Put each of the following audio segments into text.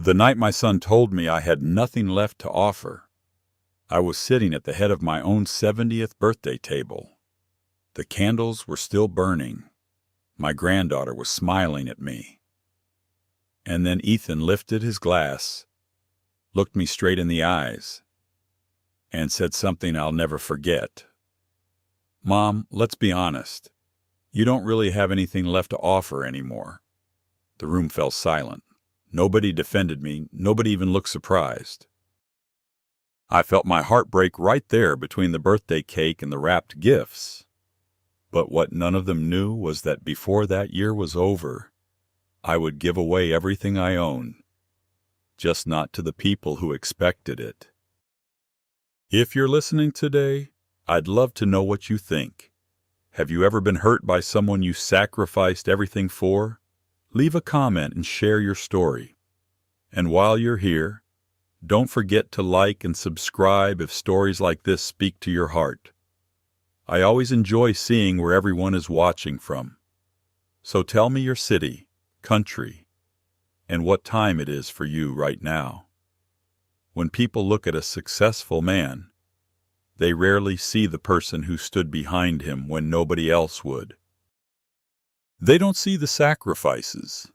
The night my son told me I had nothing left to offer, I was sitting at the head of my own 70th birthday table. The candles were still burning. My granddaughter was smiling at me. And then Ethan lifted his glass, looked me straight in the eyes, and said something I'll never forget. "Mom, let's be honest. You don't really have anything left to offer anymore." The room fell silent. Nobody defended me. Nobody even looked surprised. I felt my heart break right there between the birthday cake and the wrapped gifts. But what none of them knew was that before that year was over, I would give away everything I owned, just not to the people who expected it. If you're listening today, I'd love to know what you think. Have you ever been hurt by someone you sacrificed everything for? Leave a comment and share your story. And while you're here, don't forget to like and subscribe if stories like this speak to your heart. I always enjoy seeing where everyone is watching from. So tell me your city, country, and what time it is for you right now. When people look at a successful man, they rarely see the person who stood behind him when nobody else would. They don't see the sacrifices.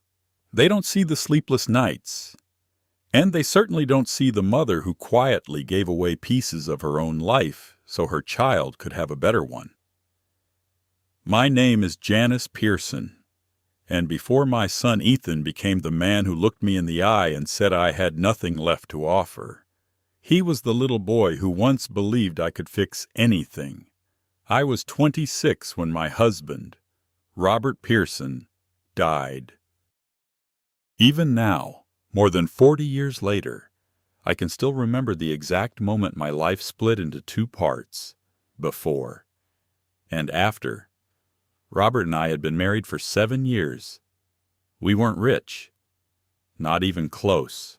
They don't see the sleepless nights. And they certainly don't see the mother who quietly gave away pieces of her own life so her child could have a better one. My name is Janice Pearson, and before my son Ethan became the man who looked me in the eye and said I had nothing left to offer, he was the little boy who once believed I could fix anything. I was 26 when my husband, Robert Pearson, died. Even now, more than 40 years later, I can still remember the exact moment my life split into two parts, before and after. Robert and I had been married for 7 years. We weren't rich, not even close.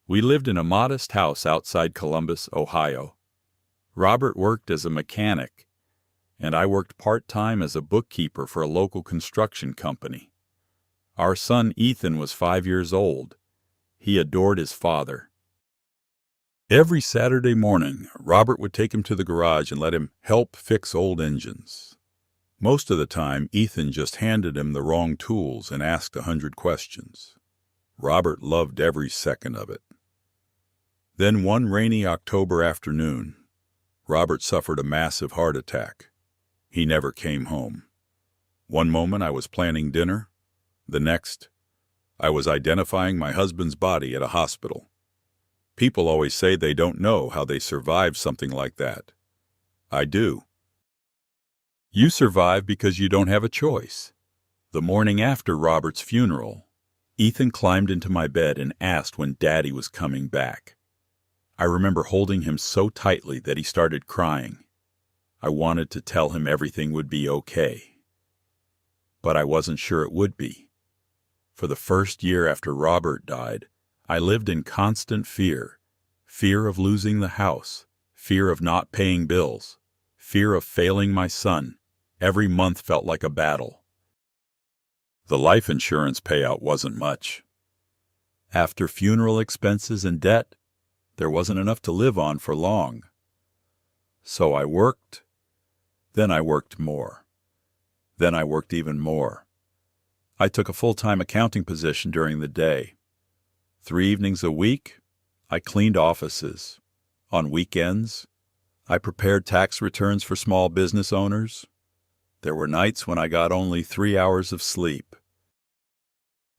We lived in a modest house outside Columbus, Ohio. Robert worked as a mechanic, and I worked part-time as a bookkeeper for a local construction company. Our son Ethan was 5 years old. He adored his father. Every Saturday morning, Robert would take him to the garage and let him help fix old engines. Most of the time, Ethan just handed him the wrong tools and asked 100 questions. Robert loved every second of it. Then one rainy October afternoon, Robert suffered a massive heart attack. He never came home. One moment I was planning dinner. The next, I was identifying my husband's body at a hospital. People always say they don't know how they survived something like that. I do. You survive because you don't have a choice. The morning after Robert's funeral, Ethan climbed into my bed and asked when Daddy was coming back. I remember holding him so tightly that he started crying. I wanted to tell him everything would be okay. But I wasn't sure it would be. For the first year after Robert died, I lived in constant fear. Fear of losing the house, fear of not paying bills, fear of failing my son. Every month felt like a battle. The life insurance payout wasn't much. After funeral expenses and debt, there wasn't enough to live on for long. So I worked. Then I worked more. Then I worked even more. I took a full-time accounting position during the day. 3 evenings a week, I cleaned offices. On weekends, I prepared tax returns for small business owners. There were nights when I got only 3 hours of sleep.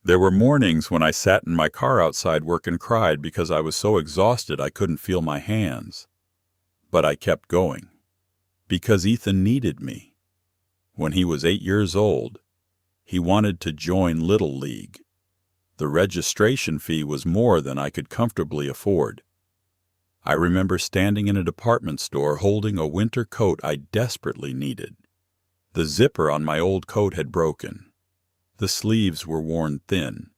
There were mornings when I sat in my car outside work and cried because I was so exhausted I couldn't feel my hands. But I kept going, because Ethan needed me. When he was 8 years old, he wanted to join Little League. The registration fee was more than I could comfortably afford. I remember standing in a department store holding a winter coat I desperately needed. The zipper on my old coat had broken. The sleeves were worn thin.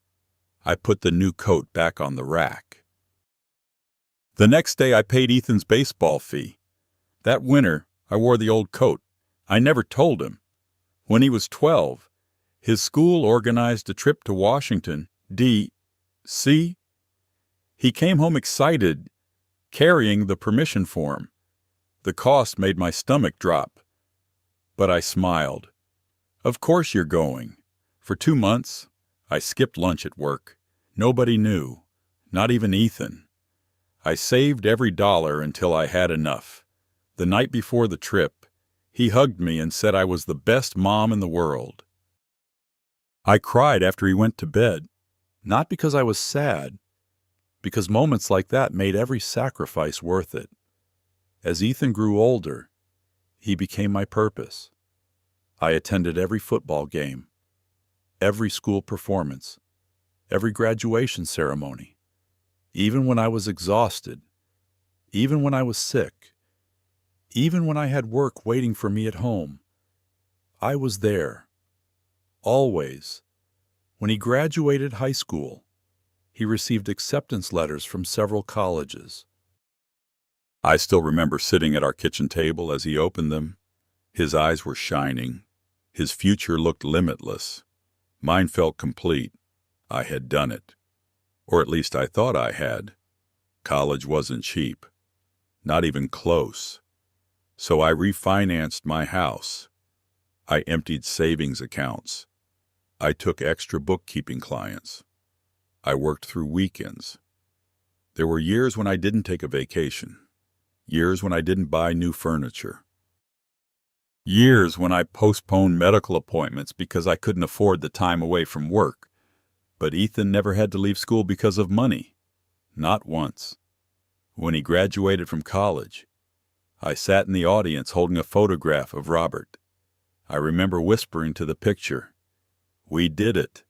I put the new coat back on the rack. The next day I paid Ethan's baseball fee. That winter, I wore the old coat. I never told him. When he was 12, his school organized a trip to Washington, D.C., He came home excited, carrying the permission form. The cost made my stomach drop. But I smiled. Of course you're going. For 2 months, I skipped lunch at work. Nobody knew, not even Ethan. I saved every dollar until I had enough. The night before the trip, he hugged me and said I was the best mom in the world. I cried after he went to bed, not because I was sad, because moments like that made every sacrifice worth it. As Ethan grew older, he became my purpose. I attended every football game, every school performance, every graduation ceremony, even when I was exhausted, even when I was sick, even when I had work waiting for me at home. I was there, always. When he graduated high school, he received acceptance letters from several colleges. I still remember sitting at our kitchen table as he opened them. His eyes were shining. His future looked limitless. Mine felt complete. I had done it. Or at least I thought I had. College wasn't cheap. Not even close. So I refinanced my house. I emptied savings accounts. I took extra bookkeeping clients. I worked through weekends. There were years when I didn't take a vacation. Years when I didn't buy new furniture. Years when I postponed medical appointments because I couldn't afford the time away from work. But Ethan never had to leave school because of money. Not once. When he graduated from college, I sat in the audience holding a photograph of Robert. I remember whispering to the picture, "We did it."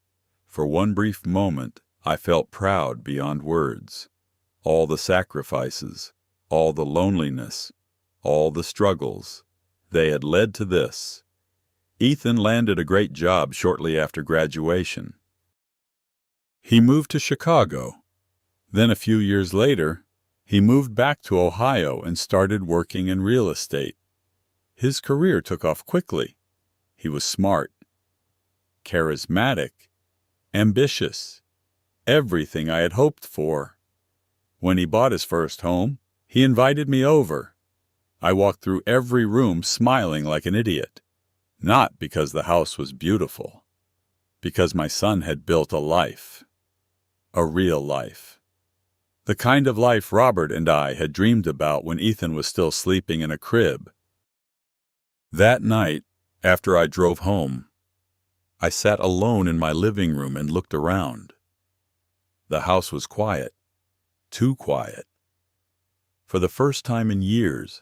For one brief moment, I felt proud beyond words. All the sacrifices, all the loneliness, all the struggles, they had led to this. Ethan landed a great job shortly after graduation. He moved to Chicago. Then a few years later, he moved back to Ohio and started working in real estate. His career took off quickly. He was smart, charismatic, ambitious, everything I had hoped for. When he bought his first home, he invited me over. I walked through every room smiling like an idiot. Not because the house was beautiful, because my son had built a life. A real life. The kind of life Robert and I had dreamed about when Ethan was still sleeping in a crib. That night, after I drove home, I sat alone in my living room and looked around. The house was quiet. Too quiet. For the first time in years,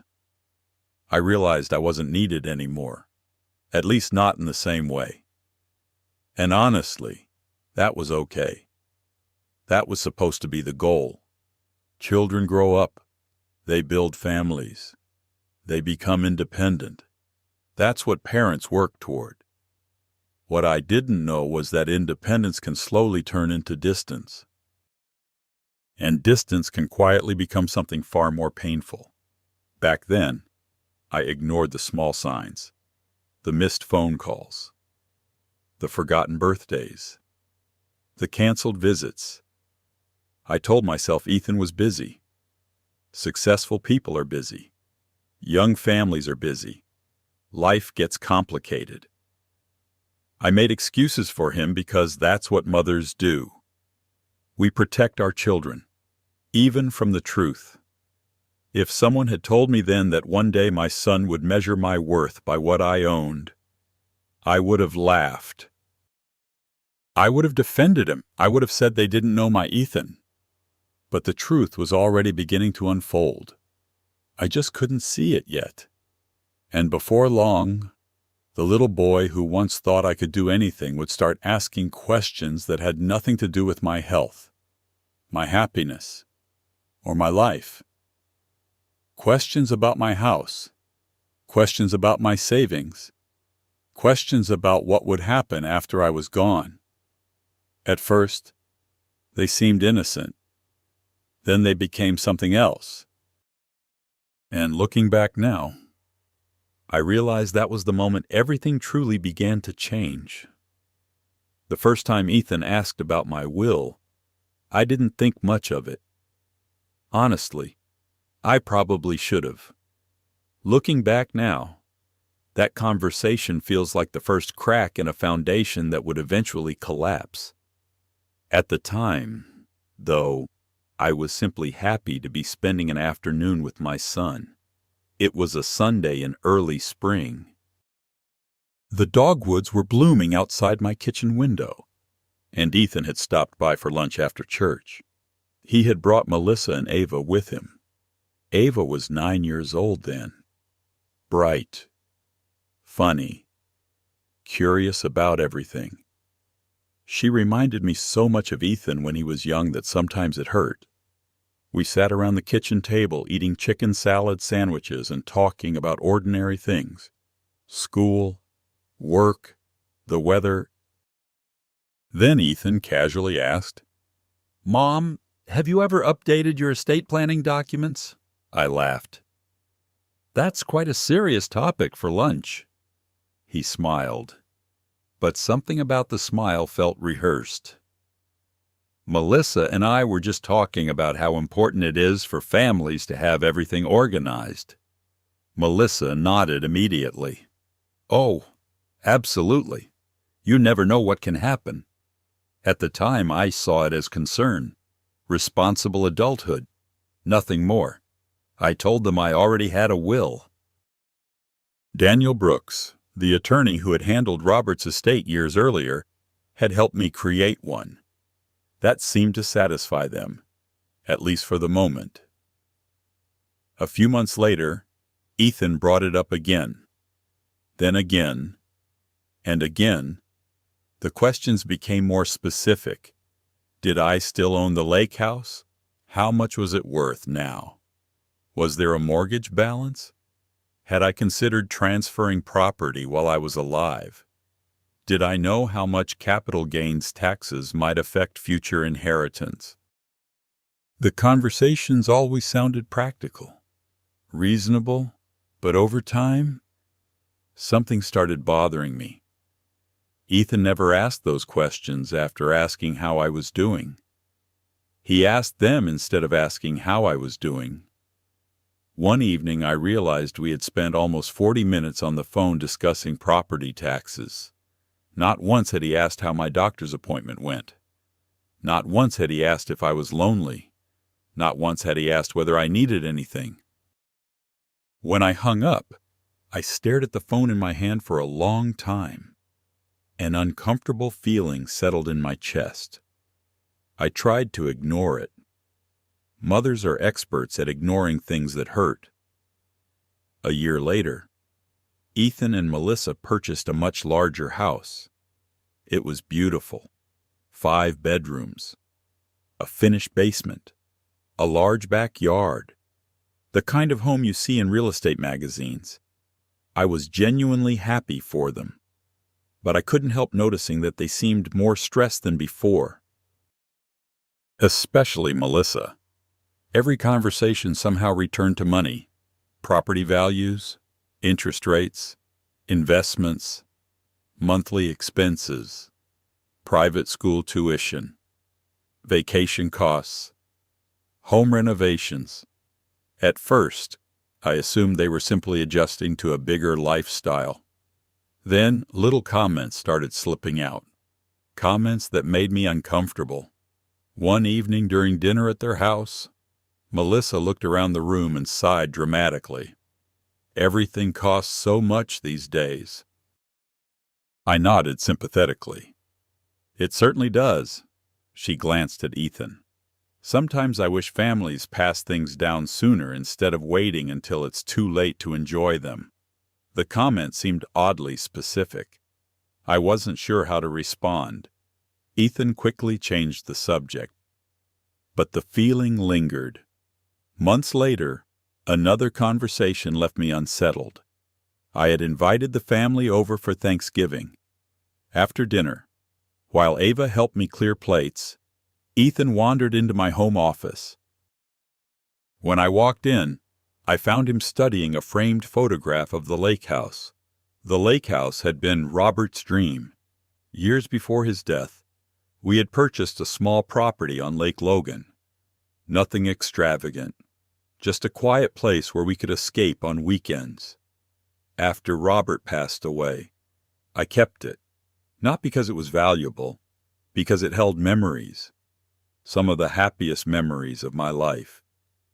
I realized I wasn't needed anymore, at least not in the same way. And honestly, that was okay. That was supposed to be the goal. Children grow up. They build families. They become independent. That's what parents work toward. What I didn't know was that independence can slowly turn into distance. And distance can quietly become something far more painful. Back then, I ignored the small signs, the missed phone calls, the forgotten birthdays, the canceled visits. I told myself Ethan was busy. Successful people are busy. Young families are busy. Life gets complicated. I made excuses for him because that's what mothers do. We protect our children, even from the truth. If someone had told me then that one day my son would measure my worth by what I owned, I would have laughed. I would have defended him. I would have said they didn't know my Ethan. But the truth was already beginning to unfold. I just couldn't see it yet. And before long, the little boy who once thought I could do anything would start asking questions that had nothing to do with my health, my happiness, or my life. Questions about my house, questions about my savings, questions about what would happen after I was gone. At first, they seemed innocent. Then they became something else. And looking back now, I realized that was the moment everything truly began to change. The first time Ethan asked about my will, I didn't think much of it. Honestly, I probably should have. Looking back now, that conversation feels like the first crack in a foundation that would eventually collapse. At the time, though, I was simply happy to be spending an afternoon with my son. It was a Sunday in early spring. The dogwoods were blooming outside my kitchen window, and Ethan had stopped by for lunch after church. He had brought Melissa and Ava with him. Ava was 9 years old then. Bright, funny, curious about everything. She reminded me so much of Ethan when he was young that sometimes it hurt. We sat around the kitchen table eating chicken salad sandwiches and talking about ordinary things. School, work, the weather. Then Ethan casually asked, "Mom, have you ever updated your estate planning documents?" I laughed. "That's quite a serious topic for lunch." He smiled, but something about the smile felt rehearsed. "Melissa and I were just talking about how important it is for families to have everything organized." Melissa nodded immediately. "Oh, absolutely. You never know what can happen." At the time, I saw it as concern. Responsible adulthood. Nothing more. I told them I already had a will. Daniel Brooks, the attorney who had handled Robert's estate years earlier, had helped me create one. That seemed to satisfy them, at least for the moment. A few months later, Ethan brought it up again. Then again, and again. The questions became more specific. Did I still own the lake house? How much was it worth now? Was there a mortgage balance? Had I considered transferring property while I was alive? Did I know how much capital gains taxes might affect future inheritance? The conversations always sounded practical, reasonable, but over time, something started bothering me. Ethan never asked those questions after asking how I was doing. He asked them instead of asking how I was doing. One evening I realized we had spent almost 40 minutes on the phone discussing property taxes. Not once had he asked how my doctor's appointment went. Not once had he asked if I was lonely. Not once had he asked whether I needed anything. When I hung up, I stared at the phone in my hand for a long time. An uncomfortable feeling settled in my chest. I tried to ignore it. Mothers are experts at ignoring things that hurt. A year later, Ethan and Melissa purchased a much larger house. It was beautiful. 5 bedrooms, a finished basement, a large backyard, the kind of home you see in real estate magazines. I was genuinely happy for them, but I couldn't help noticing that they seemed more stressed than before. Especially Melissa. Every conversation somehow returned to money, property values, interest rates, investments, monthly expenses, private school tuition, vacation costs, home renovations. At first, I assumed they were simply adjusting to a bigger lifestyle. Then little comments started slipping out, comments that made me uncomfortable. One evening during dinner at their house, Melissa looked around the room and sighed dramatically. Everything costs so much these days. I nodded sympathetically. It certainly does. She glanced at Ethan. Sometimes I wish families passed things down sooner instead of waiting until it's too late to enjoy them. The comment seemed oddly specific. I wasn't sure how to respond. Ethan quickly changed the subject. But the feeling lingered. Months later, another conversation left me unsettled. I had invited the family over for Thanksgiving. After dinner, while Ava helped me clear plates, Ethan wandered into my home office. When I walked in, I found him studying a framed photograph of the lake house. The lake house had been Robert's dream. Years before his death, we had purchased a small property on Lake Logan. Nothing extravagant, just a quiet place where we could escape on weekends. After Robert passed away, I kept it, not because it was valuable, because it held memories, some of the happiest memories of my life.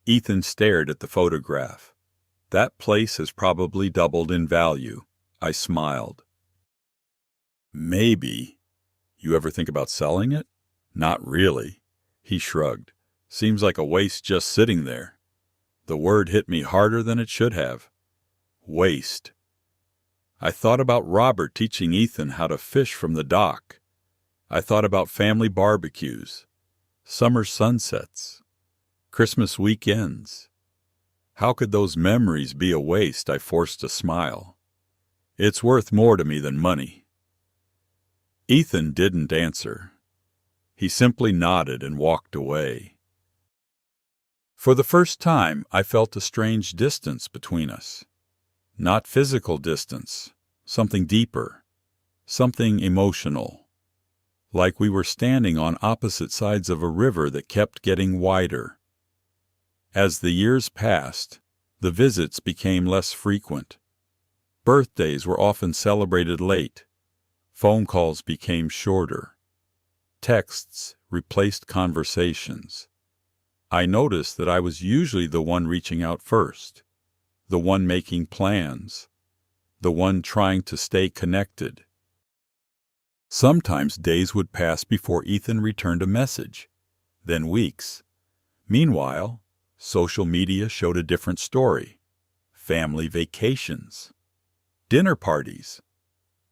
Ethan stared at the photograph. That place has probably doubled in value. I smiled. Maybe. You ever think about selling it? Not really. He shrugged. Seems like a waste just sitting there. The word hit me harder than it should have. Waste. I thought about Robert teaching Ethan how to fish from the dock. I thought about family barbecues, summer sunsets, Christmas weekends. How could those memories be a waste? I forced a smile. It's worth more to me than money. Ethan didn't answer. He simply nodded and walked away. For the first time, I felt a strange distance between us. Not physical distance, something deeper, something emotional. Like we were standing on opposite sides of a river that kept getting wider. As the years passed, the visits became less frequent. Birthdays were often celebrated late. Phone calls became shorter. Texts replaced conversations. I noticed that I was usually the one reaching out first, the one making plans, the one trying to stay connected. Sometimes days would pass before Ethan returned a message, then weeks. Meanwhile, social media showed a different story. Family vacations, dinner parties,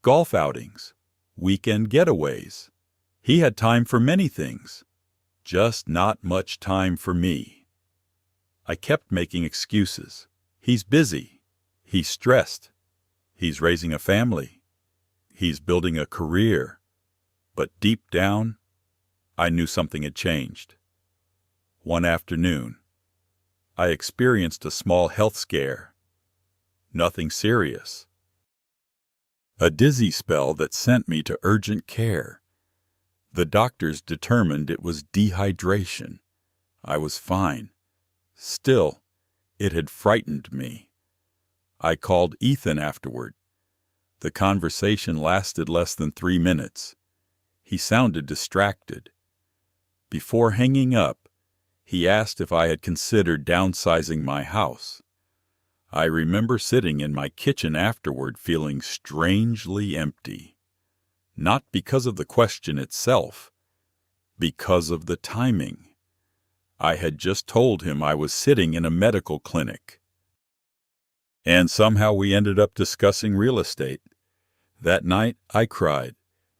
golf outings, weekend getaways. He had time for many things, just not much time for me. I kept making excuses. He's busy. He's stressed. He's raising a family. He's building a career. But deep down, I knew something had changed. One afternoon, I experienced a small health scare. Nothing serious. A dizzy spell that sent me to urgent care. The doctors determined it was dehydration. I was fine. Still, it had frightened me. I called Ethan afterward. The conversation lasted less than 3 minutes. He sounded distracted. Before hanging up, he asked if I had considered downsizing my house. I remember sitting in my kitchen afterward feeling strangely empty. Not because of the question itself, because of the timing. I had just told him I was sitting in a medical clinic. And somehow we ended up discussing real estate. That night I cried,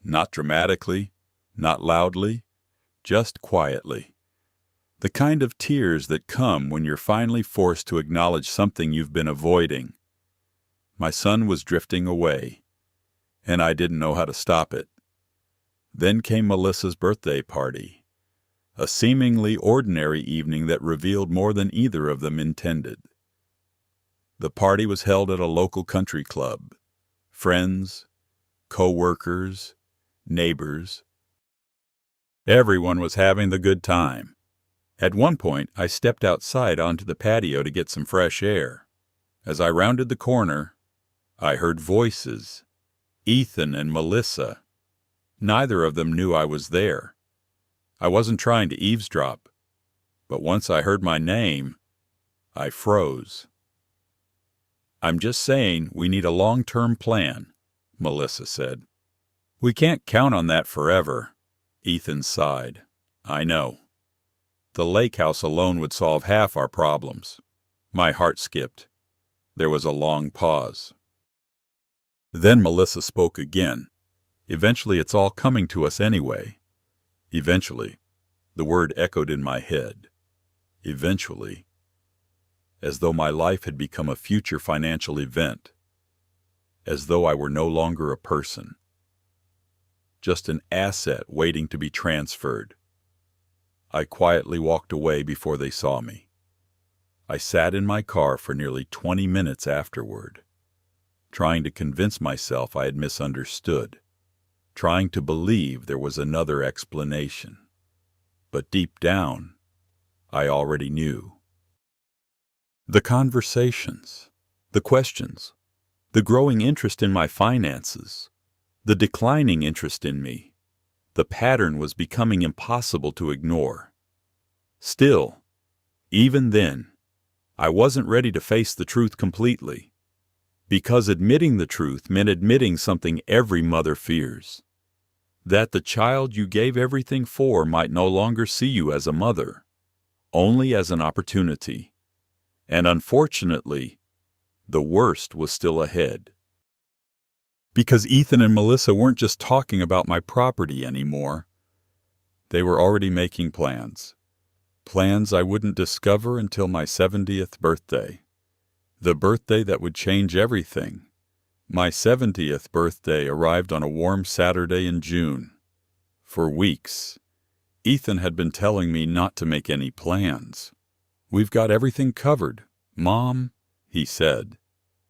not dramatically, not loudly, just quietly. The kind of tears that come when you're finally forced to acknowledge something you've been avoiding. My son was drifting away, and I didn't know how to stop it. Then came Melissa's birthday party, a seemingly ordinary evening that revealed more than either of them intended. The party was held at a local country club. Friends, co-workers, neighbors. Everyone was having the good time. At one point, I stepped outside onto the patio to get some fresh air. As I rounded the corner, I heard voices. Ethan and Melissa. Neither of them knew I was there. I wasn't trying to eavesdrop, but once I heard my name, I froze. I'm just saying we need a long-term plan, Melissa said. We can't count on that forever, Ethan sighed. I know. The lake house alone would solve half our problems. My heart skipped. There was a long pause. Then Melissa spoke again. Eventually it's all coming to us anyway. Eventually. The word echoed in my head. Eventually. As though my life had become a future financial event. As though I were no longer a person. Just an asset waiting to be transferred. I quietly walked away before they saw me. I sat in my car for nearly 20 minutes afterward, trying to convince myself I had misunderstood, trying to believe there was another explanation. But deep down, I already knew. The conversations, the questions, the growing interest in my finances, the declining interest in me, the pattern was becoming impossible to ignore. Still, even then, I wasn't ready to face the truth completely, because admitting the truth meant admitting something every mother fears, that the child you gave everything for might no longer see you as a mother, only as an opportunity. And unfortunately, the worst was still ahead. Because Ethan and Melissa weren't just talking about my property anymore. They were already making plans. Plans I wouldn't discover until my 70th birthday. The birthday that would change everything. My 70th birthday arrived on a warm Saturday in June. For weeks, Ethan had been telling me not to make any plans. "We've got everything covered, Mom," he said.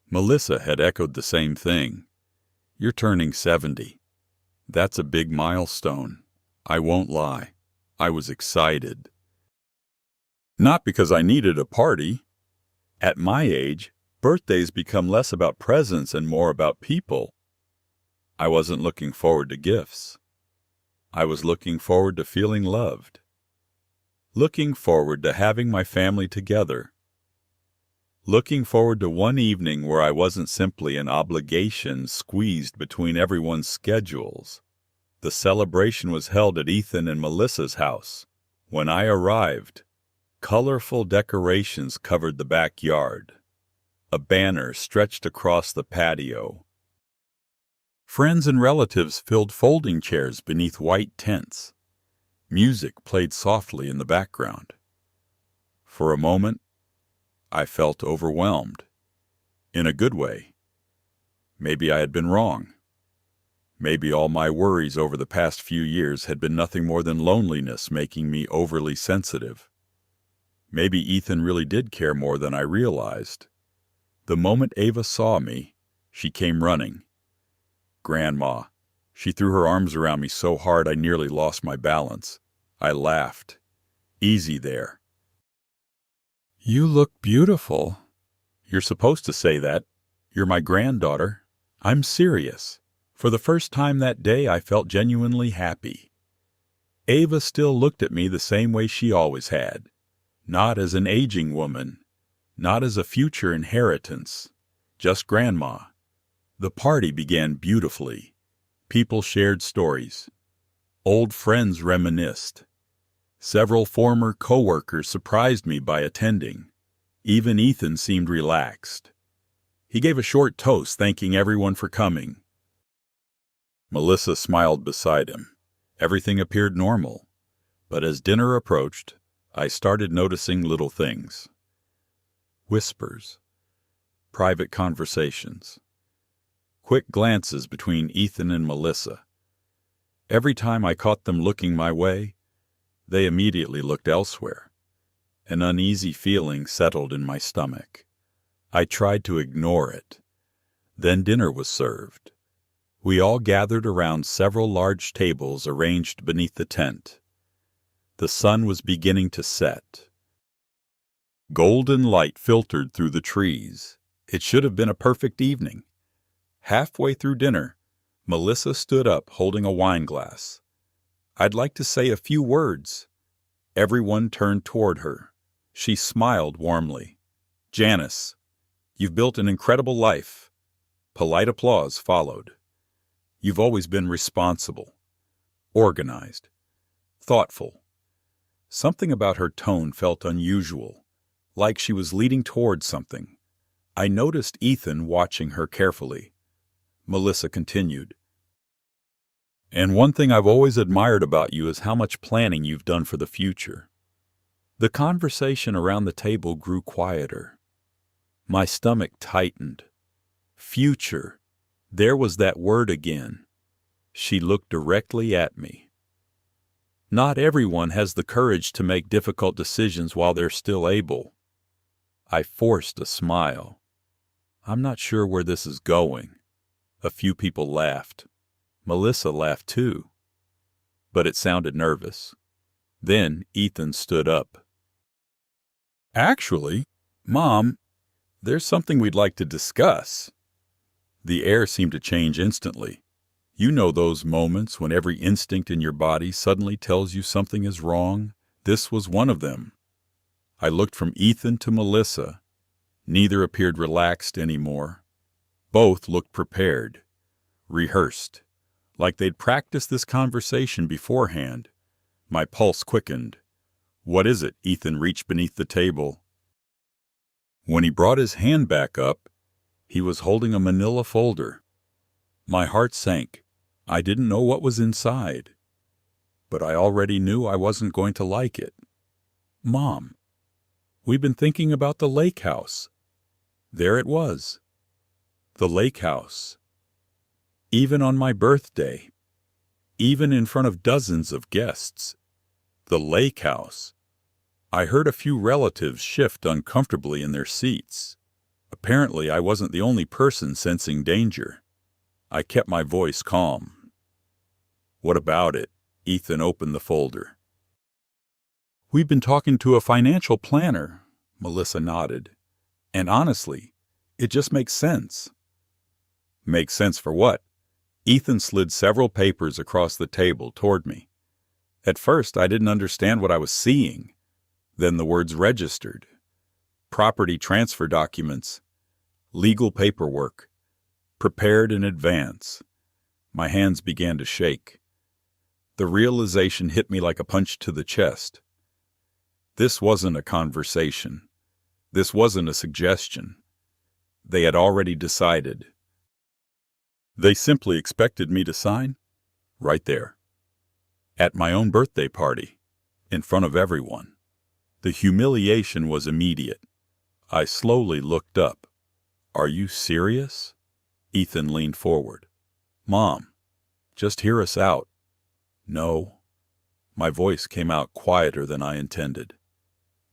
Melissa had echoed the same thing. "You're turning 70. That's a big milestone." I won't lie. I was excited. Not because I needed a party. At my age, birthdays become less about presents and more about people. I wasn't looking forward to gifts. I was looking forward to feeling loved. Looking forward to having my family together. Looking forward to one evening where I wasn't simply an obligation squeezed between everyone's schedules. The celebration was held at Ethan and Melissa's house. When I arrived, colorful decorations covered the backyard. A banner stretched across the patio. Friends and relatives filled folding chairs beneath white tents. Music played softly in the background. For a moment, I felt overwhelmed. In a good way. Maybe I had been wrong. Maybe all my worries over the past few years had been nothing more than loneliness making me overly sensitive. Maybe Ethan really did care more than I realized. The moment Ava saw me, she came running. "Grandma." She threw her arms around me so hard I nearly lost my balance. I laughed. "Easy there." "You look beautiful." "You're supposed to say that. You're my granddaughter." "I'm serious." For the first time that day, I felt genuinely happy. Ava still looked at me the same way she always had. Not as an aging woman. Not as a future inheritance. Just Grandma. The party began beautifully. People shared stories. Old friends reminisced. Several former co-workers surprised me by attending. Even Ethan seemed relaxed. He gave a short toast thanking everyone for coming. Melissa smiled beside him. Everything appeared normal. But as dinner approached, I started noticing little things. Whispers. Private conversations. Quick glances between Ethan and Melissa. Every time I caught them looking my way, they immediately looked elsewhere. An uneasy feeling settled in my stomach. I tried to ignore it. Then dinner was served. We all gathered around several large tables arranged beneath the tent. The sun was beginning to set. Golden light filtered through the trees. It should have been a perfect evening. Halfway through dinner, Melissa stood up holding a wine glass. "I'd like to say a few words." Everyone turned toward her. She smiled warmly. "Janice, you've built an incredible life." Polite applause followed. "You've always been responsible, organized, thoughtful." Something about her tone felt unusual, like she was leading toward something. I noticed Ethan watching her carefully. Melissa continued. "And one thing I've always admired about you is how much planning you've done for the future." The conversation around the table grew quieter. My stomach tightened. Future. There was that word again. She looked directly at me. Not everyone has the courage to make difficult decisions while they're still able. I forced a smile. "I'm not sure where this is going." A few people laughed. Melissa laughed too. But it sounded nervous. Then Ethan stood up. Actually, Mom, there's something we'd like to discuss. The air seemed to change instantly. You know those moments when every instinct in your body suddenly tells you something is wrong? This was one of them. I looked from Ethan to Melissa. Neither appeared relaxed anymore. Both looked prepared, rehearsed, like they'd practiced this conversation beforehand. My pulse quickened. "What is it?" Ethan reached beneath the table. When he brought his hand back up, he was holding a manila folder. My heart sank. I didn't know what was inside, but I already knew I wasn't going to like it. "Mom, we've been thinking about the lake house." There it was. The lake house. Even on my birthday. Even in front of dozens of guests. The lake house. I heard a few relatives shift uncomfortably in their seats. Apparently, I wasn't the only person sensing danger. I kept my voice calm. "What about it?" Ethan opened the folder. "We've been talking to a financial planner," Melissa nodded. "And honestly, it just makes sense." "Makes sense for what?" Ethan slid several papers across the table toward me. At first, I didn't understand what I was seeing. Then the words registered. Property transfer documents. Legal paperwork. Prepared in advance. My hands began to shake. The realization hit me like a punch to the chest. This wasn't a conversation. This wasn't a suggestion. They had already decided. They simply expected me to sign right there. At my own birthday party, in front of everyone. The humiliation was immediate. I slowly looked up. "Are you serious?" Ethan leaned forward. "Mom, just hear us out." "No." My voice came out quieter than I intended.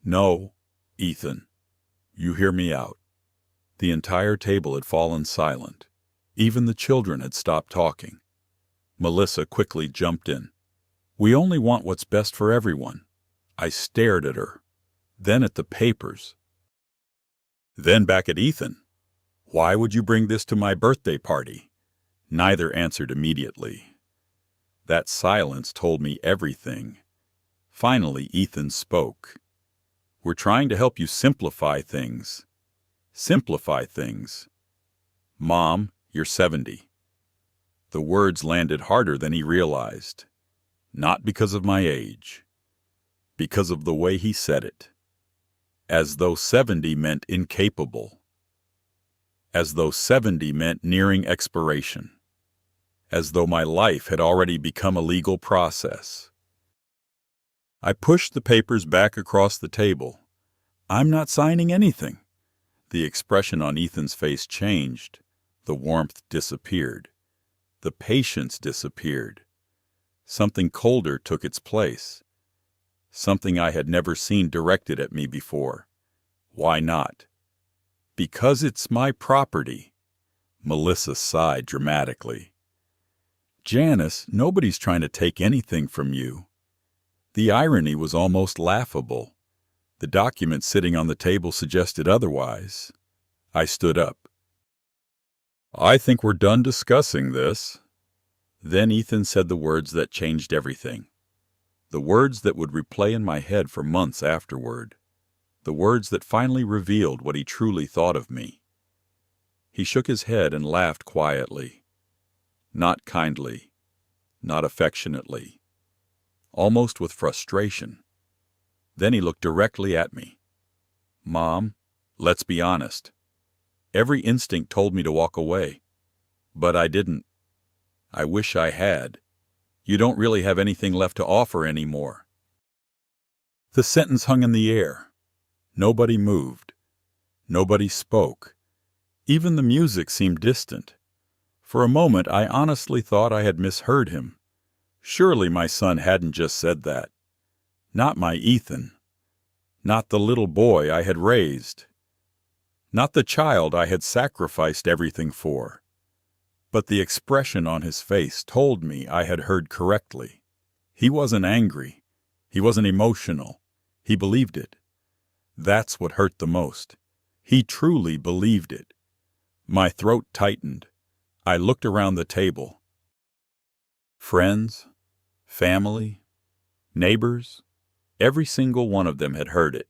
"No, Ethan, you hear me out." The entire table had fallen silent. Even the children had stopped talking. Melissa quickly jumped in. "We only want what's best for everyone." I stared at her, then at the papers, then back at Ethan. "Why would you bring this to my birthday party?" Neither answered immediately. That silence told me everything. Finally, Ethan spoke. "We're trying to help you simplify things." Simplify things. "Mom, you're 70. The words landed harder than he realized. Not because of my age. Because of the way he said it. As though 70 meant incapable. As though 70 meant nearing expiration. As though my life had already become a legal process. I pushed the papers back across the table. "I'm not signing anything." The expression on Ethan's face changed. The warmth disappeared. The patience disappeared. Something colder took its place. Something I had never seen directed at me before. Why not? "Because it's my property." Melissa sighed dramatically. "Janice, nobody's trying to take anything from you." The irony was almost laughable. The document sitting on the table suggested otherwise. I stood up. "I think we're done discussing this." Then Ethan said the words that changed everything. The words that would replay in my head for months afterward. The words that finally revealed what he truly thought of me. He shook his head and laughed quietly. Not kindly. Not affectionately. Almost with frustration. Then he looked directly at me. "Mom, let's be honest. Every instinct told me to walk away. But I didn't. I wish I had. You don't really have anything left to offer anymore." The sentence hung in the air. Nobody moved. Nobody spoke. Even the music seemed distant. For a moment I honestly thought I had misheard him. Surely my son hadn't just said that. Not my Ethan. Not the little boy I had raised. Not the child I had sacrificed everything for. But the expression on his face told me I had heard correctly. He wasn't angry. He wasn't emotional. He believed it. That's what hurt the most. He truly believed it. My throat tightened. I looked around the table. Friends, family, neighbors, every single one of them had heard it.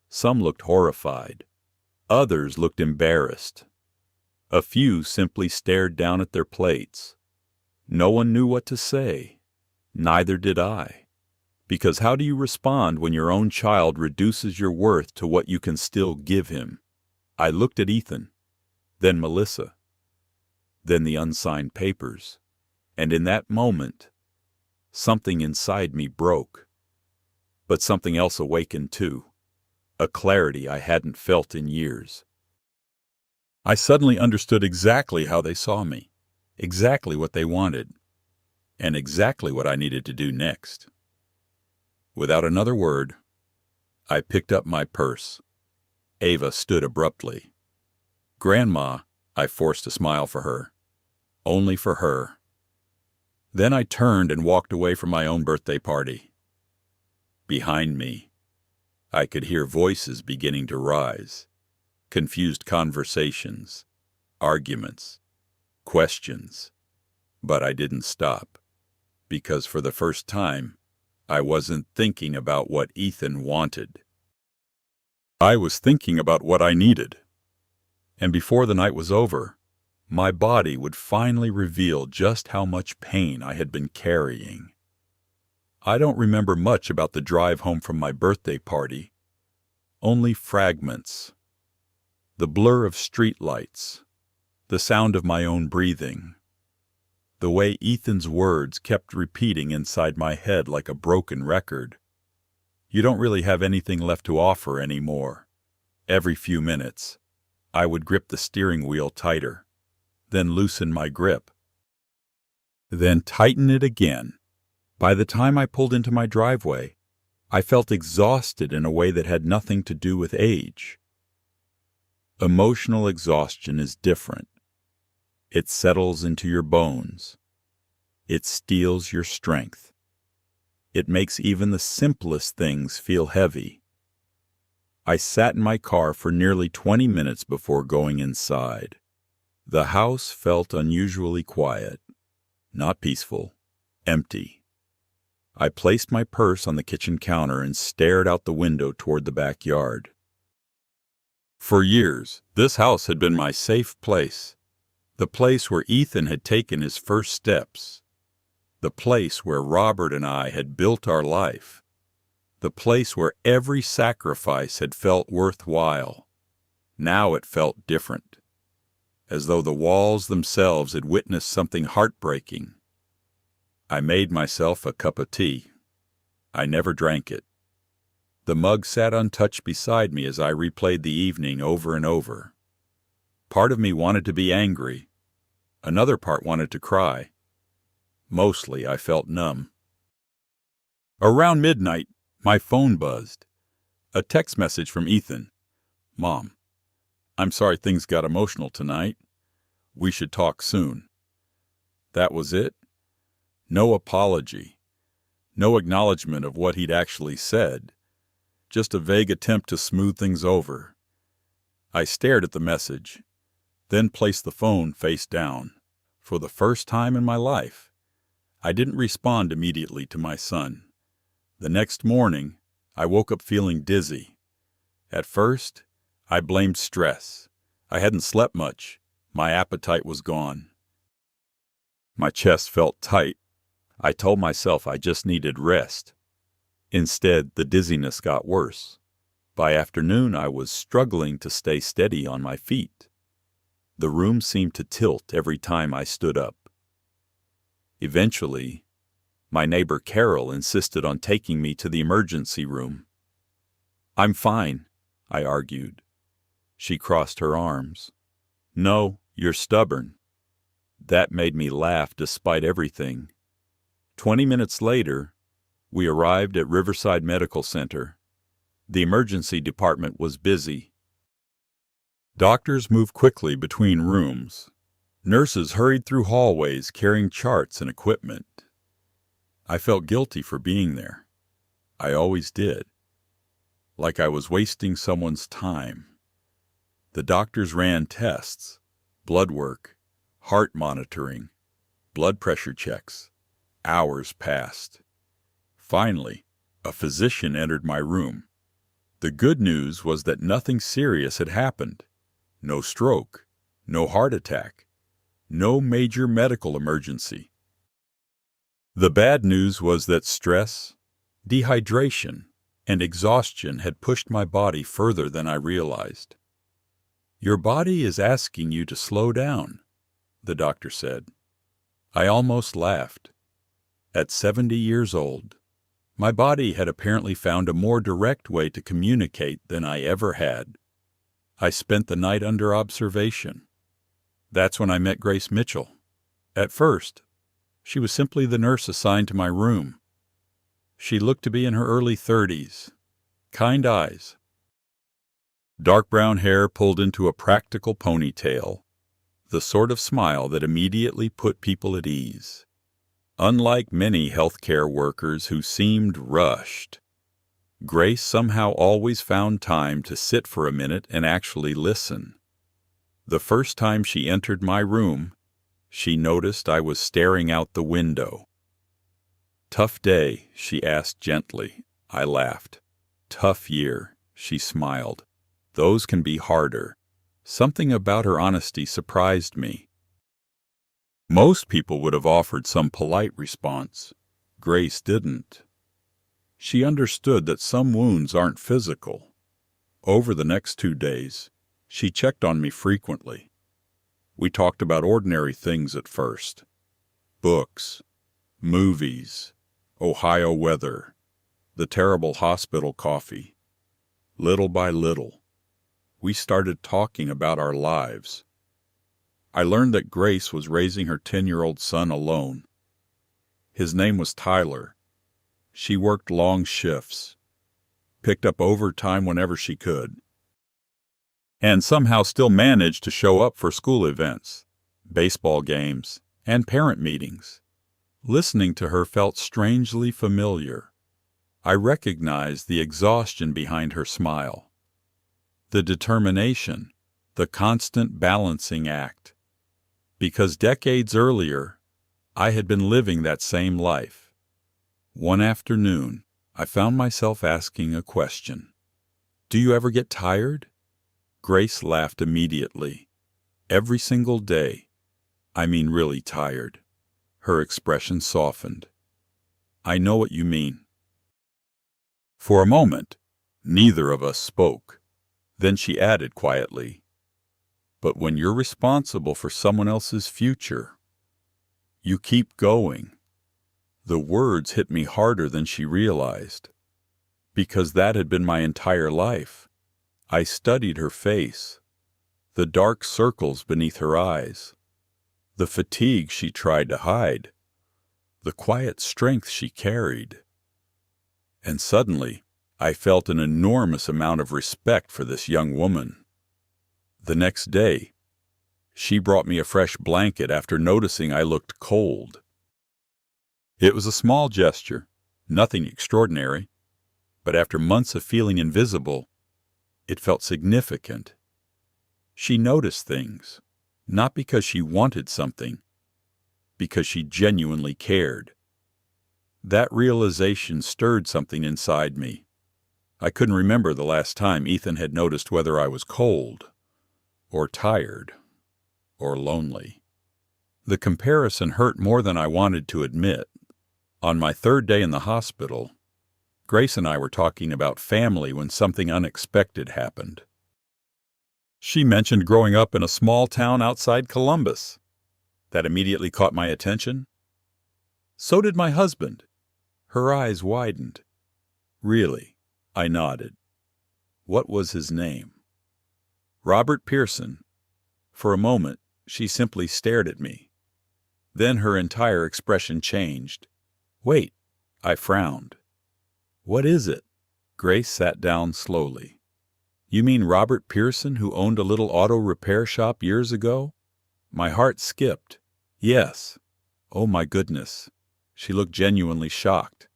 Some looked horrified. Others looked embarrassed. A few simply stared down at their plates. No one knew what to say. Neither did I. Because how do you respond when your own child reduces your worth to what you can still give him? I looked at Ethan, then Melissa, then the unsigned papers, and in that moment, something inside me broke. But something else awakened too, a clarity I hadn't felt in years. I suddenly understood exactly how they saw me, exactly what they wanted, and exactly what I needed to do next. Without another word, I picked up my purse. Ava stood abruptly. "Grandma," I forced a smile for her. Only for her. Then I turned and walked away from my own birthday party. Behind me, I could hear voices beginning to rise. Confused conversations, arguments, questions. But I didn't stop, because for the first time, I wasn't thinking about what Ethan wanted. I was thinking about what I needed. And before the night was over, my body would finally reveal just how much pain I had been carrying. I don't remember much about the drive home from my birthday party, only fragments. The blur of streetlights, the sound of my own breathing, the way Ethan's words kept repeating inside my head like a broken record. "You don't really have anything left to offer anymore." Every few minutes, I would grip the steering wheel tighter, then loosen my grip, then tighten it again. By the time I pulled into my driveway, I felt exhausted in a way that had nothing to do with age. Emotional exhaustion is different. It settles into your bones. It steals your strength. It makes even the simplest things feel heavy. I sat in my car for nearly 20 minutes before going inside. The house felt unusually quiet, not peaceful, empty. I placed my purse on the kitchen counter and stared out the window toward the backyard. For years, this house had been my safe place, the place where Ethan had taken his first steps, the place where Robert and I had built our life, the place where every sacrifice had felt worthwhile. Now it felt different, as though the walls themselves had witnessed something heartbreaking. I made myself a cup of tea. I never drank it. The mug sat untouched beside me as I replayed the evening over and over. Part of me wanted to be angry. Another part wanted to cry. Mostly I felt numb. Around midnight, my phone buzzed. A text message from Ethan. "Mom, I'm sorry things got emotional tonight. We should talk soon." That was it. No apology. No acknowledgement of what he'd actually said. Just a vague attempt to smooth things over. I stared at the message, then placed the phone face down. For the first time in my life, I didn't respond immediately to my son. The next morning, I woke up feeling dizzy. At first, I blamed stress. I hadn't slept much. My appetite was gone. My chest felt tight. I told myself I just needed rest. Instead, the dizziness got worse. By afternoon, I was struggling to stay steady on my feet. The room seemed to tilt every time I stood up. Eventually, my neighbor Carol insisted on taking me to the emergency room. "I'm fine," I argued. She crossed her arms. "No, you're stubborn." That made me laugh despite everything. 20 minutes later, we arrived at Riverside Medical Center. The emergency department was busy. Doctors moved quickly between rooms. Nurses hurried through hallways carrying charts and equipment. I felt guilty for being there. I always did. like I was wasting someone's time. The doctors ran tests, blood work, heart monitoring, blood pressure checks. Hours passed. Finally, a physician entered my room. The good news was that nothing serious had happened. No stroke, no heart attack, no major medical emergency. The bad news was that stress, dehydration, and exhaustion had pushed my body further than I realized. "Your body is asking you to slow down," the doctor said. I almost laughed. At 70 years old, my body had apparently found a more direct way to communicate than I ever had. I spent the night under observation. That's when I met Grace Mitchell. At first, she was simply the nurse assigned to my room. She looked to be in her early 30s, kind eyes, dark brown hair pulled into a practical ponytail, the sort of smile that immediately put people at ease. Unlike many healthcare workers who seemed rushed, Grace somehow always found time to sit for a minute and actually listen. The first time she entered my room, she noticed I was staring out the window. "Tough day," she asked gently. I laughed. "Tough year," she smiled. "Those can be harder." Something about her honesty surprised me. Most people would have offered some polite response. Grace didn't. She understood that some wounds aren't physical. Over the next 2 days, she checked on me frequently. We talked about ordinary things at first. Books, movies, Ohio weather, the terrible hospital coffee. Little by little, we started talking about our lives. I learned that Grace was raising her 10-year-old son alone. His name was Tyler. She worked long shifts, picked up overtime whenever she could, and somehow still managed to show up for school events, baseball games, and parent meetings. Listening to her felt strangely familiar. I recognized the exhaustion behind her smile, the determination, the constant balancing act. Because decades earlier, I had been living that same life. One afternoon, I found myself asking a question. "Do you ever get tired?" Grace laughed immediately. "Every single day. I mean really tired." Her expression softened. "I know what you mean." For a moment, neither of us spoke. Then she added quietly, "But when you're responsible for someone else's future, you keep going." The words hit me harder than she realized, because that had been my entire life. I studied her face, the dark circles beneath her eyes, the fatigue she tried to hide, the quiet strength she carried. And suddenly, I felt an enormous amount of respect for this young woman. The next day, she brought me a fresh blanket after noticing I looked cold. It was a small gesture, nothing extraordinary, but after months of feeling invisible, it felt significant. She noticed things, not because she wanted something, because she genuinely cared. That realization stirred something inside me. I couldn't remember the last time Ethan had noticed whether I was cold, or tired, or lonely. The comparison hurt more than I wanted to admit. On my 3rd day in the hospital, Grace and I were talking about family when something unexpected happened. She mentioned growing up in a small town outside Columbus. That immediately caught my attention. So did my husband. Her eyes widened. "Really?" I nodded. "What was his name?" "Robert Pearson." For a moment, she simply stared at me. Then her entire expression changed. "Wait," I frowned. "What is it?" Grace sat down slowly. "You mean Robert Pearson, who owned a little auto repair shop years ago?" My heart skipped. "Yes." "Oh my goodness." She looked genuinely shocked.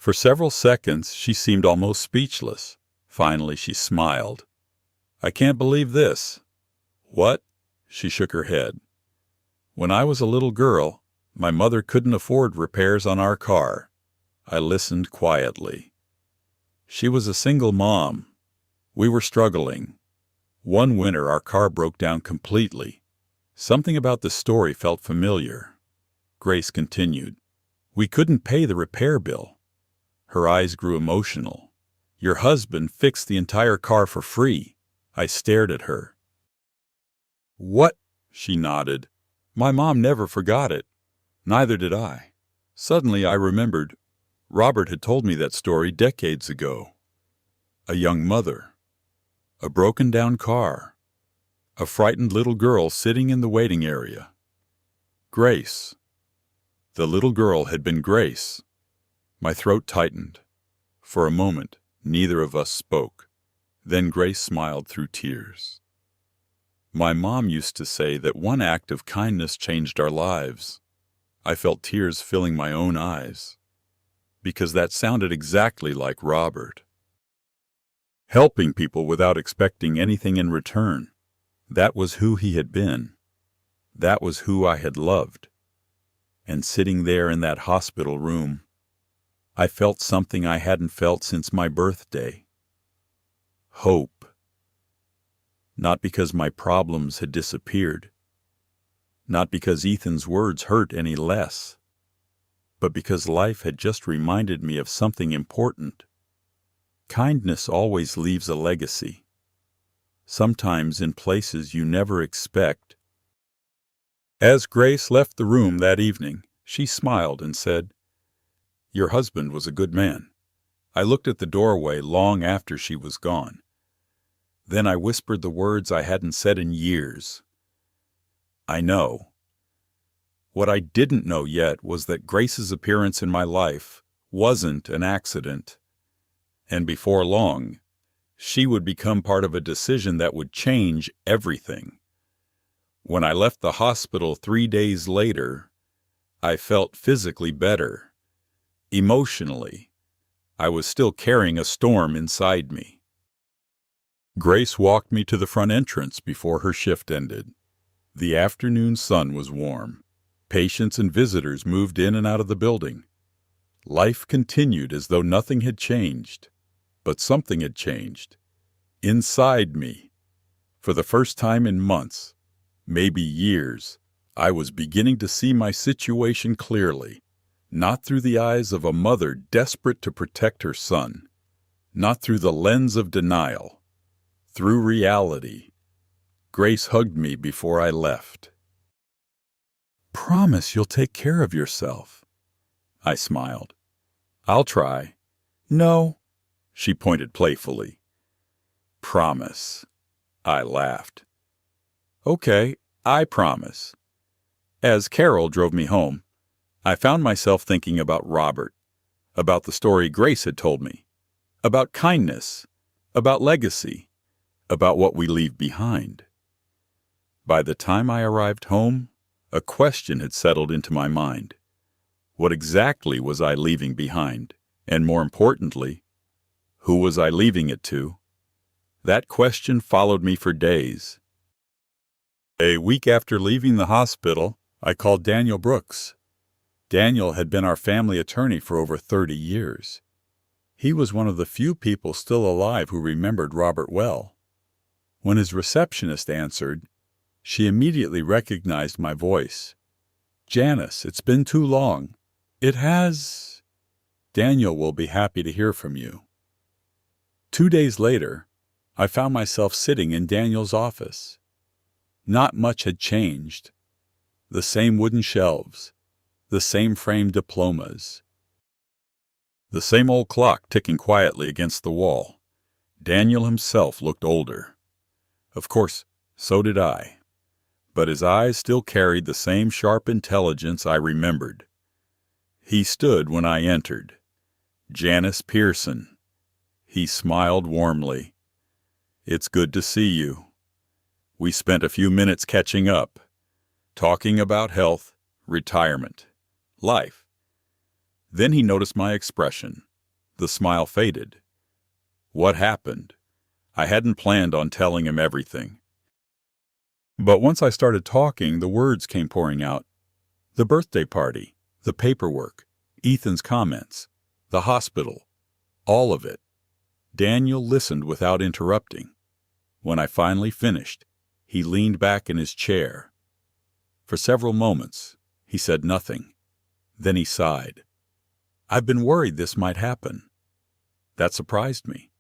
For several seconds, she seemed almost speechless. Finally, she smiled. "I can't believe this." "What?" She shook her head. "When I was a little girl, my mother couldn't afford repairs on our car." I listened quietly. "She was a single mom. We were struggling. One winter, our car broke down completely." Something about the story felt familiar. Grace continued. "We couldn't pay the repair bill." Her eyes grew emotional. "Your husband fixed the entire car for free." I stared at her. "What?" She nodded. "My mom never forgot it. Neither did I." Suddenly I remembered. Robert had told me that story decades ago. A young mother. A broken-down car. A frightened little girl sitting in the waiting area. Grace. The little girl had been Grace. My throat tightened. For a moment, neither of us spoke. Then Grace smiled through tears. "My mom used to say that one act of kindness changed our lives." I felt tears filling my own eyes, because that sounded exactly like Robert. Helping people without expecting anything in return. That was who he had been. That was who I had loved. And sitting there in that hospital room, I felt something I hadn't felt since my birthday. Hope. Not because my problems had disappeared. Not because Ethan's words hurt any less. But because life had just reminded me of something important. Kindness always leaves a legacy. Sometimes in places you never expect. As Grace left the room that evening, she smiled and said, "Your husband was a good man." I looked at the doorway long after she was gone. Then I whispered the words I hadn't said in years. I know. What I didn't know yet was that Grace's appearance in my life wasn't an accident. And before long, she would become part of a decision that would change everything. When I left the hospital 3 days later, I felt physically better. Emotionally, I was still carrying a storm inside me. Grace walked me to the front entrance before her shift ended. The afternoon sun was warm. Patients and visitors moved in and out of the building. Life continued as though nothing had changed. But something had changed. Inside me. For the first time in months, maybe years, I was beginning to see my situation clearly. Not through the eyes of a mother desperate to protect her son. Not through the lens of denial. Through reality. Grace hugged me before I left. "Promise you'll take care of yourself." I smiled. "I'll try." "No." She pointed playfully. "Promise." I laughed. "Okay, I promise." As Carol drove me home, I found myself thinking about Robert, about the story Grace had told me, about kindness, about legacy, about what we leave behind. By the time I arrived home, a question had settled into my mind. What exactly was I leaving behind? And more importantly, who was I leaving it to? That question followed me for days. A week after leaving the hospital, I called Daniel Brooks. Daniel had been our family attorney for over 30 years. He was one of the few people still alive who remembered Robert well. When his receptionist answered, she immediately recognized my voice. "Janice, it's been too long." "It has." "Daniel will be happy to hear from you." 2 days later, I found myself sitting in Daniel's office. Not much had changed. The same wooden shelves, the same framed diplomas, the same old clock ticking quietly against the wall. Daniel himself looked older. Of course, so did I. But his eyes still carried the same sharp intelligence I remembered. He stood when I entered. Janice Pearson. He smiled warmly. "It's good to see you." We spent a few minutes catching up, talking about health, retirement, life. Then he noticed my expression. The smile faded. What happened? I hadn't planned on telling him everything. But once I started talking, the words came pouring out. The birthday party, the paperwork, Ethan's comments, the hospital, all of it. Daniel listened without interrupting. When I finally finished, he leaned back in his chair. For several moments, he said nothing. Then he sighed. I've been worried this might happen. That surprised me.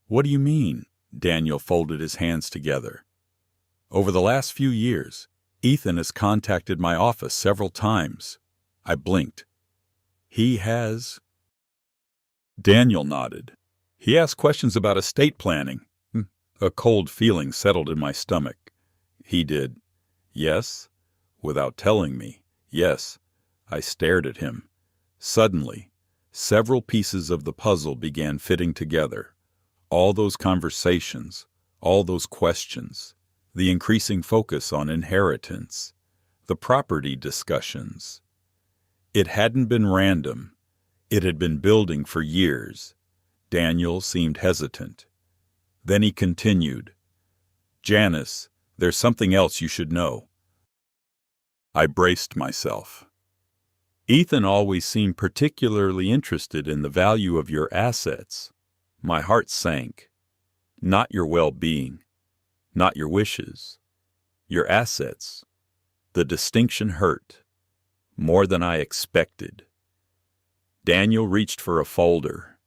What do you mean? Daniel folded his hands together. Over the last few years, Ethan has contacted my office several times. I blinked. He has? Daniel nodded. He asked questions about estate planning. A cold feeling settled in my stomach. He did. Yes? Without telling me. Yes. I stared at him. Suddenly, several pieces of the puzzle began fitting together. All those conversations, all those questions, the increasing focus on inheritance, the property discussions. It hadn't been random. It had been building for years. Daniel seemed hesitant. Then he continued, Janice, there's something else you should know. I braced myself. Ethan always seemed particularly interested in the value of your assets. My heart sank. Not your well-being, not your wishes, your assets. The distinction hurt, more than I expected. Daniel reached for a folder.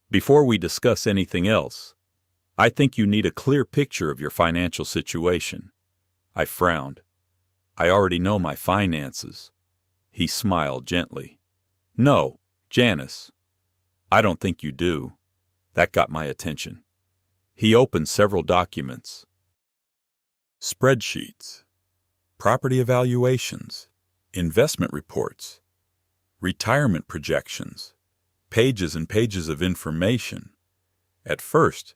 Before we discuss anything else, I think you need a clear picture of your financial situation. I frowned. I already know my finances. He smiled gently. No, Janice, I don't think you do. That got my attention. He opened several documents. Spreadsheets, property evaluations, investment reports, retirement projections, pages and pages of information. At first,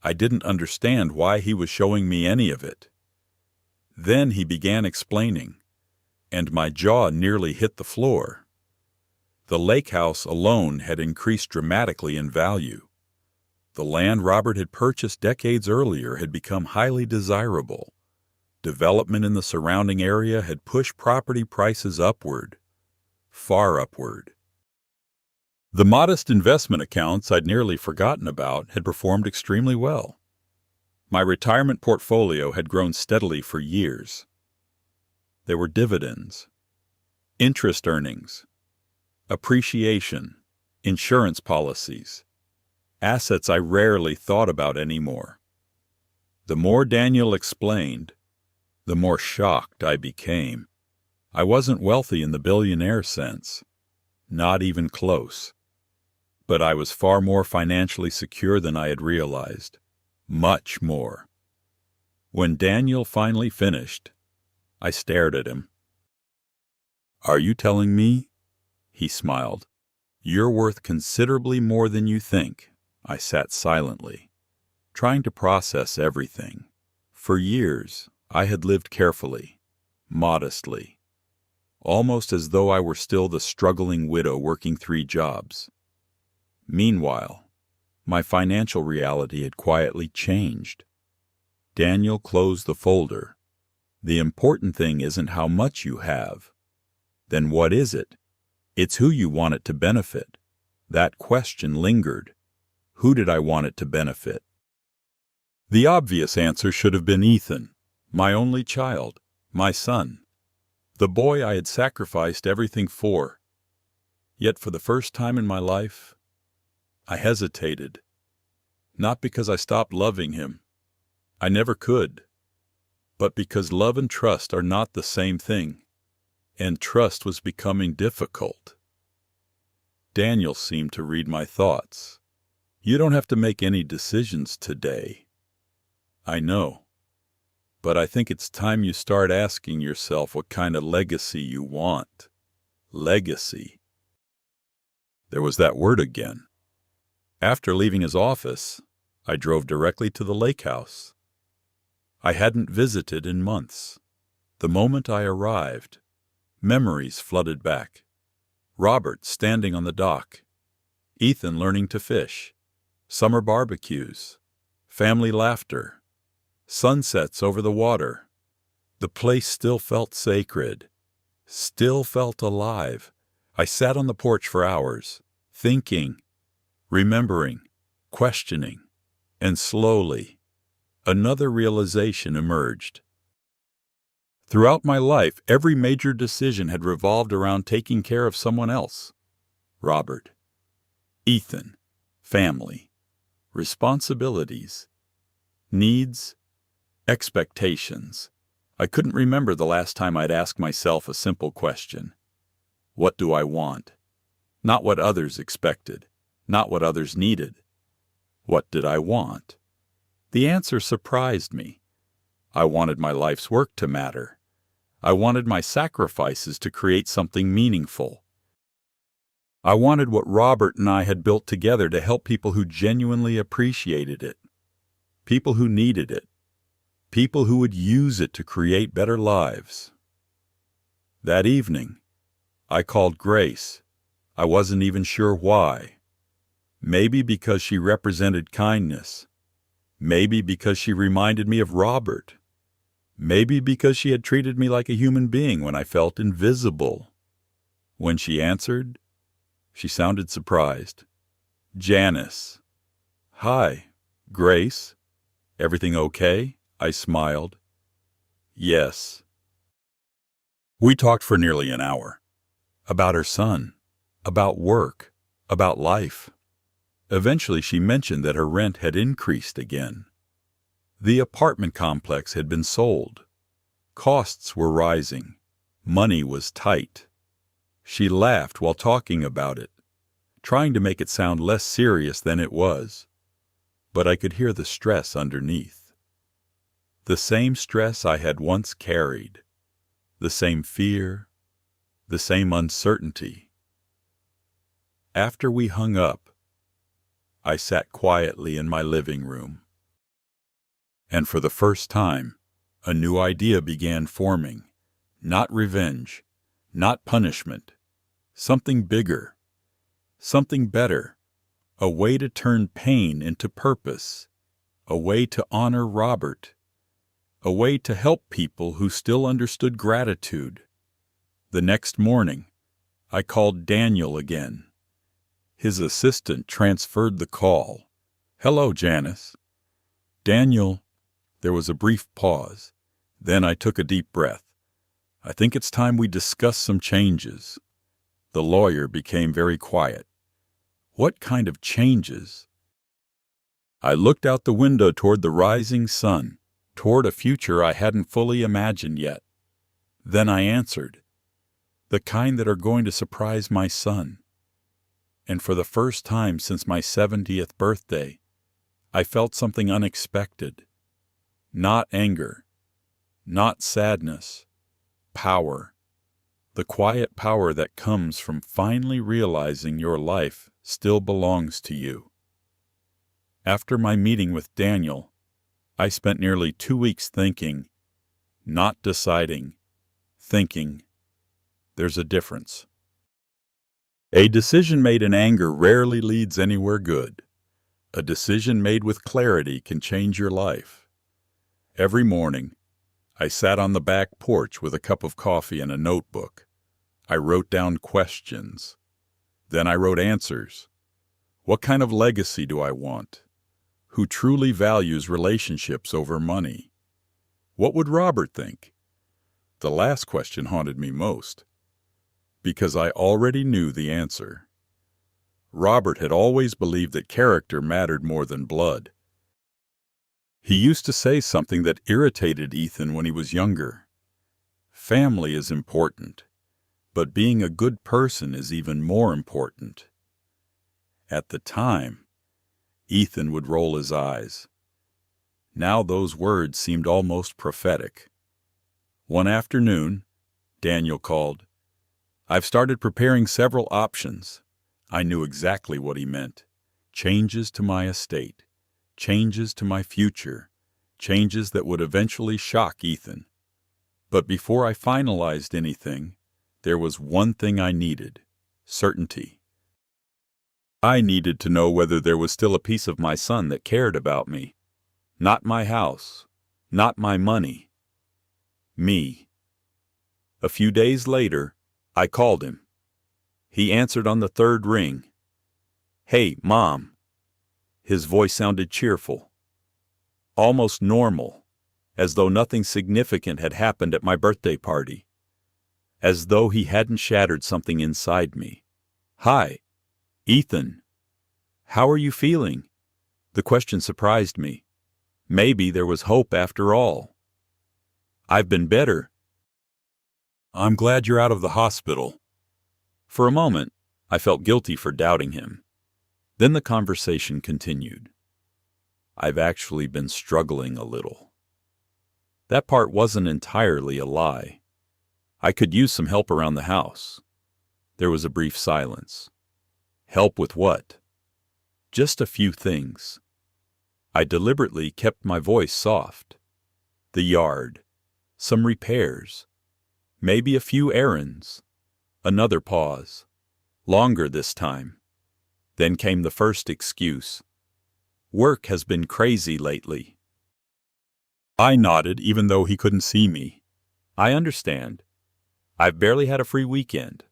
I didn't understand why he was showing me any of it. Then he began explaining, and my jaw nearly hit the floor. The lake house alone had increased dramatically in value. The land Robert had purchased decades earlier had become highly desirable. Development in the surrounding area had pushed property prices upward, far upward. The modest investment accounts I'd nearly forgotten about had performed extremely well. My retirement portfolio had grown steadily for years. There were dividends, interest earnings, appreciation, insurance policies, assets I rarely thought about anymore. The more Daniel explained, the more shocked I became. I wasn't wealthy in the billionaire sense, not even close. But I was far more financially secure than I had realized. Much more. When Daniel finally finished, I stared at him. Are you telling me? He smiled. You're worth considerably more than you think. I sat silently, trying to process everything. For years, I had lived carefully, modestly, almost as though I were still the struggling widow working 3 jobs. Meanwhile, my financial reality had quietly changed. Daniel closed the folder. The important thing isn't how much you have. Then what is it? It's who you want it to benefit. That question lingered. Who did I want it to benefit? The obvious answer should have been Ethan, my only child, my son, the boy I had sacrificed everything for. Yet for the first time in my life, I hesitated. Not because I stopped loving him. I never could. But because love and trust are not the same thing, and trust was becoming difficult. Daniel seemed to read my thoughts. You don't have to make any decisions today. I know. But I think it's time you start asking yourself what kind of legacy you want. Legacy. There was that word again. After leaving his office, I drove directly to the lake house. I hadn't visited in months. The moment I arrived, memories flooded back. Robert standing on the dock, Ethan learning to fish, summer barbecues, family laughter, sunsets over the water. The place still felt sacred, still felt alive. I sat on the porch for hours, thinking, remembering, questioning, and slowly, another realization emerged. Throughout my life, every major decision had revolved around taking care of someone else. Robert, Ethan, family, responsibilities, needs, expectations. I couldn't remember the last time I'd asked myself a simple question. What do I want? Not what others expected, not what others needed. What did I want? The answer surprised me. I wanted my life's work to matter. I wanted my sacrifices to create something meaningful. I wanted what Robert and I had built together to help people who genuinely appreciated it, people who needed it, people who would use it to create better lives. That evening, I called Grace. I wasn't even sure why. Maybe because she represented kindness. Maybe because she reminded me of Robert. Maybe because she had treated me like a human being when I felt invisible. When she answered, she sounded surprised. Janice. Hi, Grace. Everything okay? I smiled. Yes. We talked for nearly an hour. About her son, about work, about life. Eventually she mentioned that her rent had increased again. The apartment complex had been sold. Costs were rising. Money was tight. She laughed while talking about it, trying to make it sound less serious than it was. But I could hear the stress underneath. The same stress I had once carried. The same fear. The same uncertainty. After we hung up, I sat quietly in my living room. And for the first time, a new idea began forming. Not revenge, not punishment. Something bigger, something better. A way to turn pain into purpose. A way to honor Robert. A way to help people who still understood gratitude. The next morning, I called Daniel again. His assistant transferred the call. Hello, Janice. Daniel. There was a brief pause. Then I took a deep breath. I think it's time we discuss some changes. The lawyer became very quiet. What kind of changes? I looked out the window toward the rising sun, toward a future I hadn't fully imagined yet. Then I answered, the kind that are going to surprise my son. And for the first time since my 70th birthday, I felt something unexpected. Not anger, not sadness, power. The quiet power that comes from finally realizing your life still belongs to you. After my meeting with Daniel, I spent nearly 2 weeks thinking, not deciding, thinking. There's a difference. A decision made in anger rarely leads anywhere good. A decision made with clarity can change your life. Every morning, I sat on the back porch with a cup of coffee and a notebook. I wrote down questions. Then I wrote answers. What kind of legacy do I want? Who truly values relationships over money? What would Robert think? The last question haunted me most, because I already knew the answer. Robert had always believed that character mattered more than blood. He used to say something that irritated Ethan when he was younger. Family is important, but being a good person is even more important. At the time, Ethan would roll his eyes. Now those words seemed almost prophetic. One afternoon, Daniel called. I've started preparing several options. I knew exactly what he meant. Changes to my estate. Changes to my future, changes that would eventually shock Ethan. But before I finalized anything, there was one thing I needed: certainty. I needed to know whether there was still a piece of my son that cared about me. Not my house, not my money. Me. A few days later, I called him. He answered on the third ring. "Hey, Mom." His voice sounded cheerful, almost normal, as though nothing significant had happened at my birthday party, as though he hadn't shattered something inside me. "Hi, Ethan. How are you feeling?" The question surprised me. Maybe there was hope after all. "I've been better." "I'm glad you're out of the hospital." For a moment, I felt guilty for doubting him. Then the conversation continued. "I've actually been struggling a little." That part wasn't entirely a lie. I could use some help around the house. There was a brief silence. Help with what? Just a few things. I deliberately kept my voice soft. The yard, some repairs, maybe a few errands. Another pause. Longer this time. Then came the first excuse. "Work has been crazy lately." I nodded even though he couldn't see me. "I understand. I've barely had a free weekend."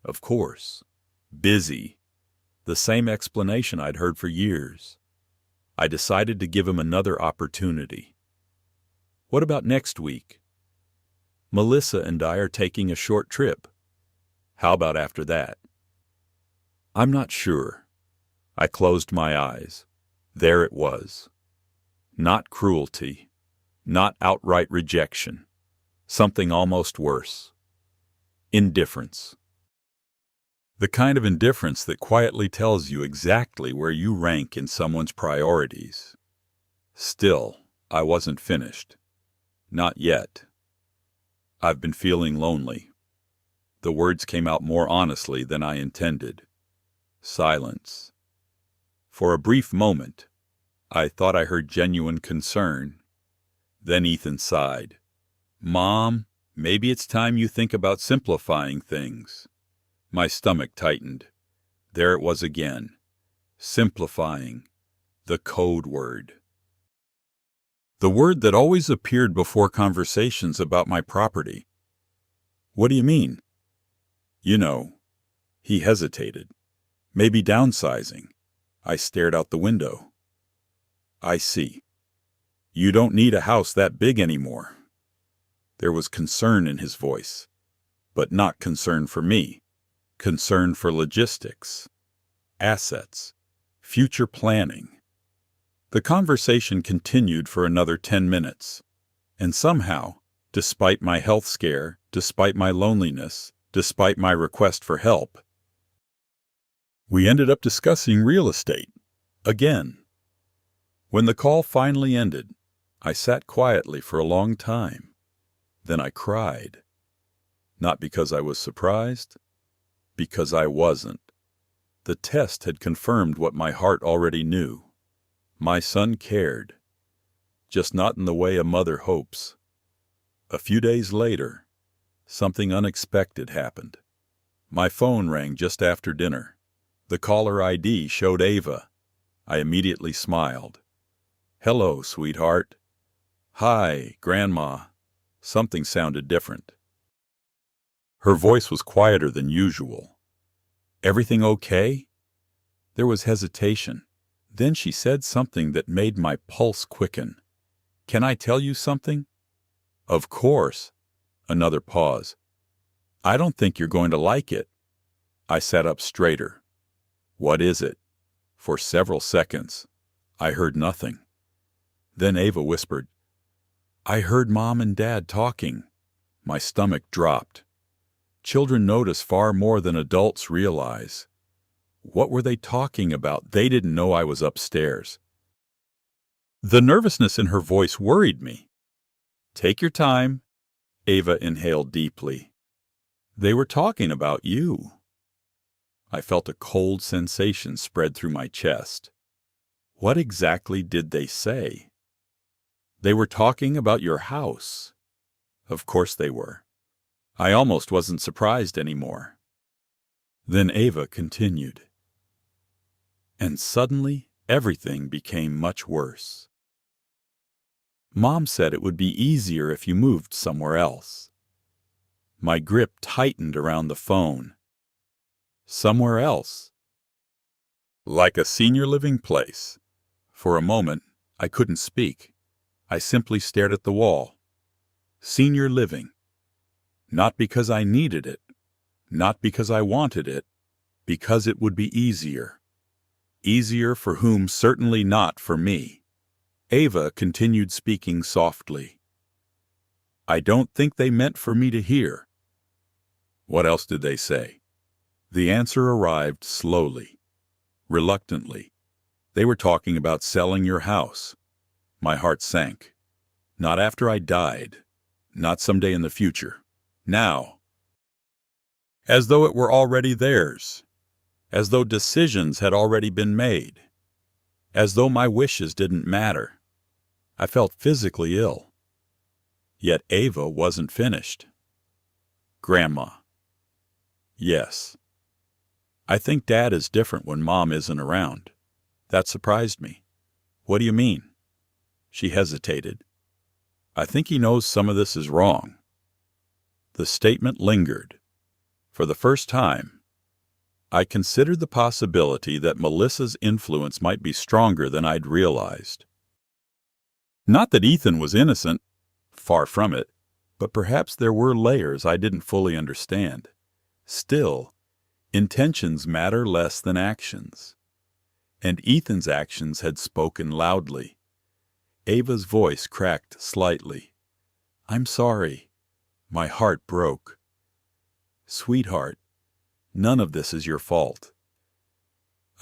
Of course. Busy. The same explanation I'd heard for years. I decided to give him another opportunity. "What about next week?" "Melissa and I are taking a short trip." "How about after that?" "I'm not sure." I closed my eyes. There it was. Not cruelty. Not outright rejection. Something almost worse. Indifference. The kind of indifference that quietly tells you exactly where you rank in someone's priorities. Still, I wasn't finished. Not yet. "I've been feeling lonely." The words came out more honestly than I intended. Silence. For a brief moment, I thought I heard genuine concern. Then Ethan sighed. "Mom, maybe it's time you think about simplifying things." My stomach tightened. There it was again. Simplifying. The code word. The word that always appeared before conversations about my property. "What do you mean?" "You know." He hesitated. "Maybe downsizing." I stared out the window. "I see. You don't need a house that big anymore." There was concern in his voice, but not concern for me. Concern for logistics, assets, future planning. The conversation continued for another 10 minutes, and somehow, despite my health scare, despite my loneliness, despite my request for help, we ended up discussing real estate. Again. When the call finally ended, I sat quietly for a long time. Then I cried. Not because I was surprised, because I wasn't. The test had confirmed what my heart already knew. My son cared, just not in the way a mother hopes. A few days later, something unexpected happened. My phone rang just after dinner. The caller ID showed Ava. I immediately smiled. "Hello, sweetheart." "Hi, Grandma." Something sounded different. Her voice was quieter than usual. "Everything okay?" There was hesitation. Then she said something that made my pulse quicken. "Can I tell you something?" "Of course." Another pause. "I don't think you're going to like it." I sat up straighter. "What is it?" For several seconds, I heard nothing. Then Ava whispered, "I heard Mom and Dad talking." My stomach dropped. Children notice far more than adults realize. What were they talking about? They didn't know I was upstairs. The nervousness in her voice worried me. "Take your time." Ava inhaled deeply. "They were talking about you." I felt a cold sensation spread through my chest. What exactly did they say? "They were talking about your house." Of course they were. I almost wasn't surprised anymore. Then Ava continued. And suddenly, everything became much worse. Mom said it would be easier if you moved somewhere else. My grip tightened around the phone. Somewhere else. Like a senior living place. For a moment, I couldn't speak. I simply stared at the wall. Senior living. Not because I needed it. Not because I wanted it. Because it would be easier. Easier for whom? Certainly not for me. Ava continued speaking softly. I don't think they meant for me to hear. What else did they say? The answer arrived slowly, reluctantly. They were talking about selling your house. My heart sank. Not after I died. Not someday in the future. Now. As though it were already theirs. As though decisions had already been made. As though my wishes didn't matter. I felt physically ill. Yet Ava wasn't finished. Grandma. Yes. I think Dad is different when Mom isn't around. That surprised me. What do you mean? She hesitated. I think he knows some of this is wrong. The statement lingered. For the first time, I considered the possibility that Melissa's influence might be stronger than I'd realized. Not that Ethan was innocent, far from it, but perhaps there were layers I didn't fully understand. Still, intentions matter less than actions. And Ethan's actions had spoken loudly. Ava's voice cracked slightly. I'm sorry. My heart broke. Sweetheart, none of this is your fault.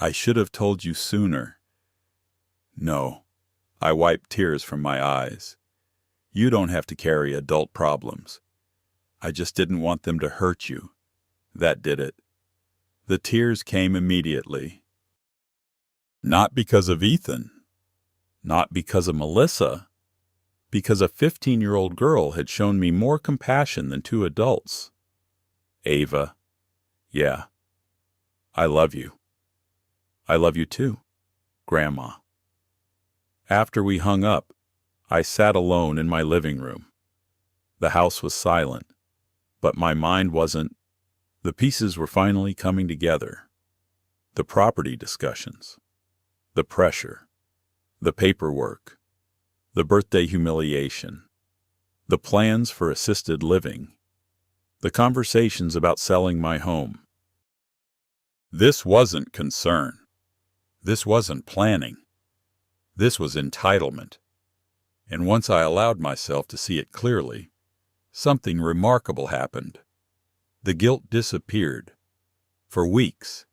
I should have told you sooner. No. I wiped tears from my eyes. You don't have to carry adult problems. I just didn't want them to hurt you. That did it. The tears came immediately. Not because of Ethan. Not because of Melissa. Because a 15-year-old girl had shown me more compassion than 2 adults. Ava. Yeah. I love you. I love you too, Grandma. After we hung up, I sat alone in my living room. The house was silent, but my mind wasn't. The pieces were finally coming together. The property discussions, the pressure, the paperwork, the birthday humiliation, the plans for assisted living, the conversations about selling my home. This wasn't concern. This wasn't planning. This was entitlement. And once I allowed myself to see it clearly, something remarkable happened. The guilt disappeared. For weeks,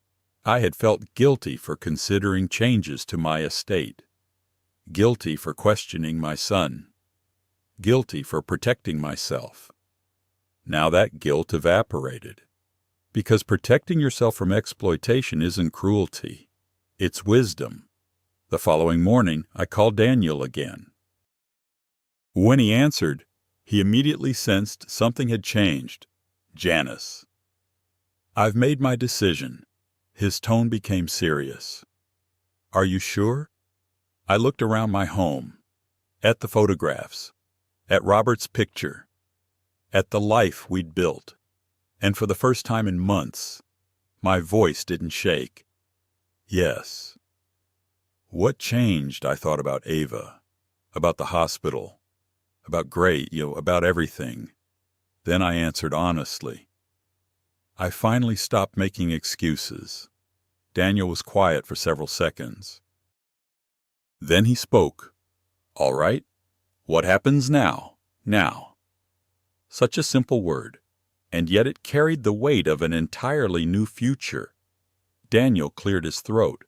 I had felt guilty for considering changes to my estate. Guilty for questioning my son. Guilty for protecting myself. Now that guilt evaporated. Because protecting yourself from exploitation isn't cruelty. It's wisdom. The following morning, I called Daniel again. When he answered, he immediately sensed something had changed. Janice. I've made my decision. His tone became serious. Are you sure? I looked around my home, at the photographs, at Robert's picture, at the life we'd built, and for the first time in months, my voice didn't shake. Yes. What changed? I thought about Ava, about the hospital, about Gray, about everything. Then I answered honestly. I finally stopped making excuses. Daniel was quiet for several seconds. Then he spoke. All right. What happens now? Now. Such a simple word, and yet it carried the weight of an entirely new future. Daniel cleared his throat.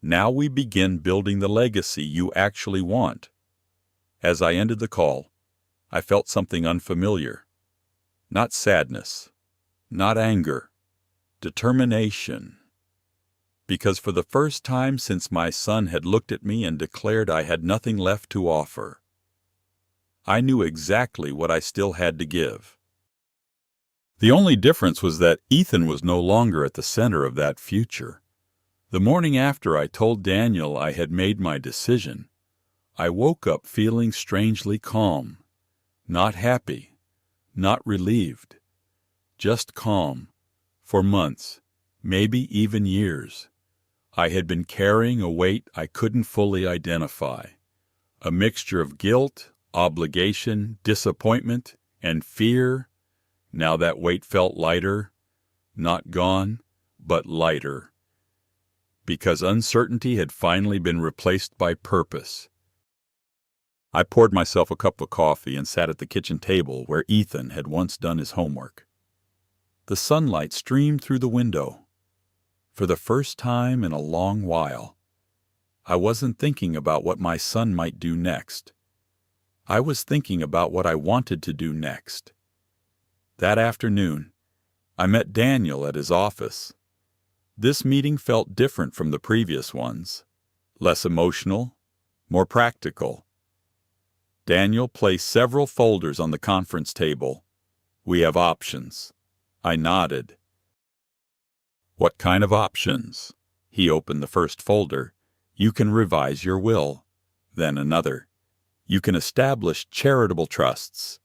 Now we begin building the legacy you actually want. As I ended the call, I felt something unfamiliar. Not sadness, not anger, determination. Because for the first time since my son had looked at me and declared I had nothing left to offer, I knew exactly what I still had to give. The only difference was that Ethan was no longer at the center of that future. The morning after I told Daniel I had made my decision, I woke up feeling strangely calm. Not happy, not relieved, just calm. For months, maybe even years, I had been carrying a weight I couldn't fully identify. A mixture of guilt, obligation, disappointment, and fear. Now that weight felt lighter, not gone, but lighter. Because uncertainty had finally been replaced by purpose. I poured myself a cup of coffee and sat at the kitchen table where Ethan had once done his homework. The sunlight streamed through the window. For the first time in a long while, I wasn't thinking about what my son might do next. I was thinking about what I wanted to do next. That afternoon, I met Daniel at his office. This meeting felt different from the previous ones. Less emotional, more practical. Daniel placed several folders on the conference table. We have options. I nodded. What kind of options? He opened the first folder. You can revise your will. Then another. You can establish charitable trusts.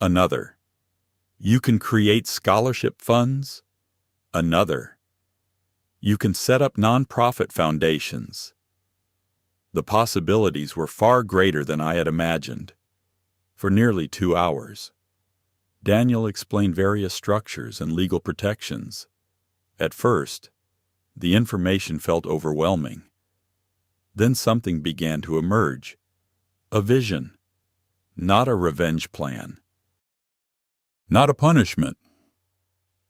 Another. You can create scholarship funds. Another. You can set up nonprofit foundations. The possibilities were far greater than I had imagined. For nearly 2 hours, Daniel explained various structures and legal protections. At first, the information felt overwhelming. Then something began to emerge. A vision, not a revenge plan. Not a punishment.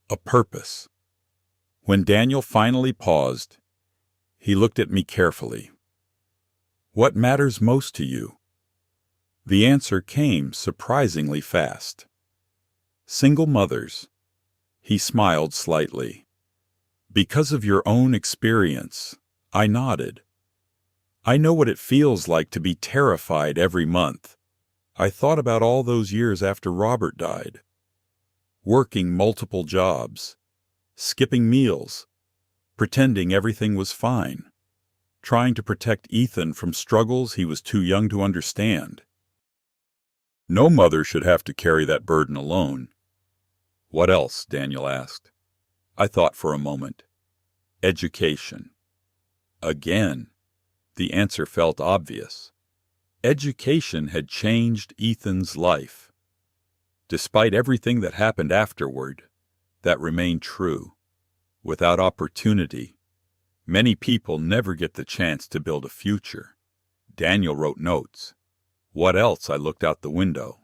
A purpose. When Daniel finally paused, he looked at me carefully. What matters most to you? The answer came surprisingly fast. Single mothers. He smiled slightly. Because of your own experience, I nodded. I know what it feels like to be terrified every month. I thought about all those years after Robert died. Working multiple jobs, skipping meals, pretending everything was fine, trying to protect Ethan from struggles he was too young to understand. No mother should have to carry that burden alone. What else? Daniel asked. I thought for a moment. Education. Again, the answer felt obvious. Education had changed Ethan's life. Despite everything that happened afterward, that remained true. Without opportunity, many people never get the chance to build a future. Daniel wrote notes. What else? I looked out the window.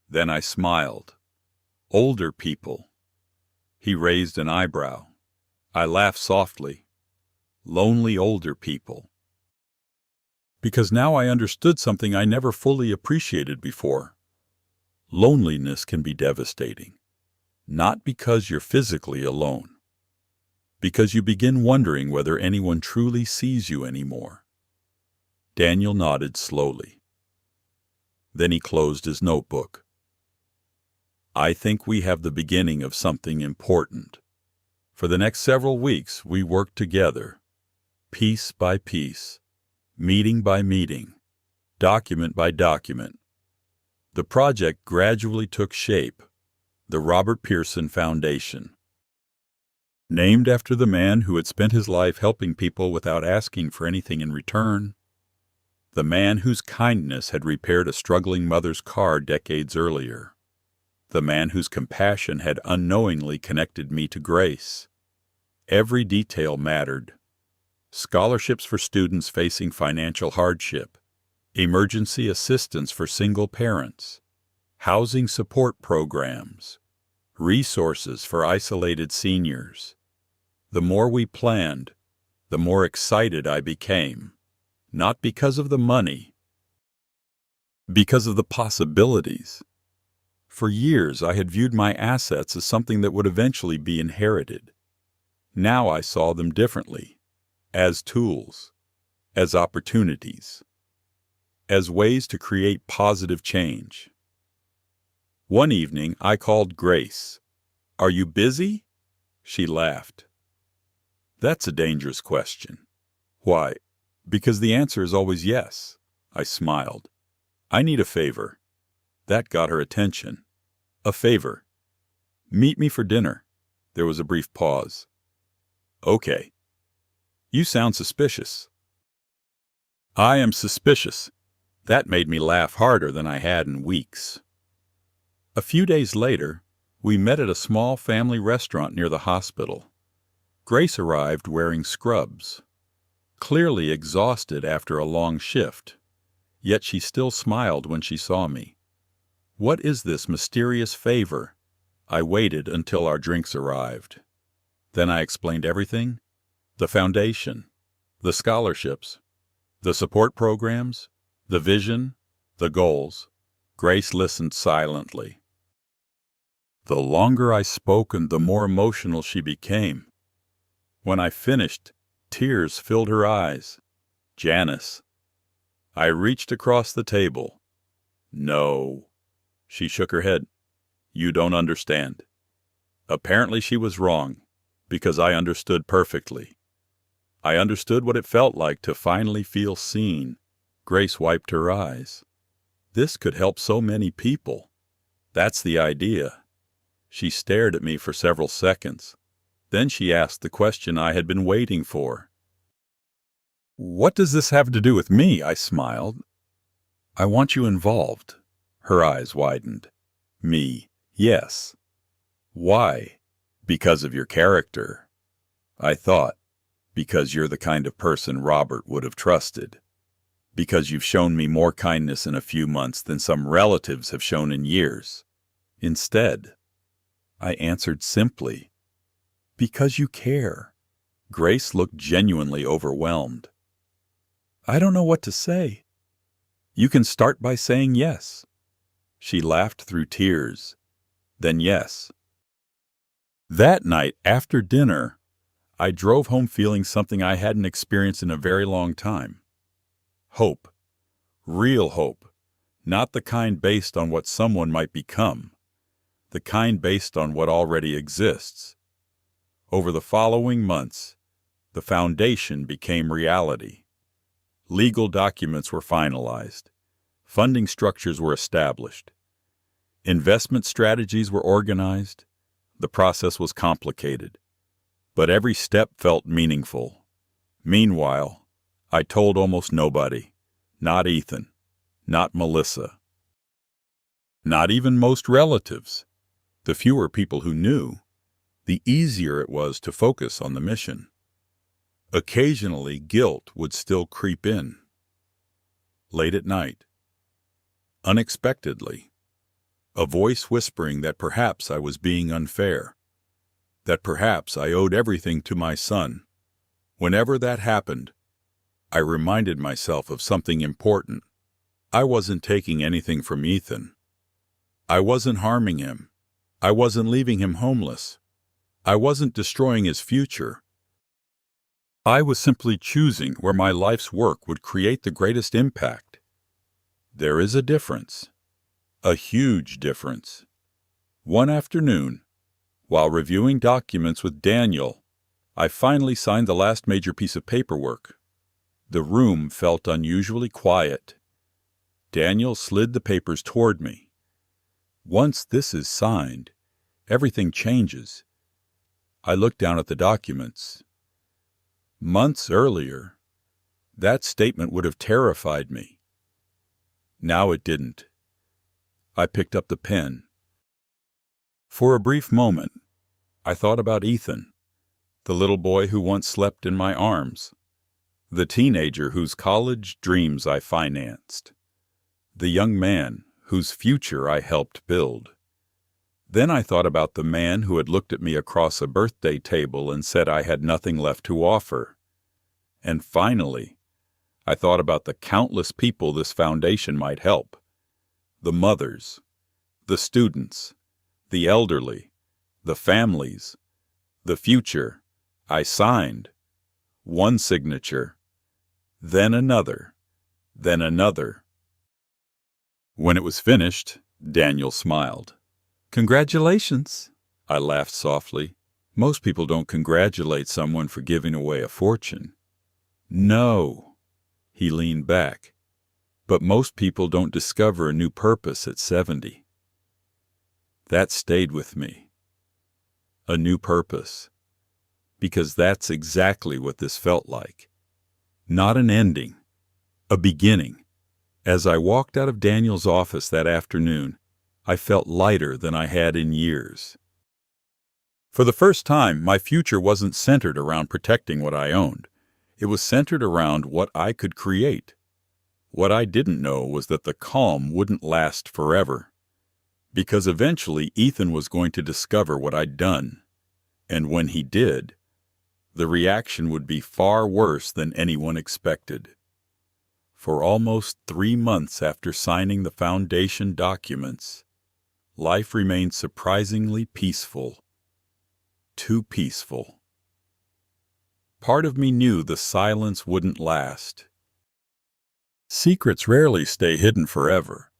Then I smiled. Older people. He raised an eyebrow. I laughed softly. Lonely older people. Because now I understood something I never fully appreciated before. Loneliness can be devastating. Not because you're physically alone. Because you begin wondering whether anyone truly sees you anymore. Daniel nodded slowly. Then he closed his notebook. I think we have the beginning of something important. For the next several weeks, we worked together, piece by piece, meeting by meeting, document by document. The project gradually took shape, the Robert Pearson Foundation. Named after the man who had spent his life helping people without asking for anything in return, the man whose kindness had repaired a struggling mother's car decades earlier, the man whose compassion had unknowingly connected me to grace. Every detail mattered. Scholarships for students facing financial hardship, emergency assistance for single parents, housing support programs, resources for isolated seniors. The more we planned, the more excited I became, not because of the money, because of the possibilities. For years I had viewed my assets as something that would eventually be inherited. Now I saw them differently, as tools, as opportunities, as ways to create positive change. One evening I called Grace. "Are you busy?" She laughed. "That's a dangerous question. Why? Because the answer is always yes. I smiled. I need a favor. That got her attention. A favor. Meet me for dinner. There was a brief pause. Okay. You sound suspicious. I am suspicious. That made me laugh harder than I had in weeks. A few days later, we met at a small family restaurant near the hospital. Grace arrived wearing scrubs, clearly exhausted after a long shift, yet she still smiled when she saw me. What is this mysterious favor? I waited until our drinks arrived. Then I explained everything: the foundation, the scholarships, the support programs, the vision, the goals. Grace listened silently. The longer I spoke, the more emotional she became. When I finished, tears filled her eyes. Janice. I reached across the table. No. She shook her head. You don't understand. Apparently she was wrong, because I understood perfectly. I understood what it felt like to finally feel seen. Grace wiped her eyes. This could help so many people. That's the idea. She stared at me for several seconds. Then she asked the question I had been waiting for. What does this have to do with me? I smiled. I want you involved. Her eyes widened. Me, yes. Why? Because of your character. I thought, because you're the kind of person Robert would have trusted. Because you've shown me more kindness in a few months than some relatives have shown in years. Instead, I answered simply, because you care. Grace looked genuinely overwhelmed. I don't know what to say. You can start by saying yes. She laughed through tears. Then yes. That night, after dinner, I drove home feeling something I hadn't experienced in a very long time. Hope. Real hope. Not the kind based on what someone might become. The kind based on what already exists. Over the following months, the foundation became reality. Legal documents were finalized. Funding structures were established. Investment strategies were organized. The process was complicated, but every step felt meaningful. Meanwhile, I told almost nobody. Not Ethan. Not Melissa. Not even most relatives. The fewer people who knew, the easier it was to focus on the mission. Occasionally, guilt would still creep in. Late at night. Unexpectedly. A voice whispering that perhaps I was being unfair. That perhaps I owed everything to my son. Whenever that happened, I reminded myself of something important. I wasn't taking anything from Ethan. I wasn't harming him. I wasn't leaving him homeless. I wasn't destroying his future. I was simply choosing where my life's work would create the greatest impact. There is a difference. A huge difference. One afternoon, while reviewing documents with Daniel, I finally signed the last major piece of paperwork. The room felt unusually quiet. Daniel slid the papers toward me. Once this is signed, everything changes. I looked down at the documents. Months earlier, that statement would have terrified me. Now it didn't. I picked up the pen. For a brief moment, I thought about Ethan, the little boy who once slept in my arms, the teenager whose college dreams I financed, the young man whose future I helped build. Then I thought about the man who had looked at me across a birthday table and said I had nothing left to offer. And finally, I thought about the countless people this foundation might help. The mothers, the students, the elderly, the families, the future. I signed. One signature, then another, then another. When it was finished, Daniel smiled. Congratulations, I laughed softly. Most people don't congratulate someone for giving away a fortune. No. He leaned back. But most people don't discover a new purpose at 70. That stayed with me. A new purpose. Because that's exactly what this felt like. Not an ending. A beginning. As I walked out of Daniel's office that afternoon, I felt lighter than I had in years. For the first time, my future wasn't centered around protecting what I owned. It was centered around what I could create. What I didn't know was that the calm wouldn't last forever. Because eventually Ethan was going to discover what I'd done. And when he did, the reaction would be far worse than anyone expected. For almost 3 months after signing the foundation documents, life remained surprisingly peaceful. Too peaceful. Part of me knew the silence wouldn't last. Secrets rarely stay hidden forever,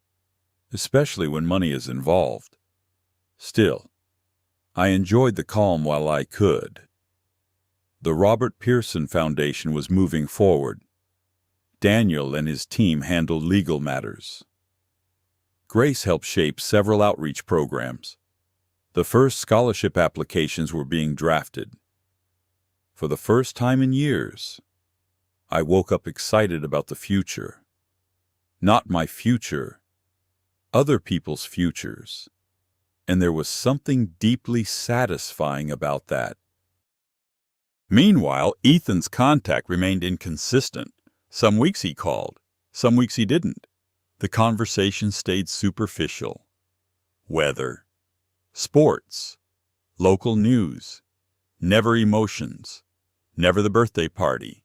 especially when money is involved. Still, I enjoyed the calm while I could. The Robert Pearson Foundation was moving forward. Daniel and his team handled legal matters. Grace helped shape several outreach programs. The first scholarship applications were being drafted. For the first time in years, I woke up excited about the future. Not my future, other people's futures. And there was something deeply satisfying about that. Meanwhile, Ethan's contact remained inconsistent. Some weeks he called, some weeks he didn't. The conversation stayed superficial. Weather, sports, local news, never emotions, never the birthday party,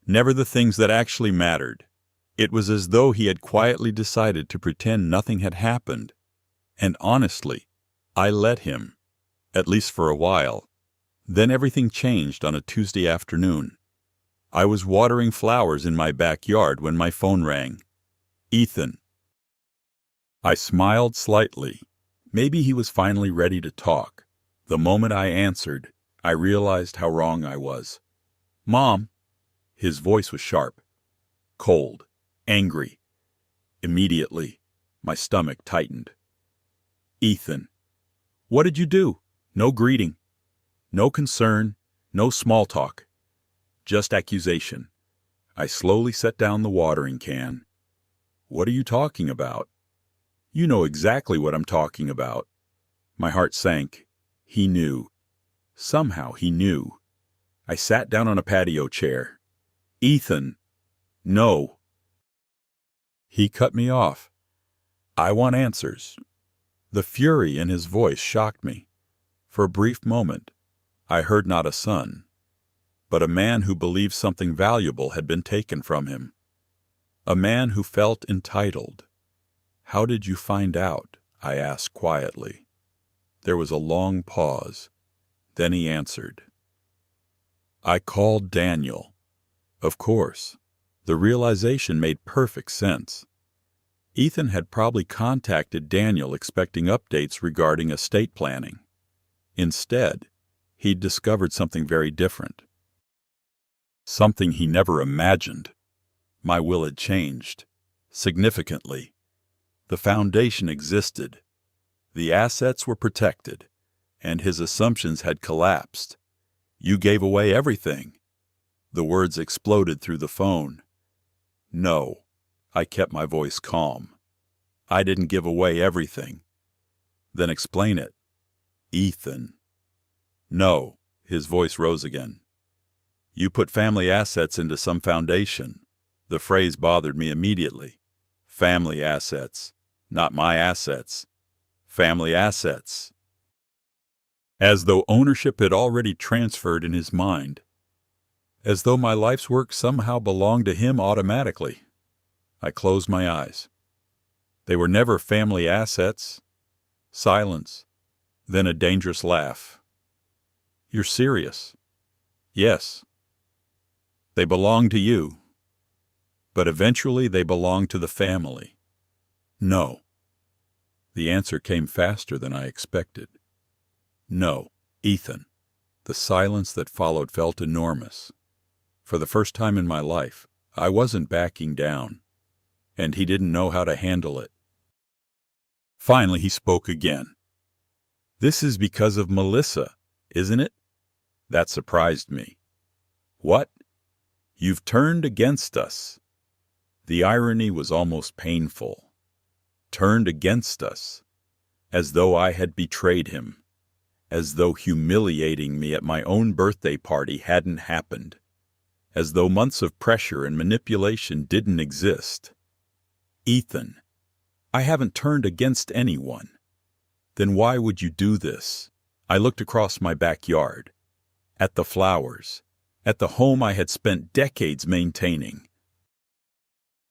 never the things that actually mattered. It was as though he had quietly decided to pretend nothing had happened. And honestly, I let him, at least for a while. Then everything changed on a Tuesday afternoon. I was watering flowers in my backyard when my phone rang. Ethan. I smiled slightly. Maybe he was finally ready to talk. The moment I answered, I realized how wrong I was. Mom. His voice was sharp, cold, angry. Immediately, my stomach tightened. Ethan. What did you do? No greeting. No concern. No small talk. Just accusation. I slowly set down the watering can. What are you talking about? You know exactly what I'm talking about. My heart sank. He knew. Somehow he knew. I sat down on a patio chair. Ethan. No. He cut me off. I want answers. The fury in his voice shocked me. For a brief moment, I heard not a son, but a man who believed something valuable had been taken from him. A man who felt entitled. How did you find out? I asked quietly. There was a long pause. Then he answered. I called Daniel. Of course. The realization made perfect sense. Ethan had probably contacted Daniel expecting updates regarding estate planning. Instead, he'd discovered something very different. Something he never imagined. My will had changed. Significantly. The foundation existed. The assets were protected, and his assumptions had collapsed. You gave away everything. The words exploded through the phone. No. I kept my voice calm. I didn't give away everything. Then explain it. Ethan. No. His voice rose again. You put family assets into some foundation. The phrase bothered me immediately. Family assets. Not my assets. Family assets. As though ownership had already transferred in his mind. As though my life's work somehow belonged to him automatically. I closed my eyes. They were never family assets. Silence. Then a dangerous laugh. You're serious? Yes. They belong to you. But eventually they belong to the family. No. The answer came faster than I expected. No, Ethan. The silence that followed felt enormous. For the first time in my life, I wasn't backing down, and he didn't know how to handle it. Finally, he spoke again. "This is because of Melissa, isn't it?" That surprised me. "What? You've turned against us." The irony was almost painful. Turned against us, as though I had betrayed him, as though humiliating me at my own birthday party hadn't happened, as though months of pressure and manipulation didn't exist. "Ethan, I haven't turned against anyone." "Then why would you do this?" I looked across my backyard, at the flowers, at the home I had spent decades maintaining,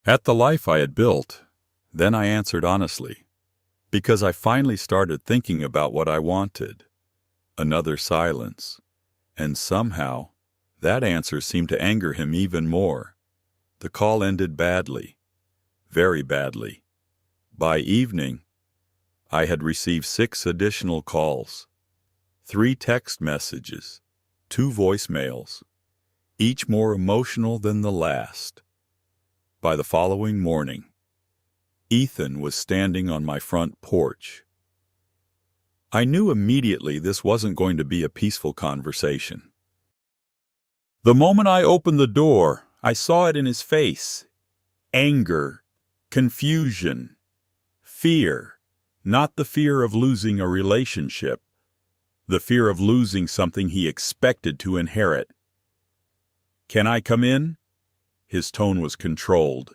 at the life I had built. Then I answered honestly, because I finally started thinking about what I wanted. Another silence, and somehow that answer seemed to anger him even more. The call ended badly, very badly. By evening, I had received 6 additional calls, 3 text messages, 2 voicemails, each more emotional than the last. By the following morning, Ethan was standing on my front porch. I knew immediately this wasn't going to be a peaceful conversation. The moment I opened the door, I saw it in his face. Anger, confusion, fear. Not the fear of losing a relationship, the fear of losing something he expected to inherit. "Can I come in?" His tone was controlled.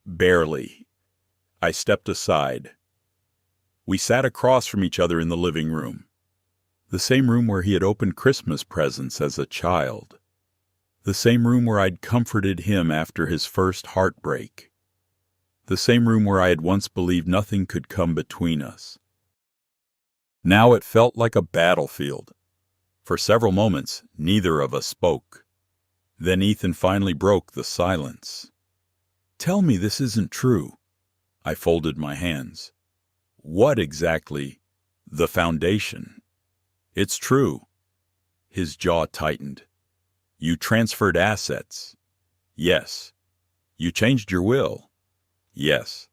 Barely. I stepped aside. We sat across from each other in the living room, the same room where he had opened Christmas presents as a child, the same room where I'd comforted him after his first heartbreak, the same room where I had once believed nothing could come between us. Now it felt like a battlefield. For several moments, neither of us spoke. Then Ethan finally broke the silence. "Tell me this isn't true." I folded my hands. "What exactly?" "The foundation." "It's true." His jaw tightened. "You transferred assets." "Yes." "You changed your will." "Yes."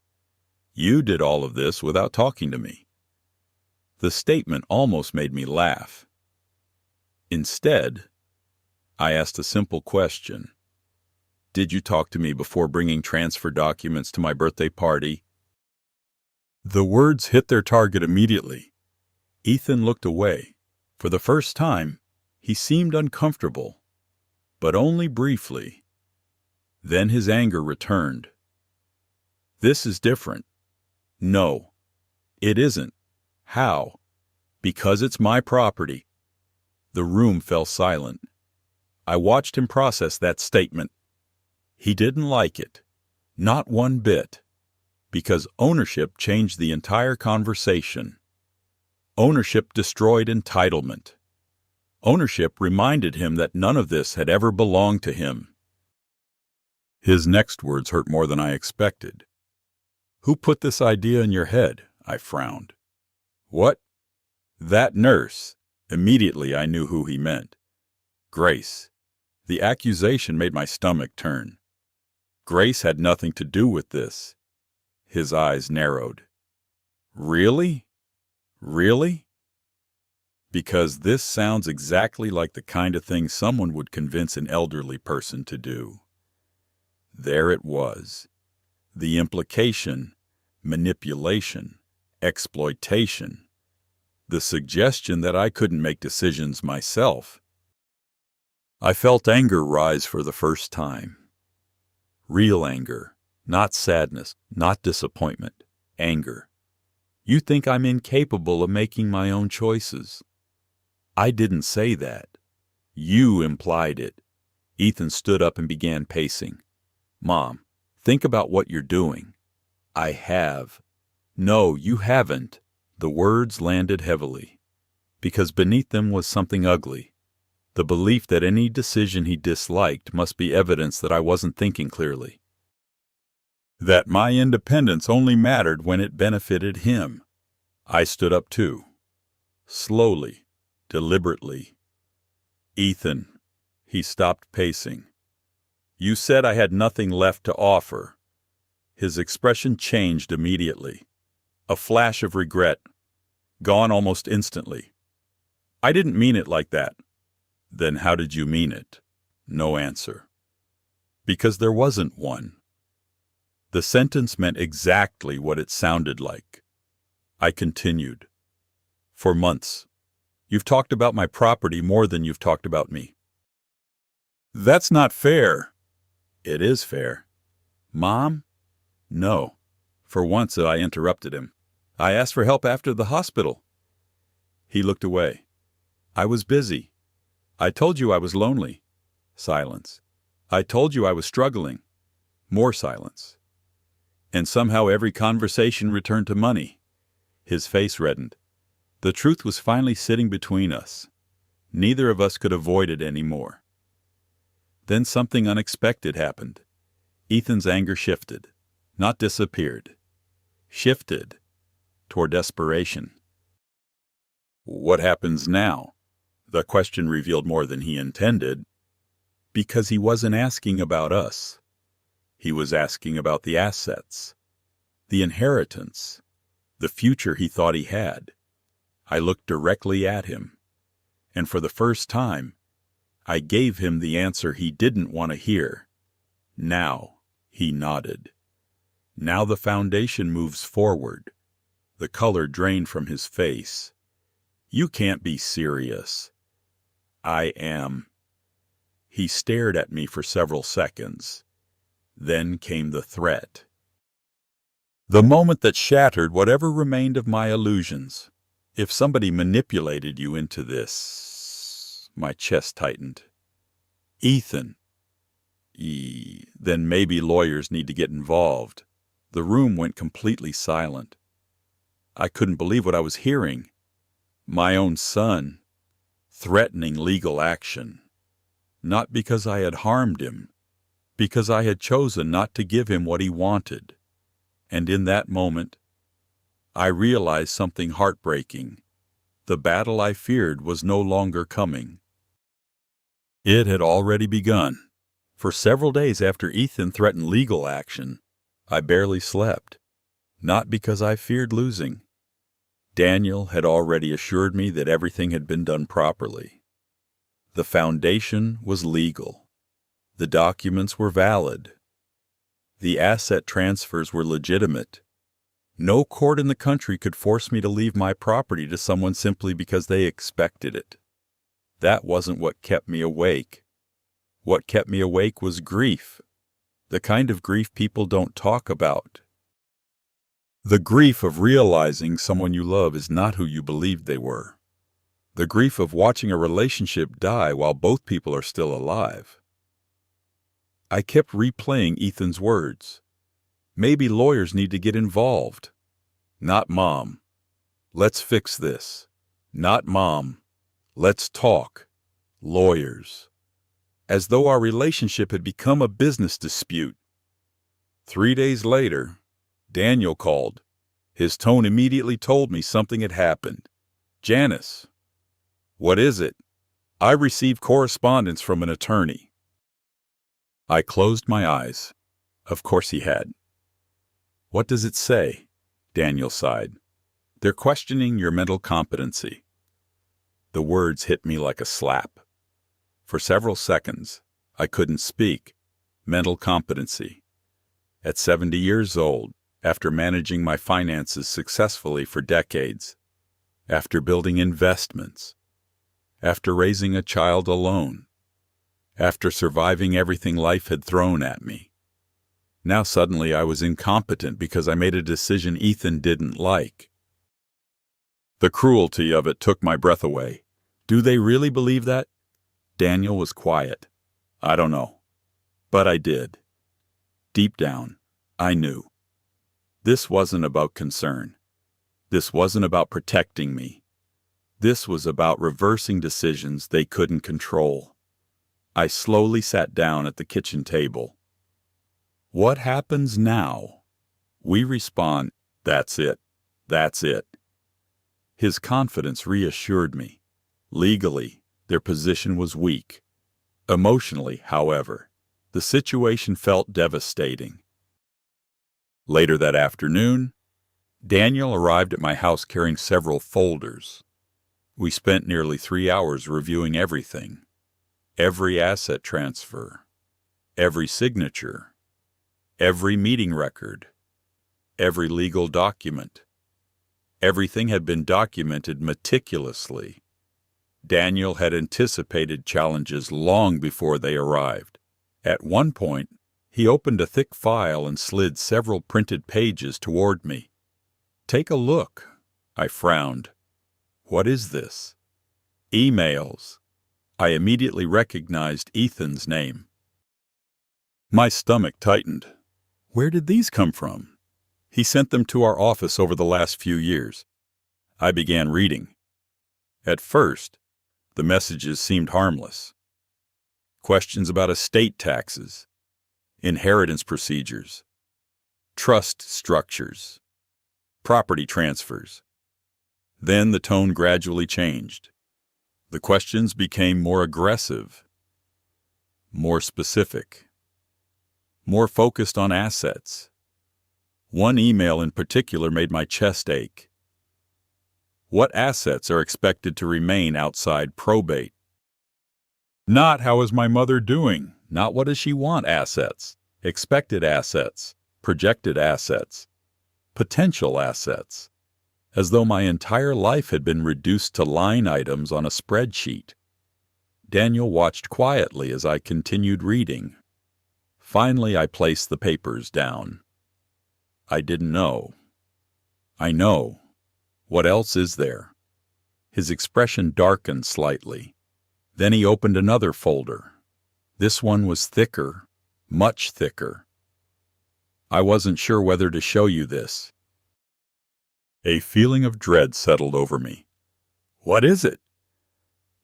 "You did all of this without talking to me." The statement almost made me laugh. Instead, I asked a simple question. "Did you talk to me before bringing transfer documents to my birthday party?" The words hit their target immediately. Ethan looked away. For the first time, he seemed uncomfortable, but only briefly. Then his anger returned. "This is different." "No, it isn't." "How?" "Because it's my property." The room fell silent. I watched him process that statement. He didn't like it. Not one bit. Because ownership changed the entire conversation. Ownership destroyed entitlement. Ownership reminded him that none of this had ever belonged to him. His next words hurt more than I expected. "Who put this idea in your head?" I frowned. "What?" "That nurse." Immediately I knew who he meant. Grace. The accusation made my stomach turn. Grace had nothing to do with this. His eyes narrowed. "Really? Really?" Because this sounds exactly like the kind of thing someone would convince an elderly person to do. There it was. The implication, manipulation, exploitation. The suggestion that I couldn't make decisions myself. I felt anger rise for the first time. Real anger, not sadness, not disappointment. Anger. "You think I'm incapable of making my own choices." I didn't say that. You implied it. Ethan stood up and began pacing. "Mom, think about what you're doing." "I have." "No, you haven't." The words landed heavily, because beneath them was something ugly. The belief that any decision he disliked must be evidence that I wasn't thinking clearly. That my independence only mattered when it benefited him. I stood up too. Slowly, deliberately. "Ethan," He stopped pacing. You said I had nothing left to offer. His expression changed immediately. A flash of regret, gone almost instantly. I didn't mean it like that. Then how did you mean it? No answer. Because there wasn't one. The sentence meant exactly what it sounded like. I continued. For months, you've talked about my property more than you've talked about me. That's not fair. It is fair. Mom? No. For once I interrupted him. I asked for help after the hospital. He looked away. I was busy. I told you I was lonely. Silence. I told you I was struggling. More silence. And somehow every conversation returned to money. His face reddened. The truth was finally sitting between us. Neither of us could avoid it anymore. Then something unexpected happened. Ethan's anger shifted, not disappeared. Shifted toward desperation. What happens now? The question revealed more than he intended, because he wasn't asking about us. He was asking about the assets, the inheritance, the future he thought he had. I looked directly at him, and for the first time, I gave him the answer he didn't want to hear. Now, he nodded. Now the foundation moves forward. The color drained from his face. You can't be serious. I am. He stared at me for several seconds. Then came the threat. The moment that shattered whatever remained of my illusions. If somebody manipulated you into this... My chest tightened. Ethan. Then maybe lawyers need to get involved. The room went completely silent. I couldn't believe what I was hearing. My own son, threatening legal action. Not because I had harmed him, because I had chosen not to give him what he wanted. And in that moment, I realized something heartbreaking. The battle I feared was no longer coming. It had already begun. For several days after Ethan threatened legal action, I barely slept. Not because I feared losing. Daniel had already assured me that everything had been done properly. The foundation was legal. The documents were valid. The asset transfers were legitimate. No court in the country could force me to leave my property to someone simply because they expected it. That wasn't what kept me awake. What kept me awake was grief. The kind of grief people don't talk about. The grief of realizing someone you love is not who you believed they were. The grief of watching a relationship die while both people are still alive. I kept replaying Ethan's words. Maybe lawyers need to get involved. Not Mom. Let's fix this. Not Mom. Let's talk. Lawyers. As though our relationship had become a business dispute. 3 days later, Daniel called. His tone immediately told me something had happened. Janice. What is it? I received correspondence from an attorney. I closed my eyes. Of course he had. What does it say? Daniel sighed. They're questioning your mental competency. The words hit me like a slap. For several seconds, I couldn't speak. Mental competency. At 70 years old, after managing my finances successfully for decades, after building investments, after raising a child alone, after surviving everything life had thrown at me. Now suddenly I was incompetent because I made a decision Ethan didn't like. The cruelty of it took my breath away. Do they really believe that? Daniel was quiet. I don't know. But I did. Deep down, I knew. This wasn't about concern. This wasn't about protecting me. This was about reversing decisions they couldn't control. I slowly sat down at the kitchen table. What happens now? We respond, that's it. That's it. His confidence reassured me. Legally, their position was weak. Emotionally, however, the situation felt devastating. Later that afternoon, Daniel arrived at my house carrying several folders. We spent nearly 3 hours reviewing everything. Every asset transfer, every signature, every meeting record, every legal document. Everything had been documented meticulously. Daniel had anticipated challenges long before they arrived. At one point, he opened a thick file and slid several printed pages toward me. "Take a look," I frowned. "What is this?" "Emails." I immediately recognized Ethan's name. My stomach tightened. Where did these come from? He sent them to our office over the last few years. I began reading. At first, the messages seemed harmless. Questions about estate taxes, inheritance procedures, trust structures, property transfers. Then the tone gradually changed. The questions became more aggressive, more specific, more focused on assets. One email in particular made my chest ache. What assets are expected to remain outside probate? Not how is my mother doing, not what does she want assets, expected assets, projected assets, potential assets, as though my entire life had been reduced to line items on a spreadsheet. Daniel watched quietly as I continued reading. Finally, I placed the papers down. I didn't know. I know. What else is there? His expression darkened slightly. Then he opened another folder. This one was thicker, much thicker. I wasn't sure whether to show you this. A feeling of dread settled over me. What is it?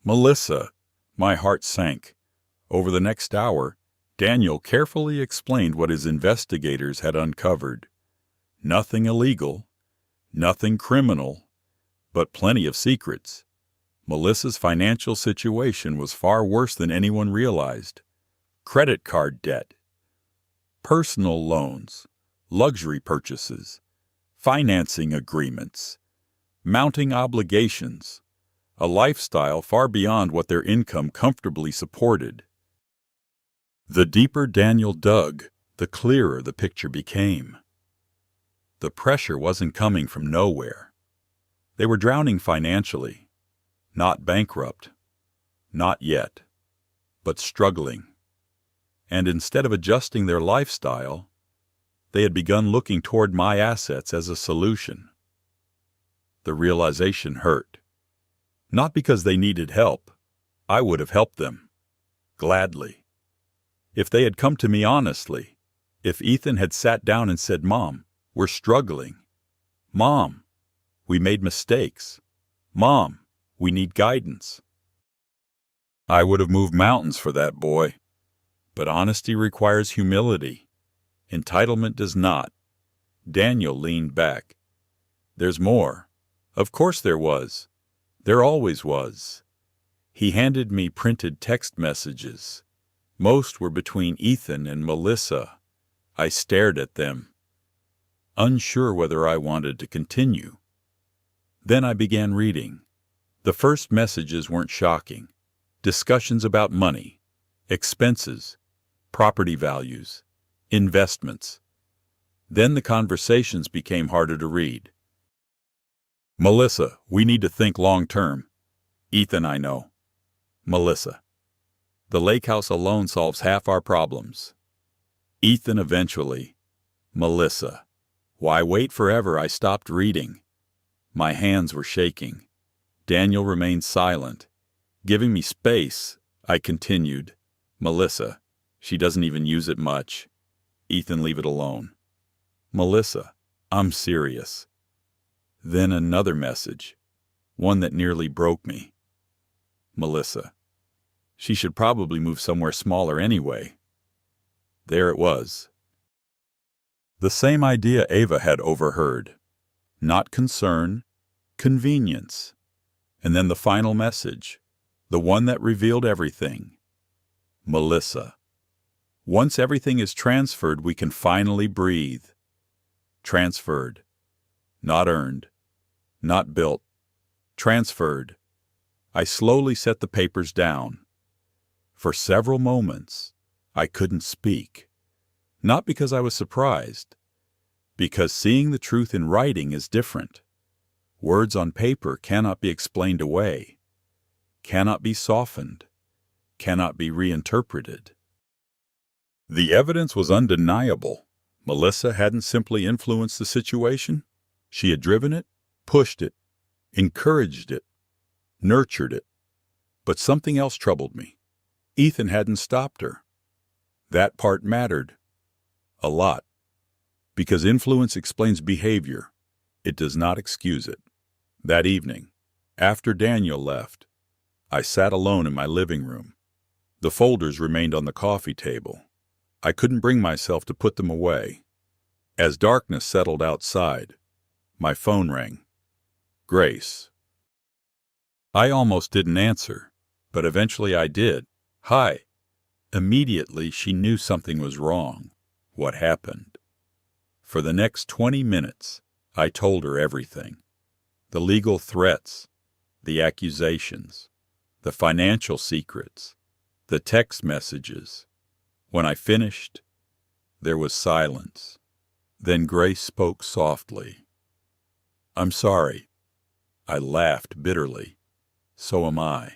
Melissa. My heart sank. Over the next hour, Daniel carefully explained what his investigators had uncovered. Nothing illegal, nothing criminal, but plenty of secrets. Melissa's financial situation was far worse than anyone realized. Credit card debt, personal loans, luxury purchases, financing agreements, mounting obligations, a lifestyle far beyond what their income comfortably supported. The deeper Daniel dug, the clearer the picture became. The pressure wasn't coming from nowhere. They were drowning financially, not bankrupt, not yet, but struggling. And instead of adjusting their lifestyle, they had begun looking toward my assets as a solution. The realization hurt. Not because they needed help. I would have helped them, gladly. If they had come to me honestly, if Ethan had sat down and said, "Mom, we're struggling. Mom, we made mistakes. Mom, we need guidance," I would have moved mountains for that boy. But honesty requires humility. Entitlement does not. Daniel leaned back. There's more. Of course there was. There always was. He handed me printed text messages. Most were between Ethan and Melissa. I stared at them, unsure whether I wanted to continue. Then I began reading. The first messages weren't shocking. Discussions about money, expenses, property values, investments. Then the conversations became harder to read. Melissa, we need to think long term. Ethan, I know. Melissa, the lake house alone solves half our problems. Ethan, eventually. Melissa, why wait forever? I stopped reading. My hands were shaking. Daniel remained silent. Giving me space, I continued. Melissa, she doesn't even use it much. Ethan, leave it alone. Melissa, I'm serious. Then another message, one that nearly broke me. Melissa, she should probably move somewhere smaller anyway. There it was. The same idea Ava had overheard. Not concern, convenience. And then the final message, the one that revealed everything. Melissa. Once everything is transferred, we can finally breathe. Transferred. Not earned. Not built. Transferred. I slowly set the papers down. For several moments, I couldn't speak. Not because I was surprised, because seeing the truth in writing is different. Words on paper cannot be explained away, cannot be softened, cannot be reinterpreted. The evidence was undeniable. Melissa hadn't simply influenced the situation. She had driven it, pushed it, encouraged it, nurtured it. But something else troubled me. Ethan hadn't stopped her. That part mattered. A lot. Because influence explains behavior. It does not excuse it. That evening, after Daniel left, I sat alone in my living room. The folders remained on the coffee table. I couldn't bring myself to put them away. As darkness settled outside, my phone rang. Grace. I almost didn't answer, but eventually I did. Hi. Immediately she knew something was wrong. What happened? For the next 20 minutes, I told her everything. The legal threats, the accusations, the financial secrets, the text messages. When I finished, there was silence. Then Grace spoke softly. I'm sorry. I laughed bitterly. So am I.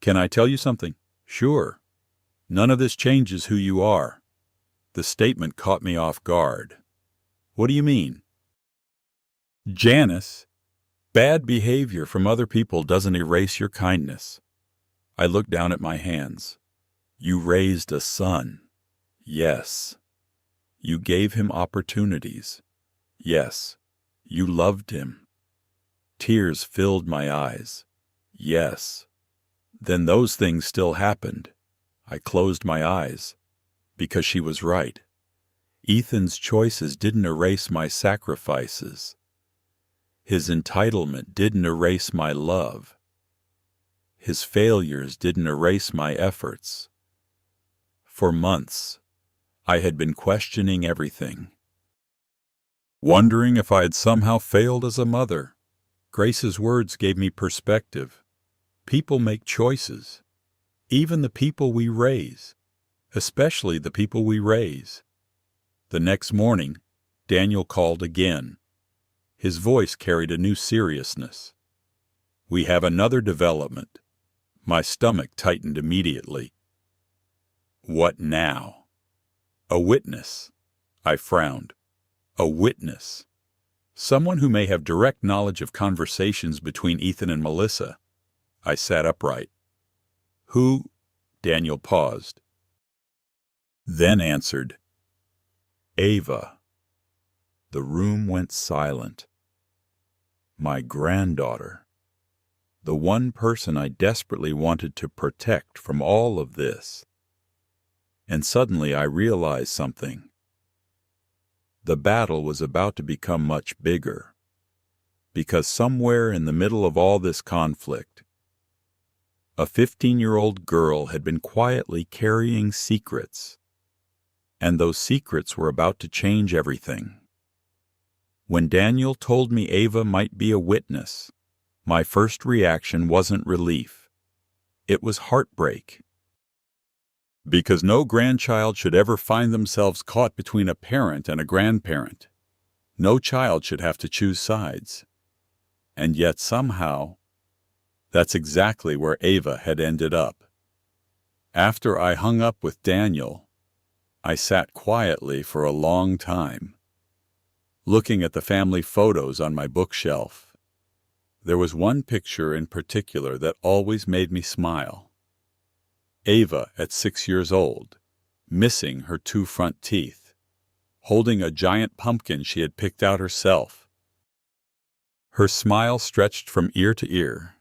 Can I tell you something? Sure. None of this changes who you are. The statement caught me off guard. What do you mean? Janice, bad behavior from other people doesn't erase your kindness. I looked down at my hands. You raised a son. Yes. You gave him opportunities. Yes. You loved him. Tears filled my eyes. Yes. Then those things still happened. I closed my eyes. Because she was right. Ethan's choices didn't erase my sacrifices. His entitlement didn't erase my love. His failures didn't erase my efforts. For months, I had been questioning everything. Wondering if I had somehow failed as a mother. Grace's words gave me perspective. People make choices. Even the people we raise. Especially the people we raise. The next morning, Daniel called again. His voice carried a new seriousness. We have another development. My stomach tightened immediately. What now? A witness. I frowned. A witness. Someone who may have direct knowledge of conversations between Ethan and Melissa. I sat upright. Who? Daniel paused. Then answered. Ava. The room went silent. My granddaughter. The one person I desperately wanted to protect from all of this. And suddenly I realized something. The battle was about to become much bigger. Because somewhere in the middle of all this conflict, a 15-year-old girl had been quietly carrying secrets. And those secrets were about to change everything. When Daniel told me Ava might be a witness, my first reaction wasn't relief. It was heartbreak. Because no grandchild should ever find themselves caught between a parent and a grandparent. No child should have to choose sides. And yet somehow, that's exactly where Ava had ended up. After I hung up with Daniel, I sat quietly for a long time, looking at the family photos on my bookshelf. There was one picture in particular that always made me smile. Ava at 6 years old, missing her 2 front teeth, holding a giant pumpkin she had picked out herself. Her smile stretched from ear to ear.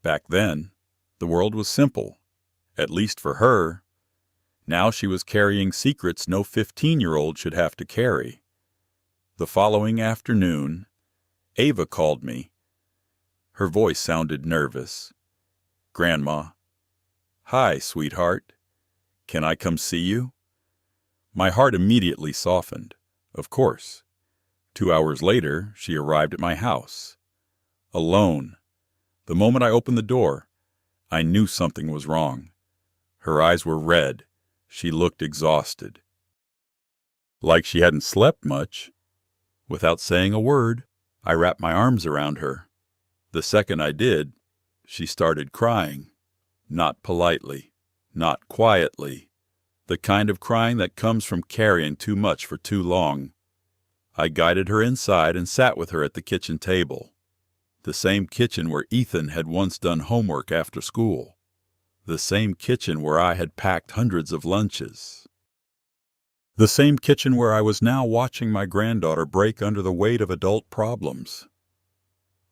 Back then, the world was simple, at least for her. Now she was carrying secrets no 15-year-old should have to carry. The following afternoon, Ava called me. Her voice sounded nervous. Grandma. Hi, sweetheart. Can I come see you? My heart immediately softened. Of course. 2 hours later, she arrived at my house. Alone. The moment I opened the door, I knew something was wrong. Her eyes were red. She looked exhausted. Like she hadn't slept much. Without saying a word, I wrapped my arms around her. The second I did, she started crying. Not politely, not quietly. The kind of crying that comes from carrying too much for too long. I guided her inside and sat with her at the kitchen table. The same kitchen where Ethan had once done homework after school. The same kitchen where I had packed hundreds of lunches. The same kitchen where I was now watching my granddaughter break under the weight of adult problems.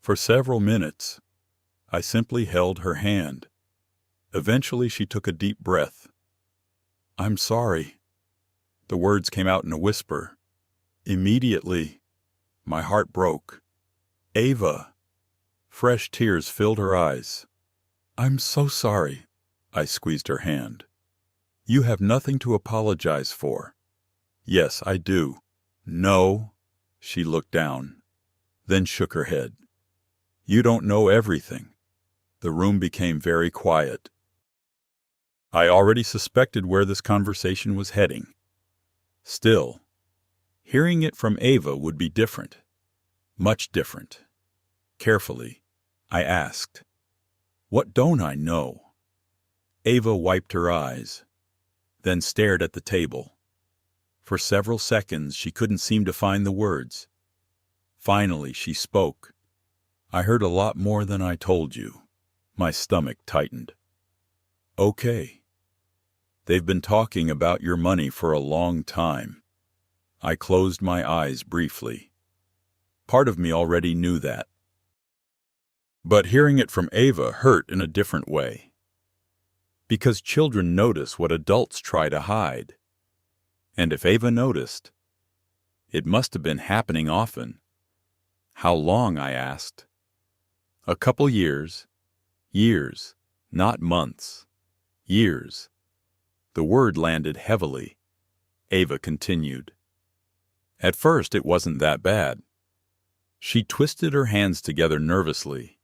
For several minutes, I simply held her hand. Eventually, she took a deep breath. "I'm sorry." The words came out in a whisper. Immediately, my heart broke. "Ava." Fresh tears filled her eyes. "I'm so sorry." I squeezed her hand. "You have nothing to apologize for." "Yes, I do." "No." She looked down, then shook her head. "You don't know everything." The room became very quiet. I already suspected where this conversation was heading. Still, hearing it from Ava would be different. Much different. Carefully, I asked, "What don't I know?" Ava wiped her eyes, then stared at the table. For several seconds she couldn't seem to find the words. Finally she spoke. "I heard a lot more than I told you." My stomach tightened. "Okay. They've been talking about your money for a long time." I closed my eyes briefly. Part of me already knew that. But hearing it from Ava hurt in a different way. Because children notice what adults try to hide. And if Ava noticed, it must have been happening often. "How long?" I asked. "A couple years." Years, not months. Years. The word landed heavily. Ava continued. "At first it wasn't that bad." She twisted her hands together nervously.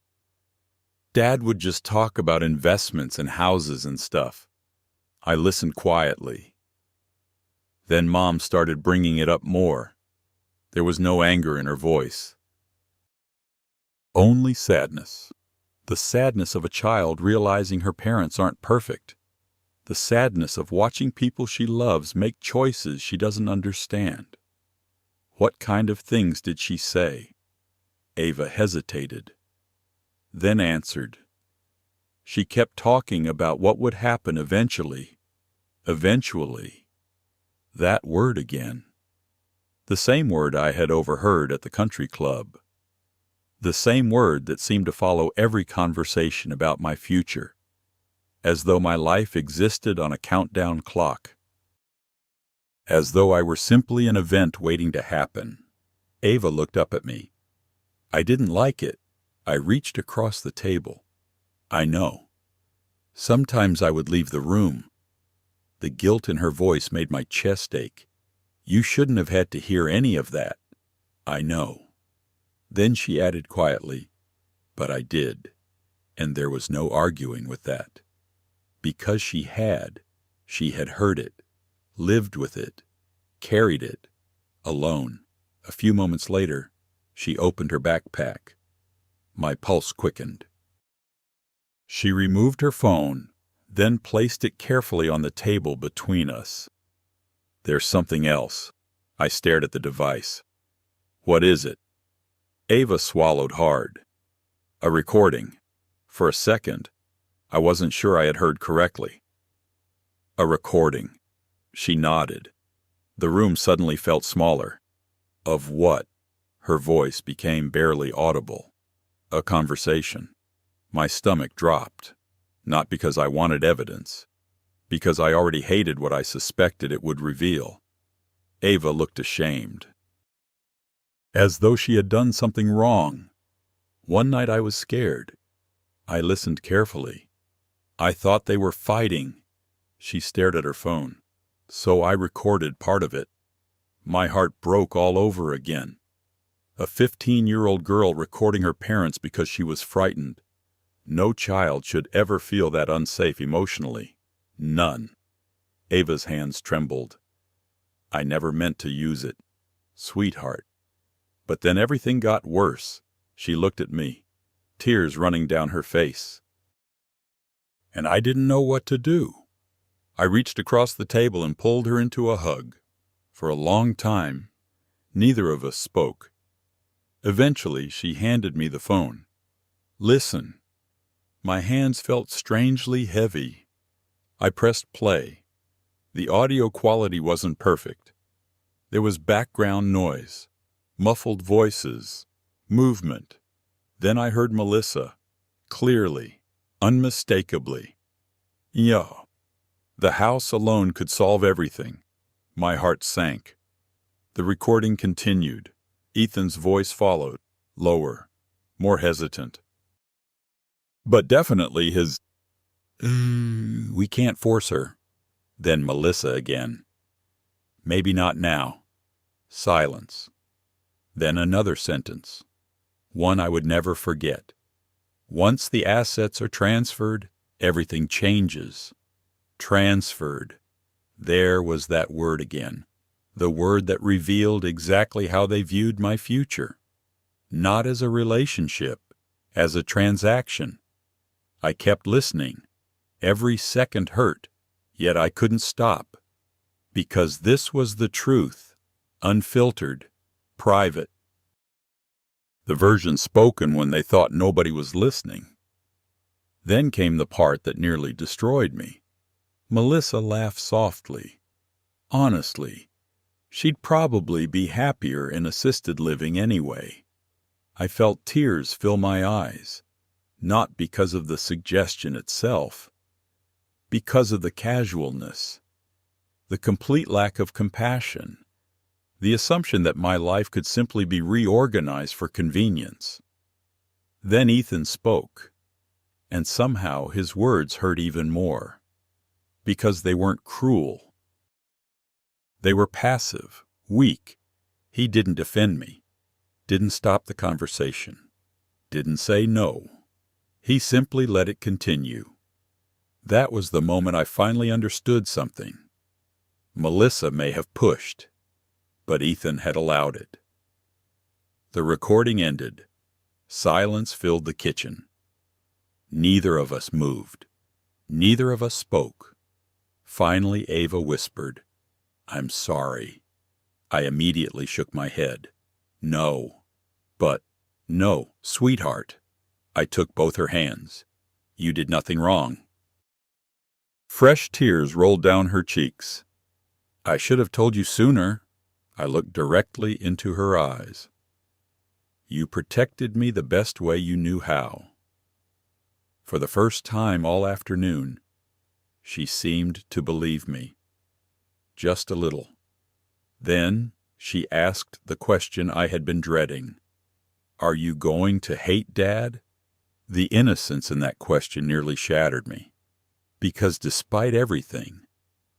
"Dad would just talk about investments and houses and stuff." I listened quietly. Then Mom started bringing it up more. There was no anger in her voice. Only sadness. The sadness of a child realizing her parents aren't perfect. The sadness of watching people she loves make choices she doesn't understand. What kind of things did she say? Ava hesitated, then answered. She kept talking about what would happen eventually. Eventually. That word again. The same word I had overheard at the country club. The same word that seemed to follow every conversation about my future, as though my life existed on a countdown clock. As though I were simply an event waiting to happen. Ava looked up at me. I didn't like it. I reached across the table. I know. Sometimes I would leave the room. The guilt in her voice made my chest ache. You shouldn't have had to hear any of that. I know. Then she added quietly, but I did, and there was no arguing with that. Because she had heard it, lived with it, carried it, alone. A few moments later, she opened her backpack. My pulse quickened. She removed her phone, then placed it carefully on the table between us. There's something else. I stared at the device. What is it? Ava swallowed hard. A recording. For a second, I wasn't sure I had heard correctly. A recording. She nodded. The room suddenly felt smaller. Of what? Her voice became barely audible. A conversation. My stomach dropped. Not because I wanted evidence. Because I already hated what I suspected it would reveal. Ava looked ashamed. As though she had done something wrong. One night I was scared. I listened carefully. I thought they were fighting. She stared at her phone. So I recorded part of it. My heart broke all over again. A 15-year-old girl recording her parents because she was frightened. No child should ever feel that unsafe emotionally. None. Ava's hands trembled. I never meant to use it. Sweetheart. But then everything got worse. She looked at me, tears running down her face. And I didn't know what to do. I reached across the table and pulled her into a hug. For a long time, neither of us spoke. Eventually, she handed me the phone. Listen. My hands felt strangely heavy. I pressed play. The audio quality wasn't perfect. There was background noise, muffled voices, movement. Then I heard Melissa, clearly, unmistakably. Yo. The house alone could solve everything. My heart sank. The recording continued. Ethan's voice followed, lower, more hesitant. But definitely his, we can't force her. Then Melissa again. Maybe not now. Silence. Then another sentence. One I would never forget. Once the assets are transferred, everything changes. Transferred. There was that word again. The word that revealed exactly how they viewed my future. Not as a relationship, as a transaction. I kept listening. Every second hurt, yet I couldn't stop. Because this was the truth, unfiltered, private. The version spoken when they thought nobody was listening. Then came the part that nearly destroyed me. Melissa laughed softly. Honestly, she'd probably be happier in assisted living anyway. I felt tears fill my eyes, not because of the suggestion itself, because of the casualness, the complete lack of compassion, the assumption that my life could simply be reorganized for convenience. Then Ethan spoke, and somehow his words hurt even more, because they weren't cruel. They were passive, weak. He didn't defend me, didn't stop the conversation, didn't say no. He simply let it continue. That was the moment I finally understood something. Melissa may have pushed, but Ethan had allowed it. The recording ended. Silence filled the kitchen. Neither of us moved. Neither of us spoke. Finally, Ava whispered, "I'm sorry." I immediately shook my head. No. But, no, sweetheart. I took both her hands. You did nothing wrong. Fresh tears rolled down her cheeks. I should have told you sooner. I looked directly into her eyes. You protected me the best way you knew how. For the first time all afternoon, she seemed to believe me. Just a little. Then she asked the question I had been dreading. Are you going to hate Dad? The innocence in that question nearly shattered me. Because despite everything,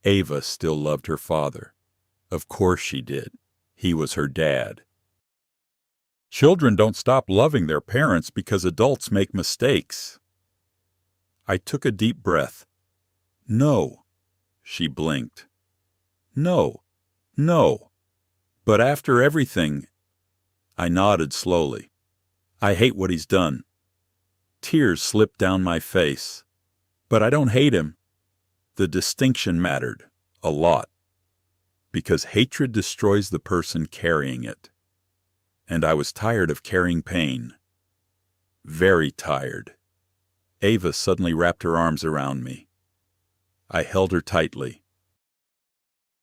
Ava still loved her father. Of course she did. He was her dad. Children don't stop loving their parents because adults make mistakes. I took a deep breath. No. She blinked. No. No. But after everything, I nodded slowly. I hate what he's done. Tears slipped down my face. But I don't hate him. The distinction mattered a lot. Because hatred destroys the person carrying it. And I was tired of carrying pain. Very tired. Ava suddenly wrapped her arms around me. I held her tightly.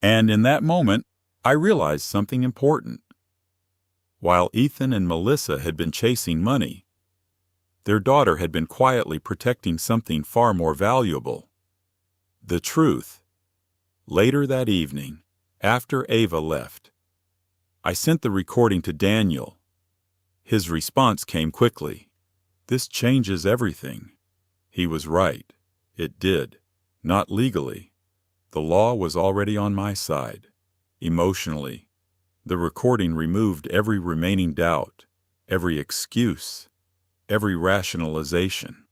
And in that moment, I realized something important. While Ethan and Melissa had been chasing money, their daughter had been quietly protecting something far more valuable. The truth. Later that evening, after Ava left, I sent the recording to Daniel. His response came quickly. This changes everything. He was right. It did. Not legally, The law was already on my side. Emotionally, the recording removed every remaining doubt, every excuse, every rationalization.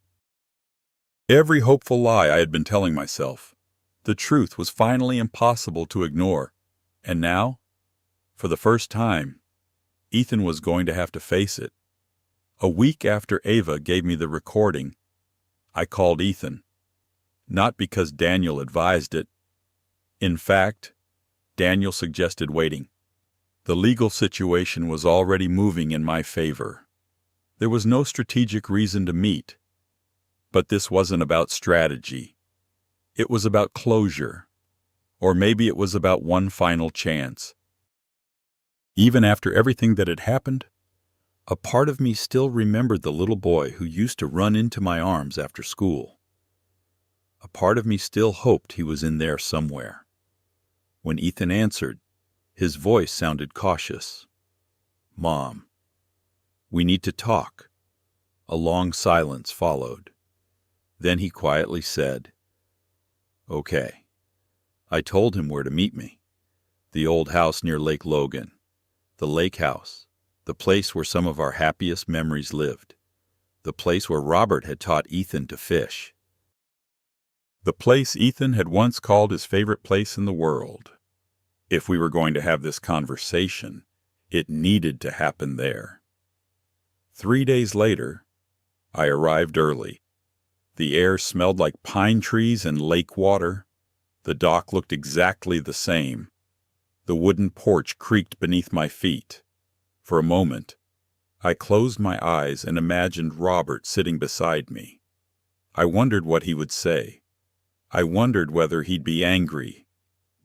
Every hopeful lie I had been telling myself. The truth was finally impossible to ignore. And now, for the first time, Ethan was going to have to face it. A week after Ava gave me the recording, I called Ethan. Not because Daniel advised it. In fact, Daniel suggested waiting. The legal situation was already moving in my favor. There was no strategic reason to meet. But this wasn't about strategy. It was about closure. Or maybe it was about one final chance. Even after everything that had happened, a part of me still remembered the little boy who used to run into my arms after school. A part of me still hoped he was in there somewhere. When Ethan answered, his voice sounded cautious. "Mom, we need to talk." A long silence followed. Then he quietly said, "Okay." I told him where to meet me. The old house near Lake Logan. The lake house. The place where some of our happiest memories lived. The place where Robert had taught Ethan to fish. The place Ethan had once called his favorite place in the world. If we were going to have this conversation, it needed to happen there. 3 days later, I arrived early. The air smelled like pine trees and lake water. The dock looked exactly the same. The wooden porch creaked beneath my feet. For a moment, I closed my eyes and imagined Robert sitting beside me. I wondered what he would say. I wondered whether he'd be angry,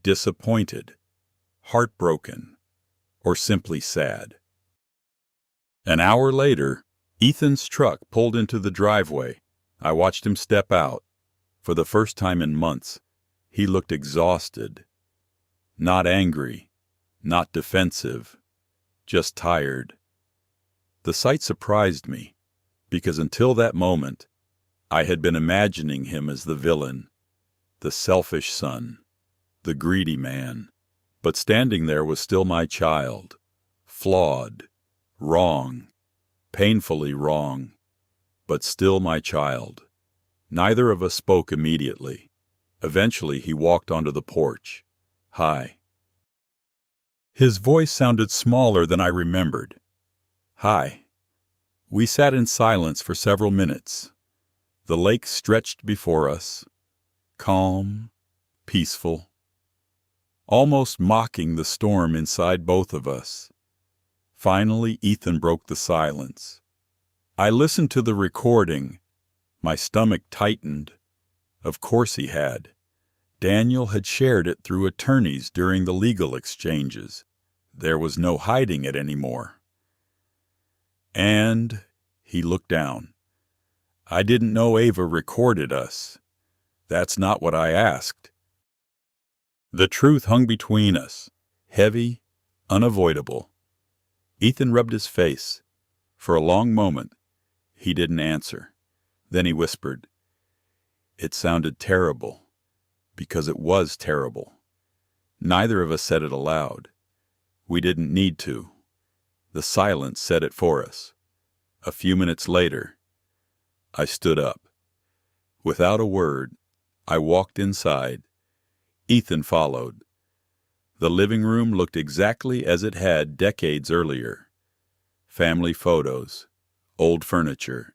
disappointed, heartbroken, or simply sad. An hour later, Ethan's truck pulled into the driveway. I watched him step out. For the first time in months, he looked exhausted. Not angry, not defensive, just tired. The sight surprised me, because until that moment, I had been imagining him as the villain, the selfish son, the greedy man. But standing there was still my child, flawed, wrong, painfully wrong, but still my child. Neither of us spoke immediately. Eventually he walked onto the porch. "Hi." His voice sounded smaller than I remembered. "Hi." We sat in silence for several minutes. The lake stretched before us, calm, peaceful, almost mocking the storm inside both of us. Finally, Ethan broke the silence. I listened to the recording. My stomach tightened. Of course he had. Daniel had shared it through attorneys during the legal exchanges. There was no hiding it anymore. And he looked down. "I didn't know Ava recorded us. That's not what I asked." The truth hung between us, heavy, unavoidable. Ethan rubbed his face. For a long moment, he didn't answer. Then he whispered, "It sounded terrible, because it was terrible." Neither of us said it aloud. We didn't need to. The silence said it for us. A few minutes later, I stood up. Without a word, I walked inside. Ethan followed. The living room looked exactly as it had decades earlier. Family photos, old furniture,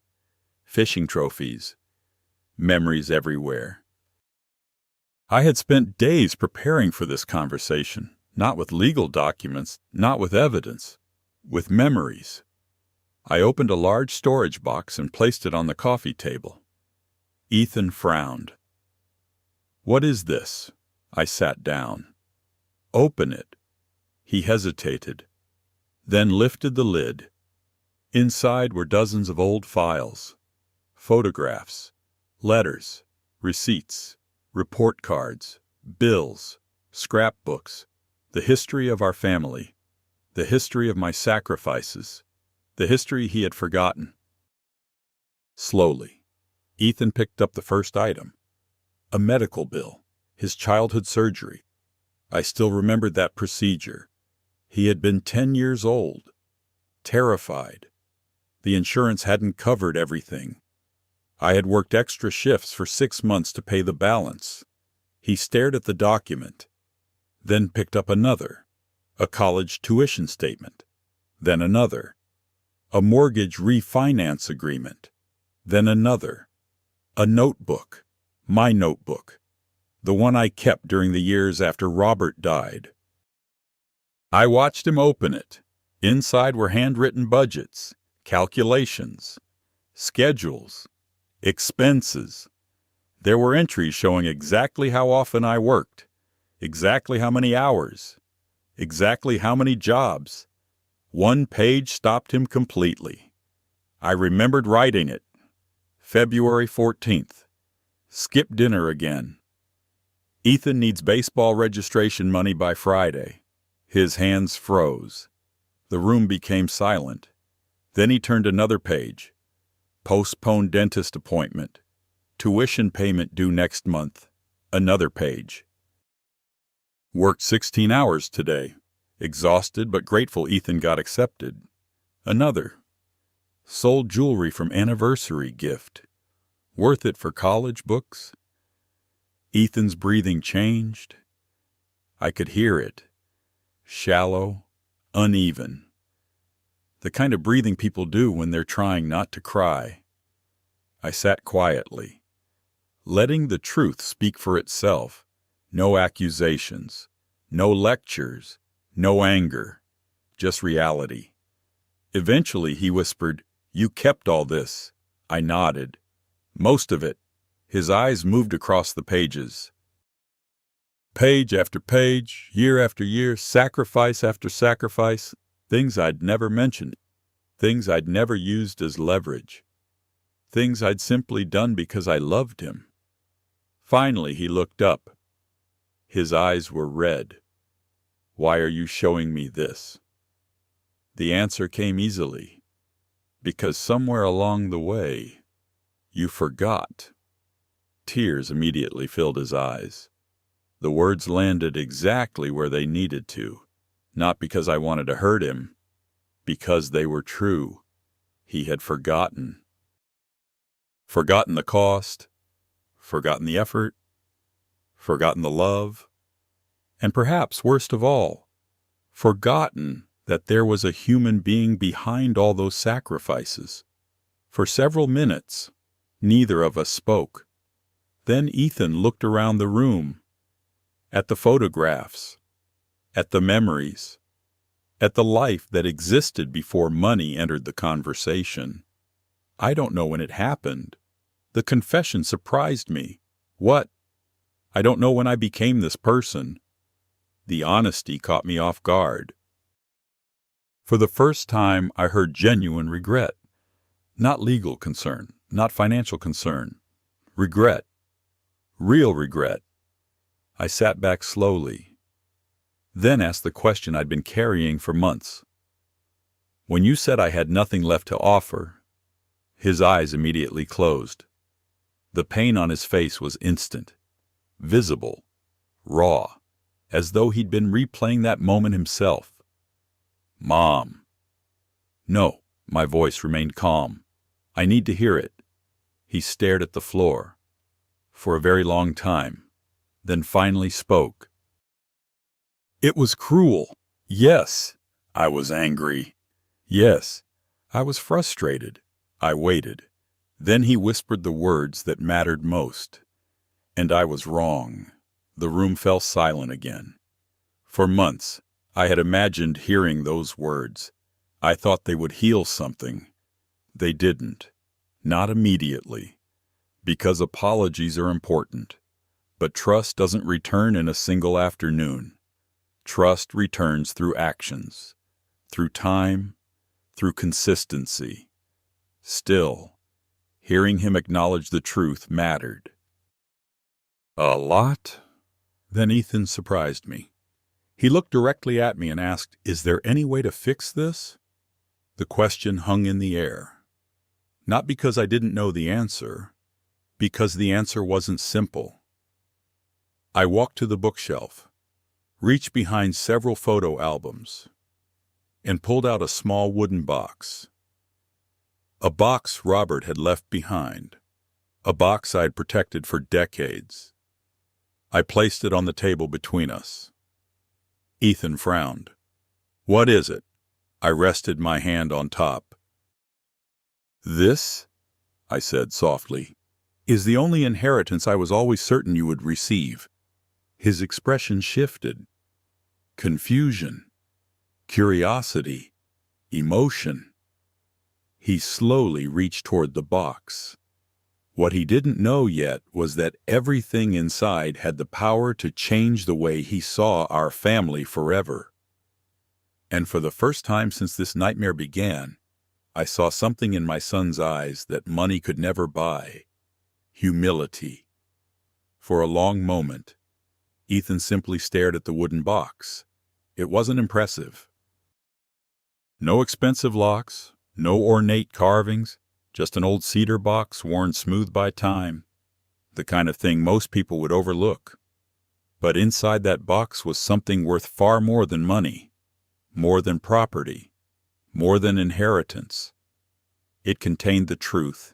fishing trophies, memories everywhere. I had spent days preparing for this conversation, not with legal documents, not with evidence, with memories. I opened a large storage box and placed it on the coffee table. Ethan frowned. "What is this?" I sat down. "Open it." He hesitated, then lifted the lid. Inside were dozens of old files, photographs, letters, receipts, report cards, bills, scrapbooks, the history of our family, the history of my sacrifices, the history he had forgotten. Slowly, Ethan picked up the first item, a medical bill. his childhood surgery. I still remembered that procedure. He had been 10 years old, terrified. The insurance hadn't covered everything. I had worked extra shifts for 6 months to pay the balance. He stared at the document, then picked up another, a college tuition statement, then another, a mortgage refinance agreement, then another, a notebook, my notebook, the one I kept during the years after Robert died. I watched him open it. Inside were handwritten budgets, calculations, schedules, expenses. There were entries showing exactly how often I worked, exactly how many hours, exactly how many jobs. One page stopped him completely. I remembered writing it. February 14th. Skip dinner again. Ethan needs baseball registration money by Friday. His hands froze. The room became silent. Then he turned another page. Postponed dentist appointment. Tuition payment due next month. Another page. Worked 16 hours today. Exhausted but grateful Ethan got accepted. Another. Sold jewelry from anniversary gift. Worth it for college books? Ethan's breathing changed. I could hear it. Shallow, uneven. The kind of breathing people do when they're trying not to cry. I sat quietly, letting the truth speak for itself. No accusations, no lectures, no anger, just reality. Eventually he whispered, "You kept all this." I nodded. Most of it. His eyes moved across the pages. Page after page, year after year, sacrifice after sacrifice, things I'd never mentioned, things I'd never used as leverage, things I'd simply done because I loved him. Finally he looked up. His eyes were red. "Why are you showing me this?" The answer came easily. Because somewhere along the way, you forgot. Tears immediately filled his eyes. The words landed exactly where they needed to, not because I wanted to hurt him, because they were true. He had forgotten. Forgotten the cost, forgotten the effort, forgotten the love, and perhaps worst of all, forgotten that there was a human being behind all those sacrifices. For several minutes, neither of us spoke. Then Ethan looked around the room, at the photographs, at the memories, at the life that existed before money entered the conversation. I don't know when it happened. The confession surprised me. What? I don't know when I became this person. The honesty caught me off guard. For the first time, I heard genuine regret. Not legal concern, not financial concern. Regret. Real regret. I sat back slowly, then asked the question I'd been carrying for months. When you said I had nothing left to offer, his eyes immediately closed. The pain on his face was instant, visible, raw, as though he'd been replaying that moment himself. "Mom." "No," my voice remained calm. "I need to hear it." He stared at the floor for a very long time, then finally spoke. "It was cruel. Yes, I was angry. Yes, I was frustrated." I waited. Then he whispered the words that mattered most. And I was wrong. The room fell silent again. For months, I had imagined hearing those words. I thought they would heal something. They didn't. Not immediately. Because apologies are important. But trust doesn't return in a single afternoon. Trust returns through actions, through time, through consistency. Still, hearing him acknowledge the truth mattered. "A lot?" Then Ethan surprised me. He looked directly at me and asked, "Is there any way to fix this?" The question hung in the air. Not because I didn't know the answer, because the answer wasn't simple. I walked to the bookshelf, reached behind several photo albums, and pulled out a small wooden box. A box Robert had left behind, a box I'd protected for decades. I placed it on the table between us. Ethan frowned. "What is it?" I rested my hand on top. "This," I said softly, "is the only inheritance I was always certain you would receive." His expression shifted. Confusion, curiosity, emotion. He slowly reached toward the box. What he didn't know yet was that everything inside had the power to change the way he saw our family forever. And for the first time since this nightmare began, I saw something in my son's eyes that money could never buy: humility. For a long moment, Ethan simply stared at the wooden box. It wasn't impressive. No expensive locks, no ornate carvings, just an old cedar box worn smooth by time, the kind of thing most people would overlook. But inside that box was something worth far more than money, more than property, more than inheritance. It contained the truth.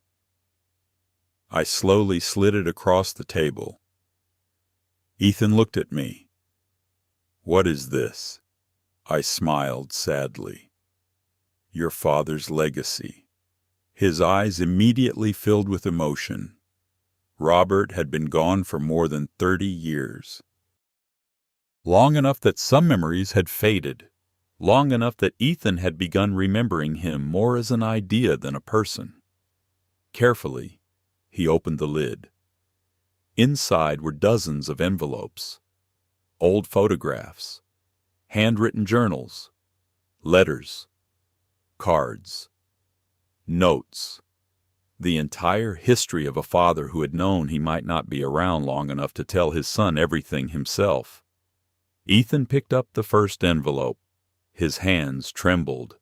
I slowly slid it across the table. Ethan looked at me. "What is this?" I smiled sadly. "Your father's legacy." His eyes immediately filled with emotion. Robert had been gone for more than 30 years. Long enough that some memories had faded. Long enough that Ethan had begun remembering him more as an idea than a person. Carefully, he opened the lid. Inside were dozens of envelopes, old photographs, handwritten journals, letters, cards, notes, the entire history of a father who had known he might not be around long enough to tell his son everything himself. Ethan picked up the first envelope. His hands trembled.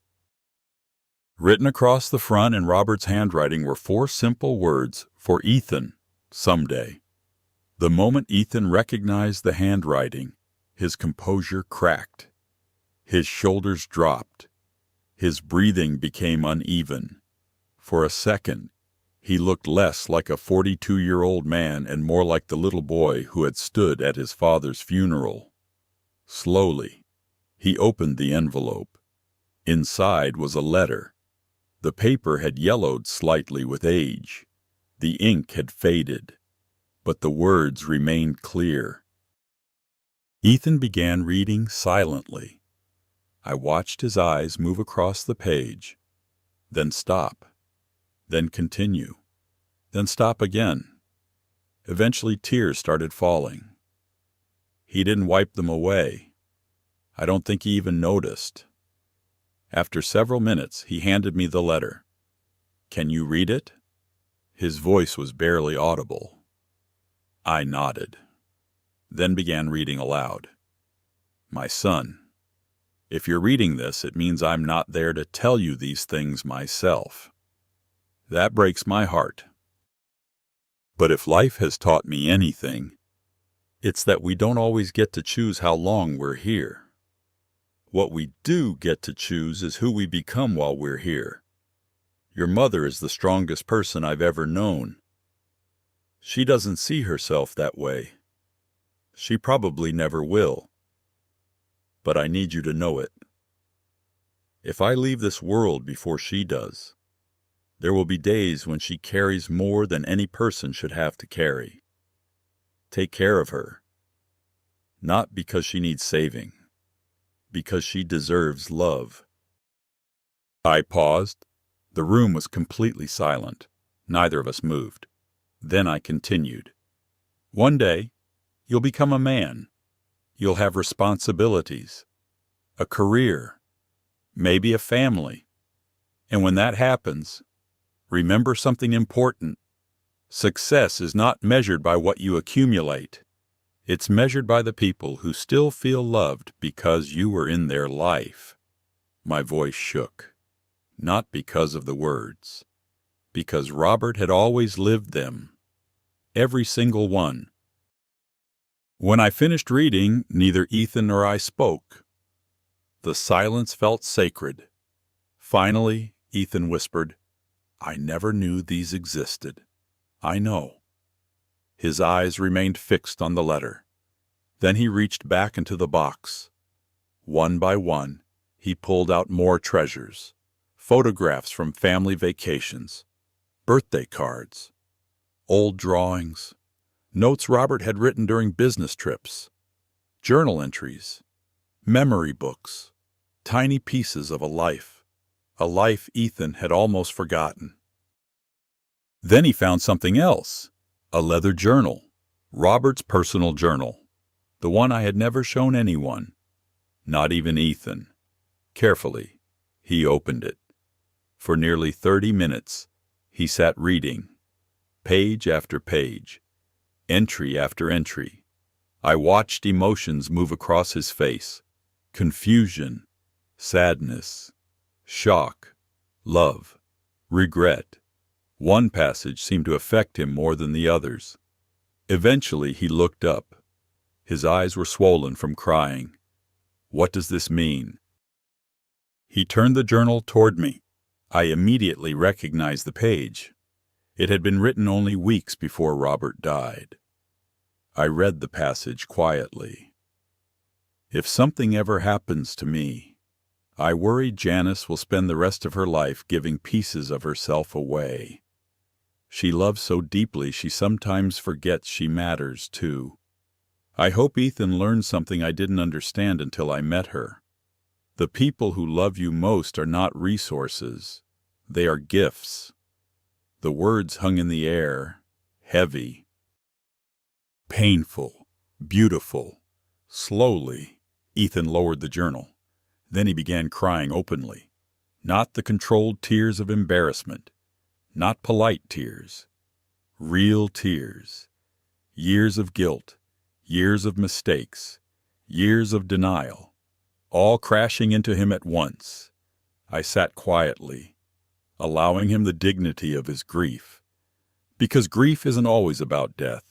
Written across the front in Robert's handwriting were 4 simple words: "For Ethan, someday." The moment Ethan recognized the handwriting, his composure cracked. His shoulders dropped. His breathing became uneven. For a second, he looked less like a 42-year-old man and more like the little boy who had stood at his father's funeral. Slowly, he opened the envelope. Inside was a letter. The paper had yellowed slightly with age. The ink had faded, but the words remained clear. Ethan began reading silently. I watched his eyes move across the page, then stop, then continue, then stop again. Eventually tears started falling. He didn't wipe them away. I don't think he even noticed. After several minutes, he handed me the letter. "Can you read it?" His voice was barely audible. I nodded, then began reading aloud. "My son, if you're reading this, it means I'm not there to tell you these things myself. That breaks my heart. But if life has taught me anything, it's that we don't always get to choose how long we're here. What we do get to choose is who we become while we're here. Your mother is the strongest person I've ever known. She doesn't see herself that way. She probably never will. But I need you to know it. If I leave this world before she does, there will be days when she carries more than any person should have to carry. Take care of her. Not because she needs saving, because she deserves love." I paused. The room was completely silent. Neither of us moved. Then I continued. "One day, you'll become a man. You'll have responsibilities, a career, maybe a family. And when that happens, remember something important. Success is not measured by what you accumulate. It's measured by the people who still feel loved because you were in their life." My voice shook, not because of the words, because Robert had always lived them. Every single one. When I finished reading, neither Ethan nor I spoke. The silence felt sacred. Finally, Ethan whispered, "I never knew these existed." "I know." His eyes remained fixed on the letter. Then he reached back into the box. One by one, he pulled out more treasures. Photographs from family vacations, birthday cards, old drawings, notes Robert had written during business trips, journal entries, memory books, tiny pieces of a life Ethan had almost forgotten. Then he found something else, a leather journal, Robert's personal journal, the one I had never shown anyone, not even Ethan. Carefully, he opened it. For nearly 30 minutes, he sat reading, page after page, entry after entry. I watched emotions move across his face: confusion, sadness, shock, love, regret. One passage seemed to affect him more than the others. Eventually, he looked up. His eyes were swollen from crying. "What does this mean?" He turned the journal toward me. I immediately recognized the page. It had been written only weeks before Robert died. I read the passage quietly. "If something ever happens to me, I worry Janice will spend the rest of her life giving pieces of herself away. She loves so deeply she sometimes forgets she matters too. I hope Ethan learned something I didn't understand until I met her. The people who love you most are not resources. They are gifts." The words hung in the air, heavy, painful, beautiful. Slowly, Ethan lowered the journal. Then he began crying openly. Not the controlled tears of embarrassment. Not polite tears. Real tears. Years of guilt. Years of mistakes. Years of denial. All crashing into him at once. I sat quietly, allowing him the dignity of his grief. Because grief isn't always about death.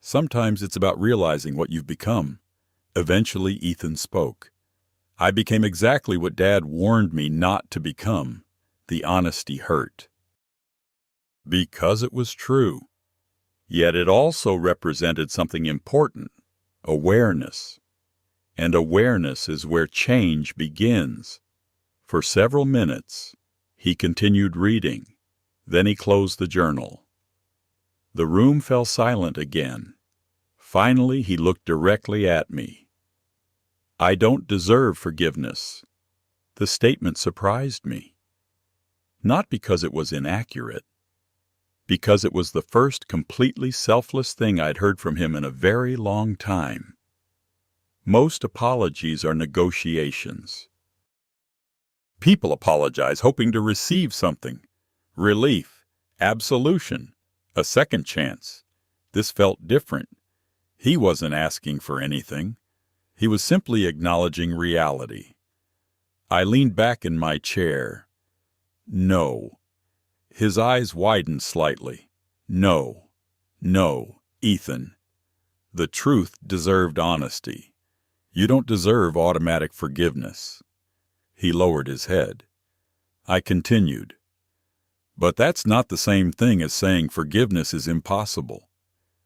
Sometimes it's about realizing what you've become. Eventually, Ethan spoke. "I became exactly what Dad warned me not to become." The honesty hurt. Because it was true. Yet it also represented something important: awareness. And awareness is where change begins. For several minutes, he continued reading. Then he closed the journal. The room fell silent again. Finally, he looked directly at me. "I don't deserve forgiveness." The statement surprised me. Not because it was inaccurate, because it was the first completely selfless thing I'd heard from him in a very long time. Most apologies are negotiations. People apologize hoping to receive something: relief, absolution, a second chance. This felt different. He wasn't asking for anything. He was simply acknowledging reality. I leaned back in my chair. "No." His eyes widened slightly. "No, no, Ethan. The truth deserved honesty. You don't deserve automatic forgiveness." He lowered his head. I continued. "But that's not the same thing as saying forgiveness is impossible."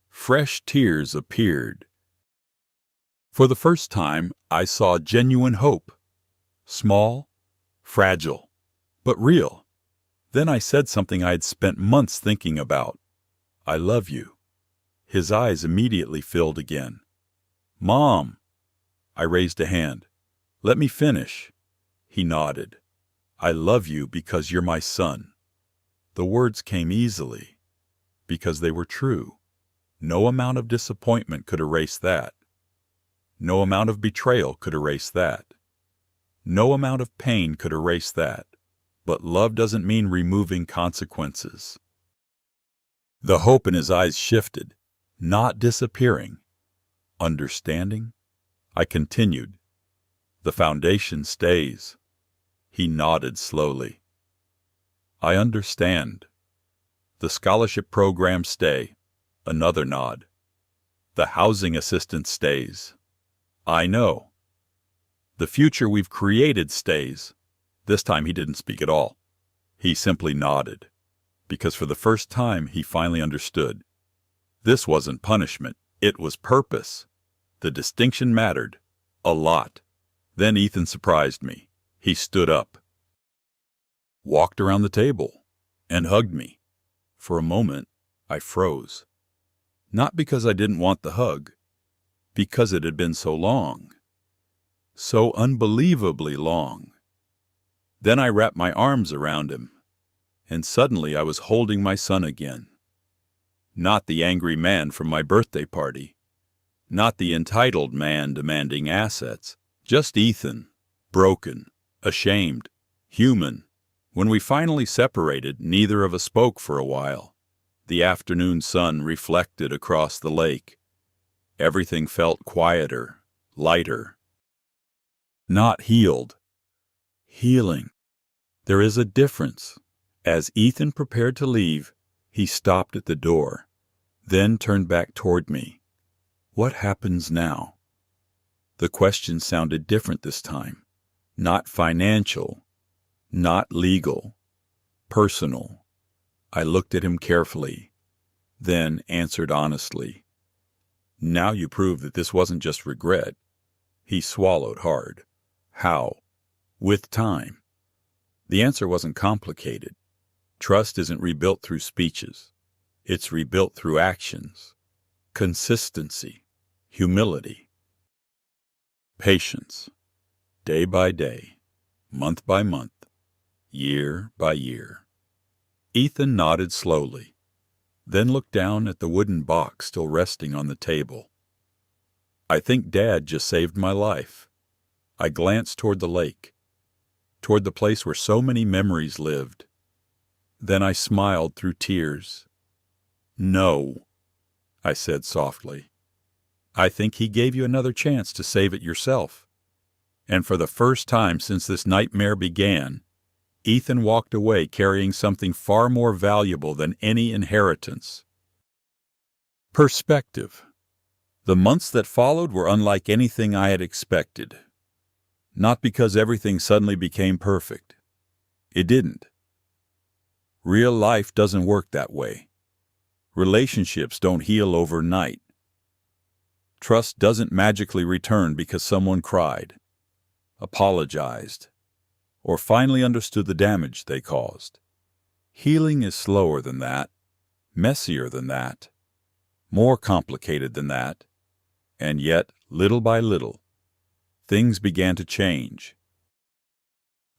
Fresh tears appeared. For the first time, I saw genuine hope. Small, fragile, but real. Then I said something I had spent months thinking about. "I love you." His eyes immediately filled again. "Mom." I raised a hand. "Let me finish." He nodded. "I love you because you're my son." The words came easily, because they were true. No amount of disappointment could erase that. No amount of betrayal could erase that. No amount of pain could erase that. But love doesn't mean removing consequences. The hope in his eyes shifted, not disappearing. "Understanding?" I continued. "The foundation stays." He nodded slowly. "I understand. The scholarship programs stay." Another nod. The housing assistance stays. I know. The future we've created stays. This time he didn't speak at all. He simply nodded, because for the first time he finally understood. This wasn't punishment, it was purpose. The distinction mattered. A lot. Then Ethan surprised me. He stood up, walked around the table, and hugged me. For a moment, I froze. Not because I didn't want the hug, because it had been so long. So unbelievably long. Then I wrapped my arms around him, and suddenly I was holding my son again. Not the angry man from my birthday party. Not the entitled man demanding assets. Just Ethan, broken, ashamed, human. When we finally separated, neither of us spoke for a while. The afternoon sun reflected across the lake. Everything felt quieter, lighter. Not healed. Healing. There is a difference. As Ethan prepared to leave, he stopped at the door, then turned back toward me. What happens now? The question sounded different this time. Not financial, not legal, personal. I looked at him carefully, then answered honestly. Now you prove that this wasn't just regret. He swallowed hard. How? With time. The answer wasn't complicated. Trust isn't rebuilt through speeches. It's rebuilt through actions, consistency, humility, patience, day by day, month by month, year by year. Ethan nodded slowly, then looked down at the wooden box still resting on the table. I think Dad just saved my life. I glanced toward the lake, toward the place where so many memories lived. Then I smiled through tears. No, I said softly. I think he gave you another chance to save it yourself. And for the first time since this nightmare began, Ethan walked away carrying something far more valuable than any inheritance. Perspective. The months that followed were unlike anything I had expected. Not because everything suddenly became perfect. It didn't. Real life doesn't work that way. Relationships don't heal overnight. Trust doesn't magically return because someone cried, apologized, or finally understood the damage they caused. Healing is slower than that, messier than that, more complicated than that, and yet, little by little, things began to change.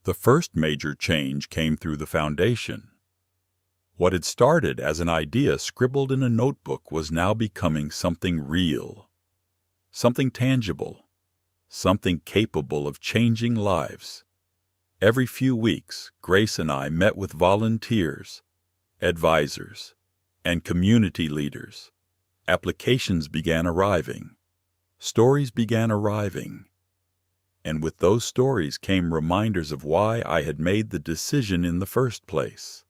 The first major change came through the foundation. What had started as an idea scribbled in a notebook was now becoming something real, something tangible, something capable of changing lives. Every few weeks, Grace and I met with volunteers, advisors, and community leaders. Applications began arriving. Stories began arriving. And with those stories came reminders of why I had made the decision in the first place.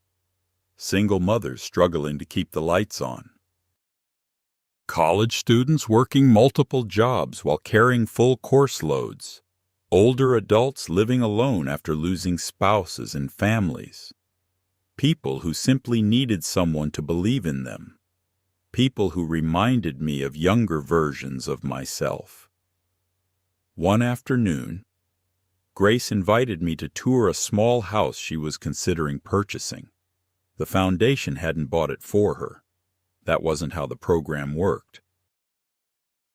Single mothers struggling to keep the lights on. College students working multiple jobs while carrying full course loads. Older adults living alone after losing spouses and families. People who simply needed someone to believe in them. People who reminded me of younger versions of myself. One afternoon, Grace invited me to tour a small house she was considering purchasing. The foundation hadn't bought it for her. That wasn't how the program worked.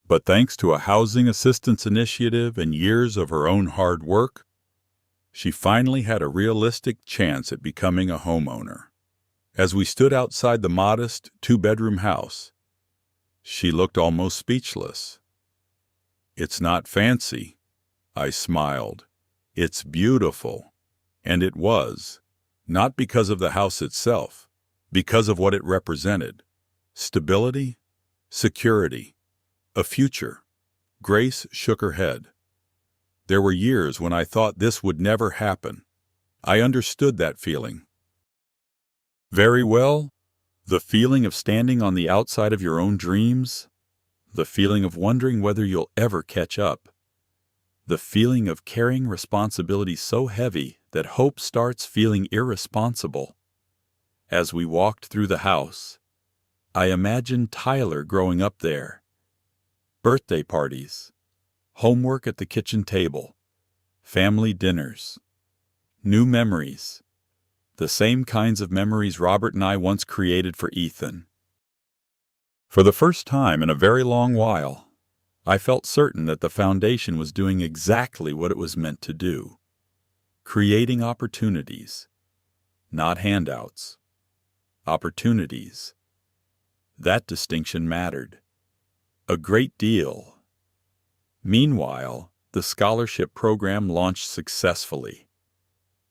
But thanks to a housing assistance initiative and years of her own hard work, she finally had a realistic chance at becoming a homeowner. As we stood outside the modest two-bedroom house, she looked almost speechless. It's not fancy, I smiled. It's beautiful. And it was. Not because of the house itself, because of what it represented. Stability, security, a future. Grace shook her head. There were years when I thought this would never happen. I understood that feeling. Very well, the feeling of standing on the outside of your own dreams, the feeling of wondering whether you'll ever catch up, the feeling of carrying responsibility so heavy that hope starts feeling irresponsible. As we walked through the house, I imagined Tyler growing up there. Birthday parties, homework at the kitchen table, family dinners, new memories, the same kinds of memories Robert and I once created for Ethan. For the first time in a very long while, I felt certain that the foundation was doing exactly what it was meant to do, creating opportunities, not handouts. Opportunities. That distinction mattered a great deal. Meanwhile, the scholarship program launched successfully.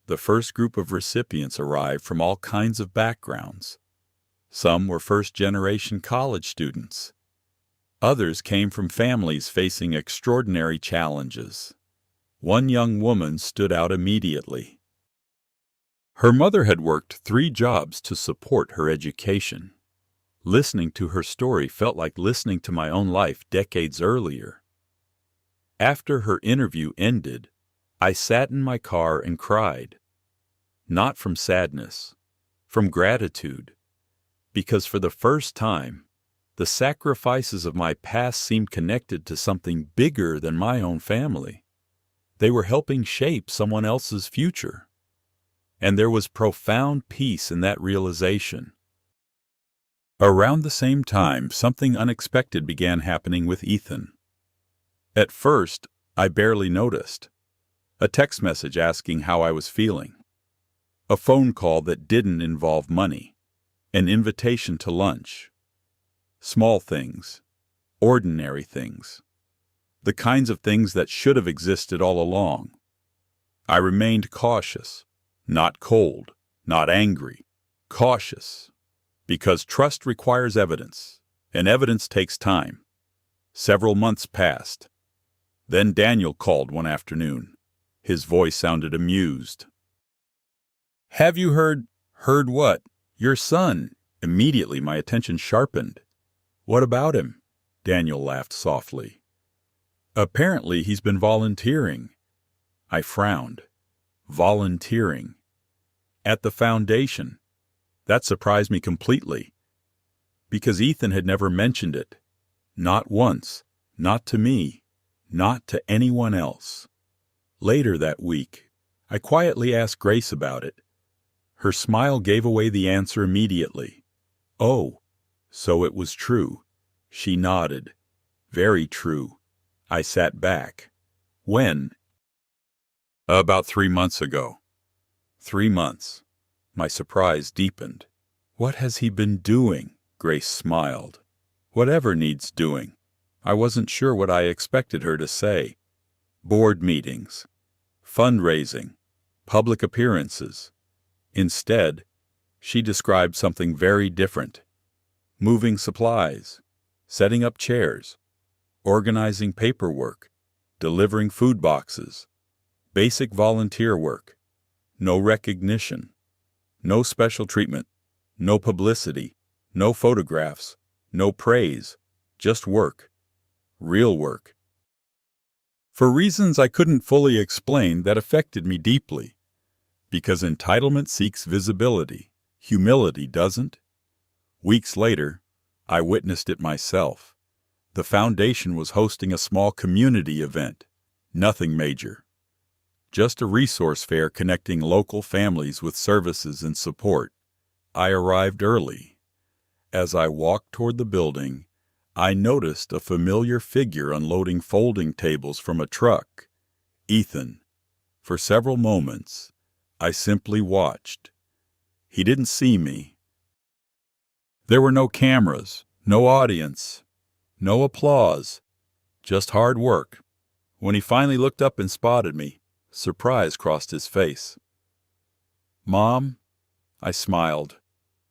The first group of recipients arrived from all kinds of backgrounds. Some were first-generation college students. Others came from families facing extraordinary challenges. One young woman stood out immediately. Her mother had worked 3 jobs to support her education. Listening to her story felt like listening to my own life decades earlier. After her interview ended, I sat in my car and cried. Not from sadness, from gratitude, because for the first time, the sacrifices of my past seemed connected to something bigger than my own family. They were helping shape someone else's future. And there was profound peace in that realization. Around the same time, something unexpected began happening with Ethan. At first, I barely noticed. A text message asking how I was feeling. A phone call that didn't involve money. An invitation to lunch. Small things. Ordinary things. The kinds of things that should have existed all along. I remained cautious. Not cold. Not angry. Cautious. Because trust requires evidence, and evidence takes time. Several months passed. Then Daniel called one afternoon. His voice sounded amused. "Have you heard—" "Heard what?" "Your son." Immediately my attention sharpened. "What about him?" Daniel laughed softly. "Apparently he's been volunteering." I frowned. Volunteering. At the foundation. That surprised me completely, because Ethan had never mentioned it. Not once, not to me, not to anyone else. Later that week, I quietly asked Grace about it. Her smile gave away the answer immediately. "Oh, so it was true." She nodded. "Very true." I sat back. "When?" "About 3 months ago." 3 months. My surprise deepened. "What has he been doing?" Grace smiled. "Whatever needs doing." I wasn't sure what I expected her to say. Board meetings, fundraising, public appearances. Instead, she described something very different. Moving supplies, setting up chairs, organizing paperwork, delivering food boxes, basic volunteer work, no recognition. No special treatment, no publicity, no photographs, no praise, just work. Real work. For reasons I couldn't fully explain, that affected me deeply. Because entitlement seeks visibility, humility doesn't. Weeks later, I witnessed it myself. The foundation was hosting a small community event. Nothing major. Just a resource fair connecting local families with services and support. I arrived early. As I walked toward the building, I noticed a familiar figure unloading folding tables from a truck. Ethan. For several moments, I simply watched. He didn't see me. There were no cameras, no audience, no applause, just hard work. When he finally looked up and spotted me, surprise crossed his face. "Mom?" I smiled.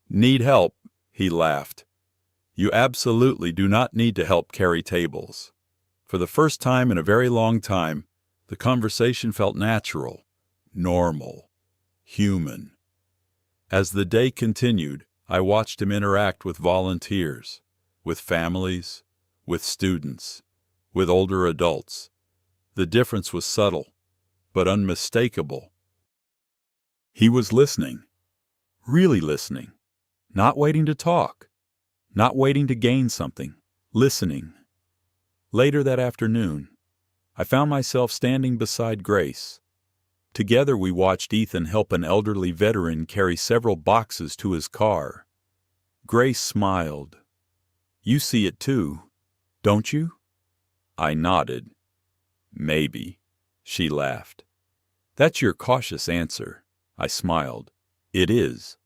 "Need help?" He laughed. "You absolutely do not need to help carry tables." For the first time in a very long time, the conversation felt natural, normal, human. As the day continued, I watched him interact with volunteers, with families, with students, with older adults. The difference was subtle, but unmistakable. He was listening, really listening, not waiting to talk, not waiting to gain something, listening. Later that afternoon, I found myself standing beside Grace. Together we watched Ethan help an elderly veteran carry several boxes to his car. Grace smiled. "You see it too, don't you?" I nodded. "Maybe," she laughed. "That's your cautious answer," I smiled. "It is,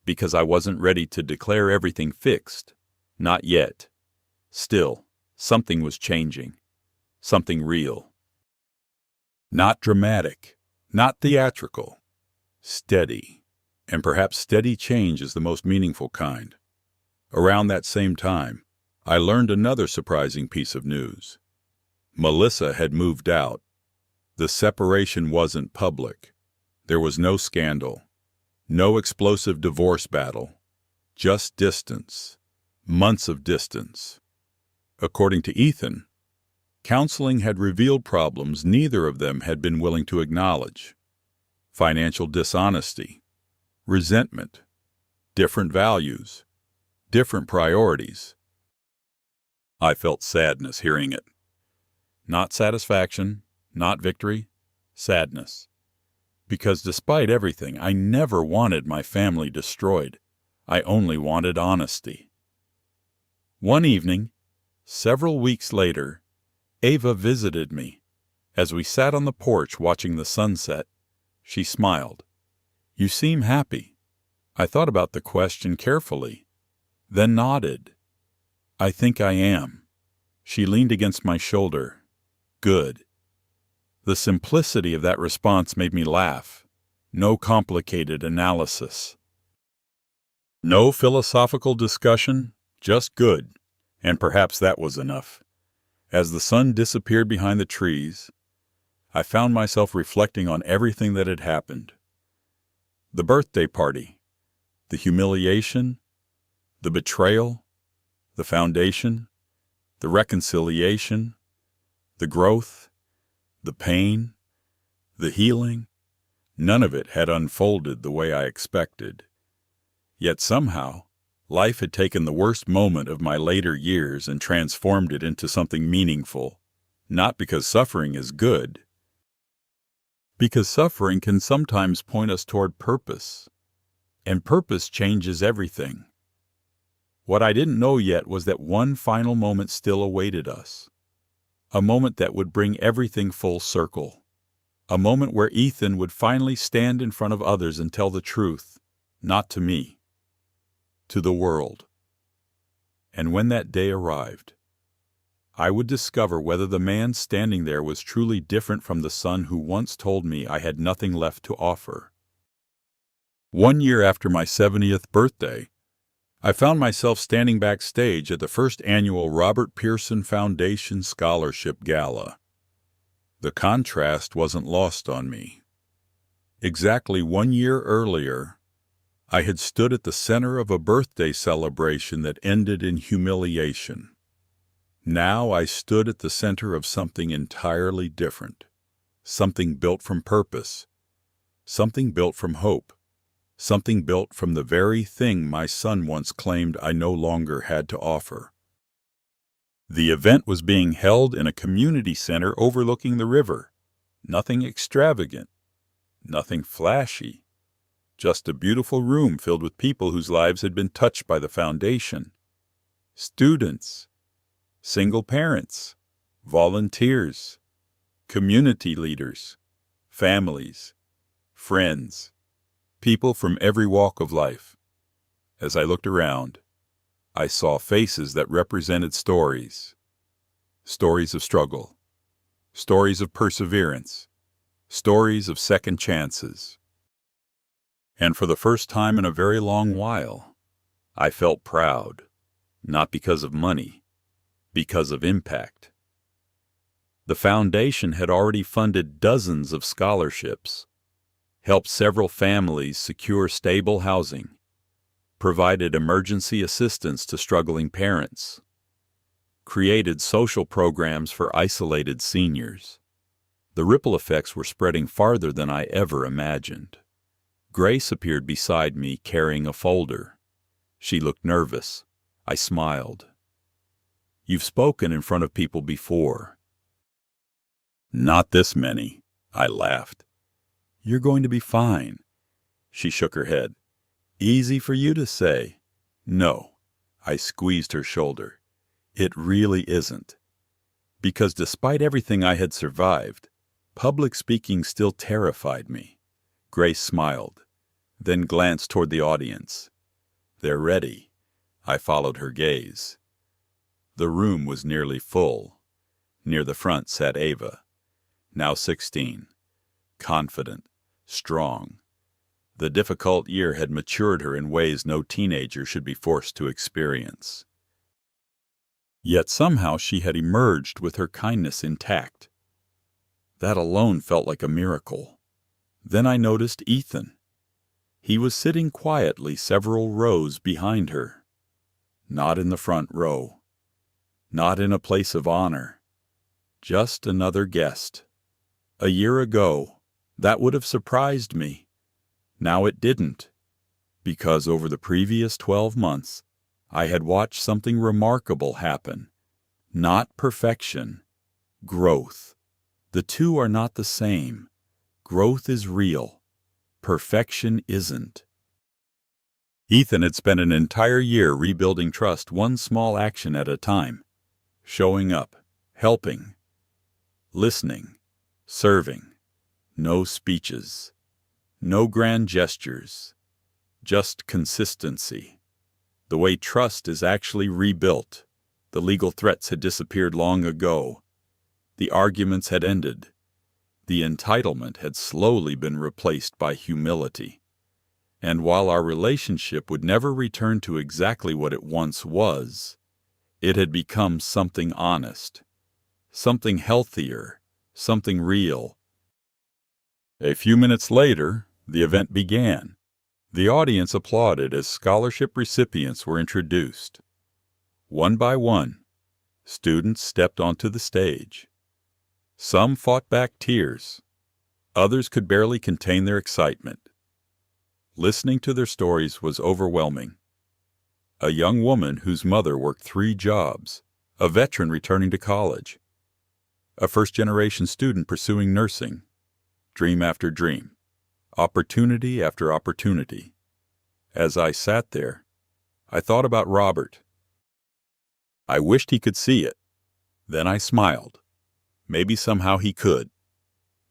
because I wasn't ready to declare everything fixed. Not yet. Still, something was changing. Something real. Not dramatic, not theatrical. Steady. And perhaps steady change is the most meaningful kind. Around that same time, I learned another surprising piece of news. Melissa had moved out. The separation wasn't public. There was no scandal, no explosive divorce battle, just distance, months of distance. According to Ethan, counseling had revealed problems neither of them had been willing to acknowledge. Financial dishonesty, resentment, different values, different priorities. I felt sadness hearing it. Not satisfaction, not victory, sadness. Because despite everything, I never wanted my family destroyed. I only wanted honesty. One evening, several weeks later, Ava visited me. As we sat on the porch watching the sunset, she smiled. "You seem happy." I thought about the question carefully, then nodded. "I think I am." She leaned against my shoulder. "Good." The simplicity of that response made me laugh. No complicated analysis. No philosophical discussion, just good. And perhaps that was enough. As the sun disappeared behind the trees, I found myself reflecting on everything that had happened. The birthday party, the humiliation, the betrayal, the foundation, the reconciliation, the growth, the pain, the healing. None of it had unfolded the way I expected. Yet somehow, life had taken the worst moment of my later years and transformed it into something meaningful. Not because suffering is good, because suffering can sometimes point us toward purpose, and purpose changes everything. What I didn't know yet was that one final moment still awaited us. A moment that would bring everything full circle. A moment where Ethan would finally stand in front of others and tell the truth, not to me, to the world. And when that day arrived, I would discover whether the man standing there was truly different from the son who once told me I had nothing left to offer. 1 year after my 70th birthday, I found myself standing backstage at the first annual Robert Pearson Foundation Scholarship Gala. The contrast wasn't lost on me. Exactly 1 year earlier, I had stood at the center of a birthday celebration that ended in humiliation. Now I stood at the center of something entirely different, something built from purpose, something built from hope. Something built from the very thing my son once claimed I no longer had to offer. The event was being held in a community center overlooking the river. Nothing extravagant, nothing flashy, just a beautiful room filled with people whose lives had been touched by the foundation. Students, single parents, volunteers, community leaders, families, friends. People from every walk of life. As I looked around, I saw faces that represented stories. Stories of struggle. Stories of perseverance. Stories of second chances. And for the first time in a very long while, I felt proud. Not because of money, because of impact. The foundation had already funded dozens of scholarships, helped several families secure stable housing, provided emergency assistance to struggling parents. created social programs for isolated seniors. The ripple effects were spreading farther than I ever imagined. Grace appeared beside me carrying a folder. She looked nervous. I smiled. "You've spoken in front of people before." "Not this many," I laughed. "You're going to be fine." She shook her head. "Easy for you to say." "No." I squeezed her shoulder. "It really isn't." Because despite everything I had survived, public speaking still terrified me. Grace smiled, then glanced toward the audience. "They're ready." I followed her gaze. The room was nearly full. Near the front sat Ava, now 16, confident, strong. The difficult year had matured her in ways no teenager should be forced to experience. Yet somehow she had emerged with her kindness intact. That alone felt like a miracle. Then I noticed Ethan. He was sitting quietly several rows behind her. Not in the front row. Not in a place of honor. Just another guest. A year ago, that would have surprised me. Now it didn't, because over the previous 12 months, I had watched something remarkable happen. Not perfection, growth. The two are not the same. Growth is real. Perfection isn't. Ethan had spent an entire year rebuilding trust one small action at a time. Showing up, helping, listening, serving. No speeches. No grand gestures. Just consistency. The way trust is actually rebuilt. The legal threats had disappeared long ago. The arguments had ended. The entitlement had slowly been replaced by humility. And while our relationship would never return to exactly what it once was, it had become something honest, something healthier, something real. A few minutes later, the event began. The audience applauded as scholarship recipients were introduced. One by one, students stepped onto the stage. Some fought back tears. Others could barely contain their excitement. Listening to their stories was overwhelming. A young woman whose mother worked 3 jobs, a veteran returning to college, a first-generation student pursuing nursing, dream after dream, opportunity after opportunity. As I sat there, I thought about Robert. I wished he could see it. Then I smiled. Maybe somehow he could.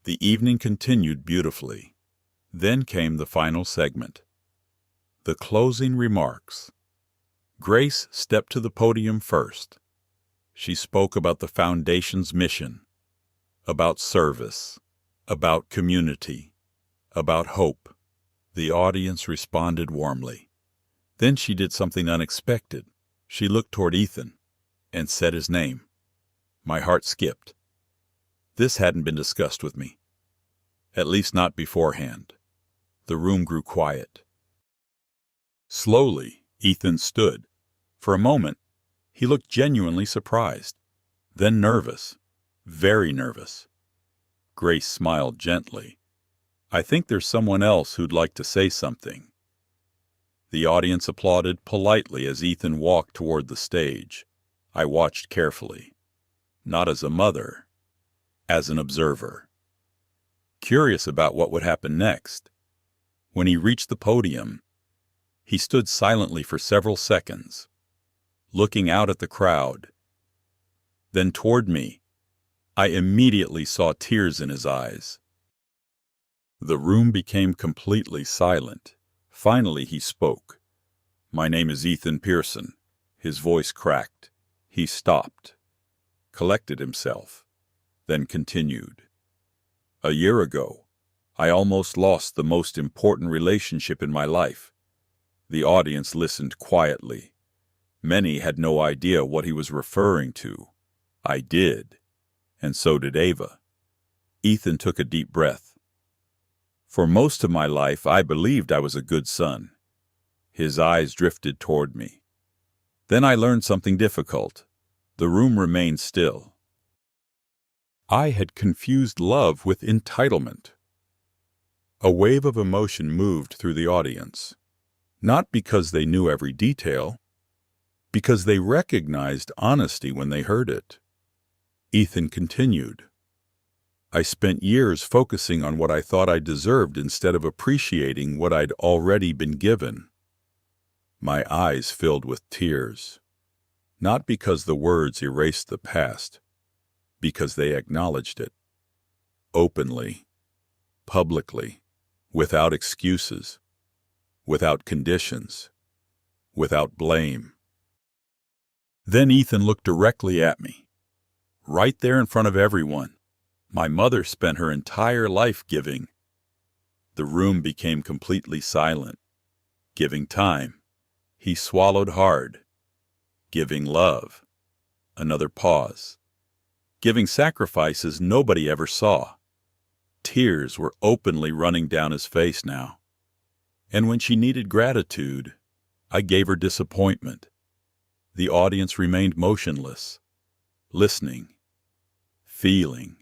The evening continued beautifully. Then came the final segment. The closing remarks. Grace stepped to the podium first. She spoke about the Foundation's mission, about service, about community, about hope. The audience responded warmly. Then she did something unexpected. She looked toward Ethan and said his name. My heart skipped. This hadn't been discussed with me, at least not beforehand. The room grew quiet. Slowly, Ethan stood. For a moment, he looked genuinely surprised, then nervous, very nervous. Grace smiled gently. I think there's someone else who'd like to say something. The audience applauded politely as Ethan walked toward the stage. I watched carefully, not as a mother, as an observer, curious about what would happen next. When he reached the podium, he stood silently for several seconds, looking out at the crowd, then toward me. I immediately saw tears in his eyes. The room became completely silent. Finally he spoke. My name is Ethan Pearson. His voice cracked. He stopped, collected himself, then continued. A year ago, I almost lost the most important relationship in my life. The audience listened quietly. Many had no idea what he was referring to. I did, and so did Ava. Ethan took a deep breath. For most of my life, I believed I was a good son. His eyes drifted toward me. Then I learned something difficult. The room remained still. I had confused love with entitlement. A wave of emotion moved through the audience, not because they knew every detail, because they recognized honesty when they heard it. Ethan continued. I spent years focusing on what I thought I deserved instead of appreciating what I'd already been given. My eyes filled with tears, not because the words erased the past, because they acknowledged it, openly, publicly, without excuses, without conditions, without blame. Then Ethan looked directly at me, right there in front of everyone. My mother spent her entire life giving. The room became completely silent. Giving time. He swallowed hard. Giving love. Another pause. Giving sacrifices nobody ever saw. Tears were openly running down his face now. And when she needed gratitude, I gave her disappointment. The audience remained motionless, listening, feeling,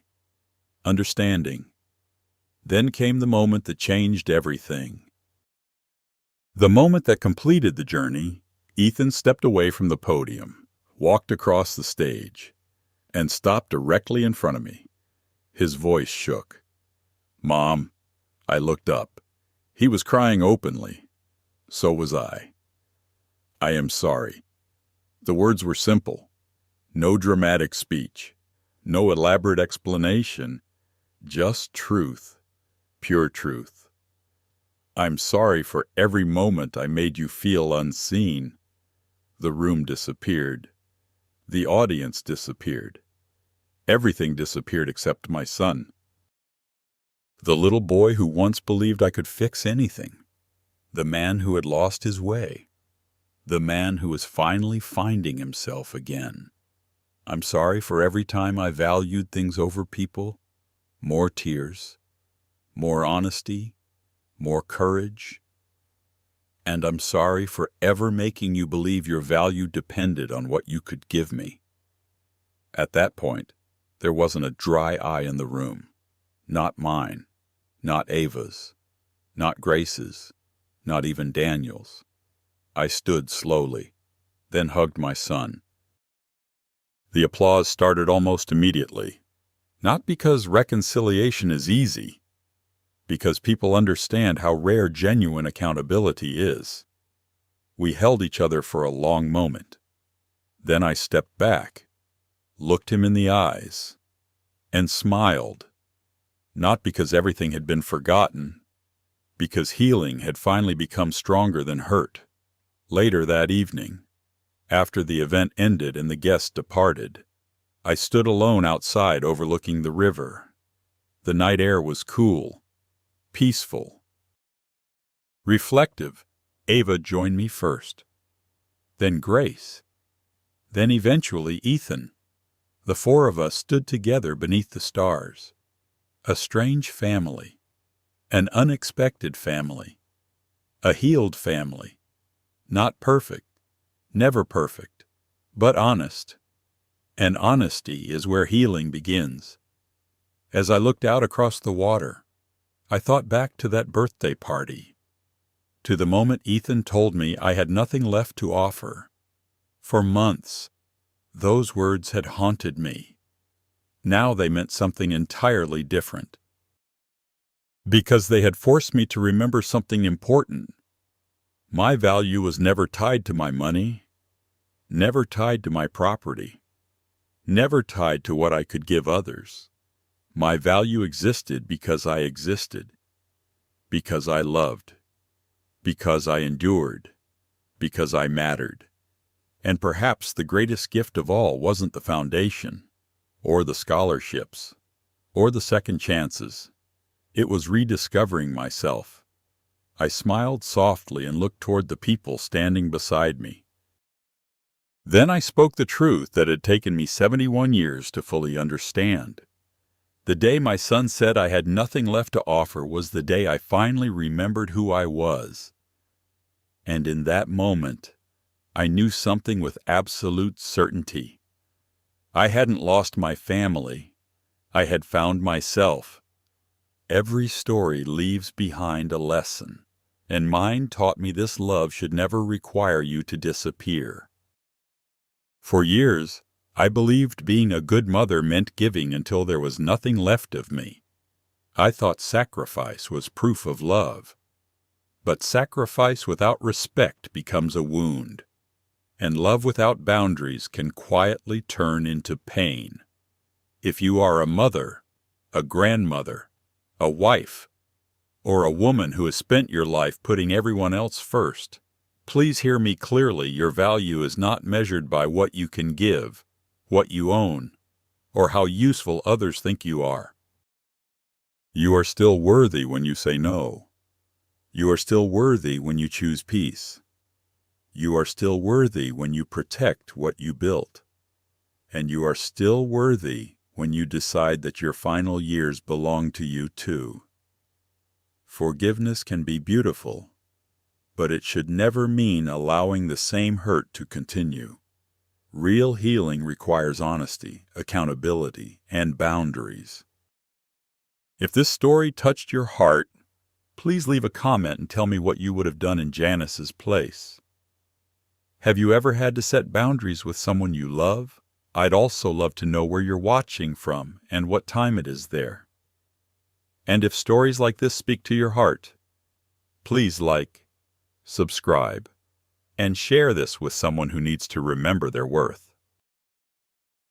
understanding. Then came the moment that changed everything. The moment that completed the journey, Ethan stepped away from the podium, walked across the stage, and stopped directly in front of me. His voice shook. "Mom," I looked up. He was crying openly. So was I. "I am sorry." The words were simple. No dramatic speech. No elaborate explanation. Just truth. Pure truth. "I'm sorry for every moment I made you feel unseen." The room disappeared. The audience disappeared. Everything disappeared except my son. The little boy who once believed I could fix anything. The man who had lost his way. The man who was finally finding himself again. I'm sorry for every time I valued things over people. More tears, more honesty, more courage. And I'm sorry for ever making you believe your value depended on what you could give me. At that point, there wasn't a dry eye in the room. Not mine, not Ava's, not Grace's, not even Daniel's. I stood slowly, then hugged my son. The applause started almost immediately, not because reconciliation is easy, because people understand how rare genuine accountability is. We held each other for a long moment. Then I stepped back, looked him in the eyes, and smiled, not because everything had been forgotten, because healing had finally become stronger than hurt. Later that evening, after the event ended and the guests departed, I stood alone outside overlooking the river. The night air was cool, peaceful, reflective. Ava joined me first, then Grace, then eventually Ethan. The four of us stood together beneath the stars. A strange family, an unexpected family, a healed family, not perfect, never perfect, but honest. And honesty is where healing begins. As I looked out across the water, I thought back to that birthday party, to the moment Ethan told me I had nothing left to offer. For months, those words had haunted me. Now they meant something entirely different. Because they had forced me to remember something important. My value was never tied to my money, never tied to my property, never tied to what I could give others. My value existed because I existed, because I loved, because I endured, because I mattered. And perhaps the greatest gift of all wasn't the foundation, or the scholarships, or the second chances. It was rediscovering myself. I smiled softly and looked toward the people standing beside me. Then I spoke the truth that had taken me 71 years to fully understand. The day my son said I had nothing left to offer was the day I finally remembered who I was. And in that moment, I knew something with absolute certainty. I hadn't lost my family. I had found myself. Every story leaves behind a lesson, and mine taught me this love should never require you to disappear. For years, I believed being a good mother meant giving until there was nothing left of me. I thought sacrifice was proof of love. But sacrifice without respect becomes a wound, and love without boundaries can quietly turn into pain. If you are a mother, a grandmother, a wife, or a woman who has spent your life putting everyone else first, please hear me clearly. Your value is not measured by what you can give, what you own, or how useful others think you are. You are still worthy when you say no. You are still worthy when you choose peace. You are still worthy when you protect what you built. And you are still worthy when you decide that your final years belong to you too. Forgiveness can be beautiful, but it should never mean allowing the same hurt to continue. Real healing requires honesty, accountability, and boundaries. If this story touched your heart, please leave a comment and tell me what you would have done in Janice's place. Have you ever had to set boundaries with someone you love? I'd also love to know where you're watching from and what time it is there. And if stories like this speak to your heart, please like, subscribe, and share this with someone who needs to remember their worth.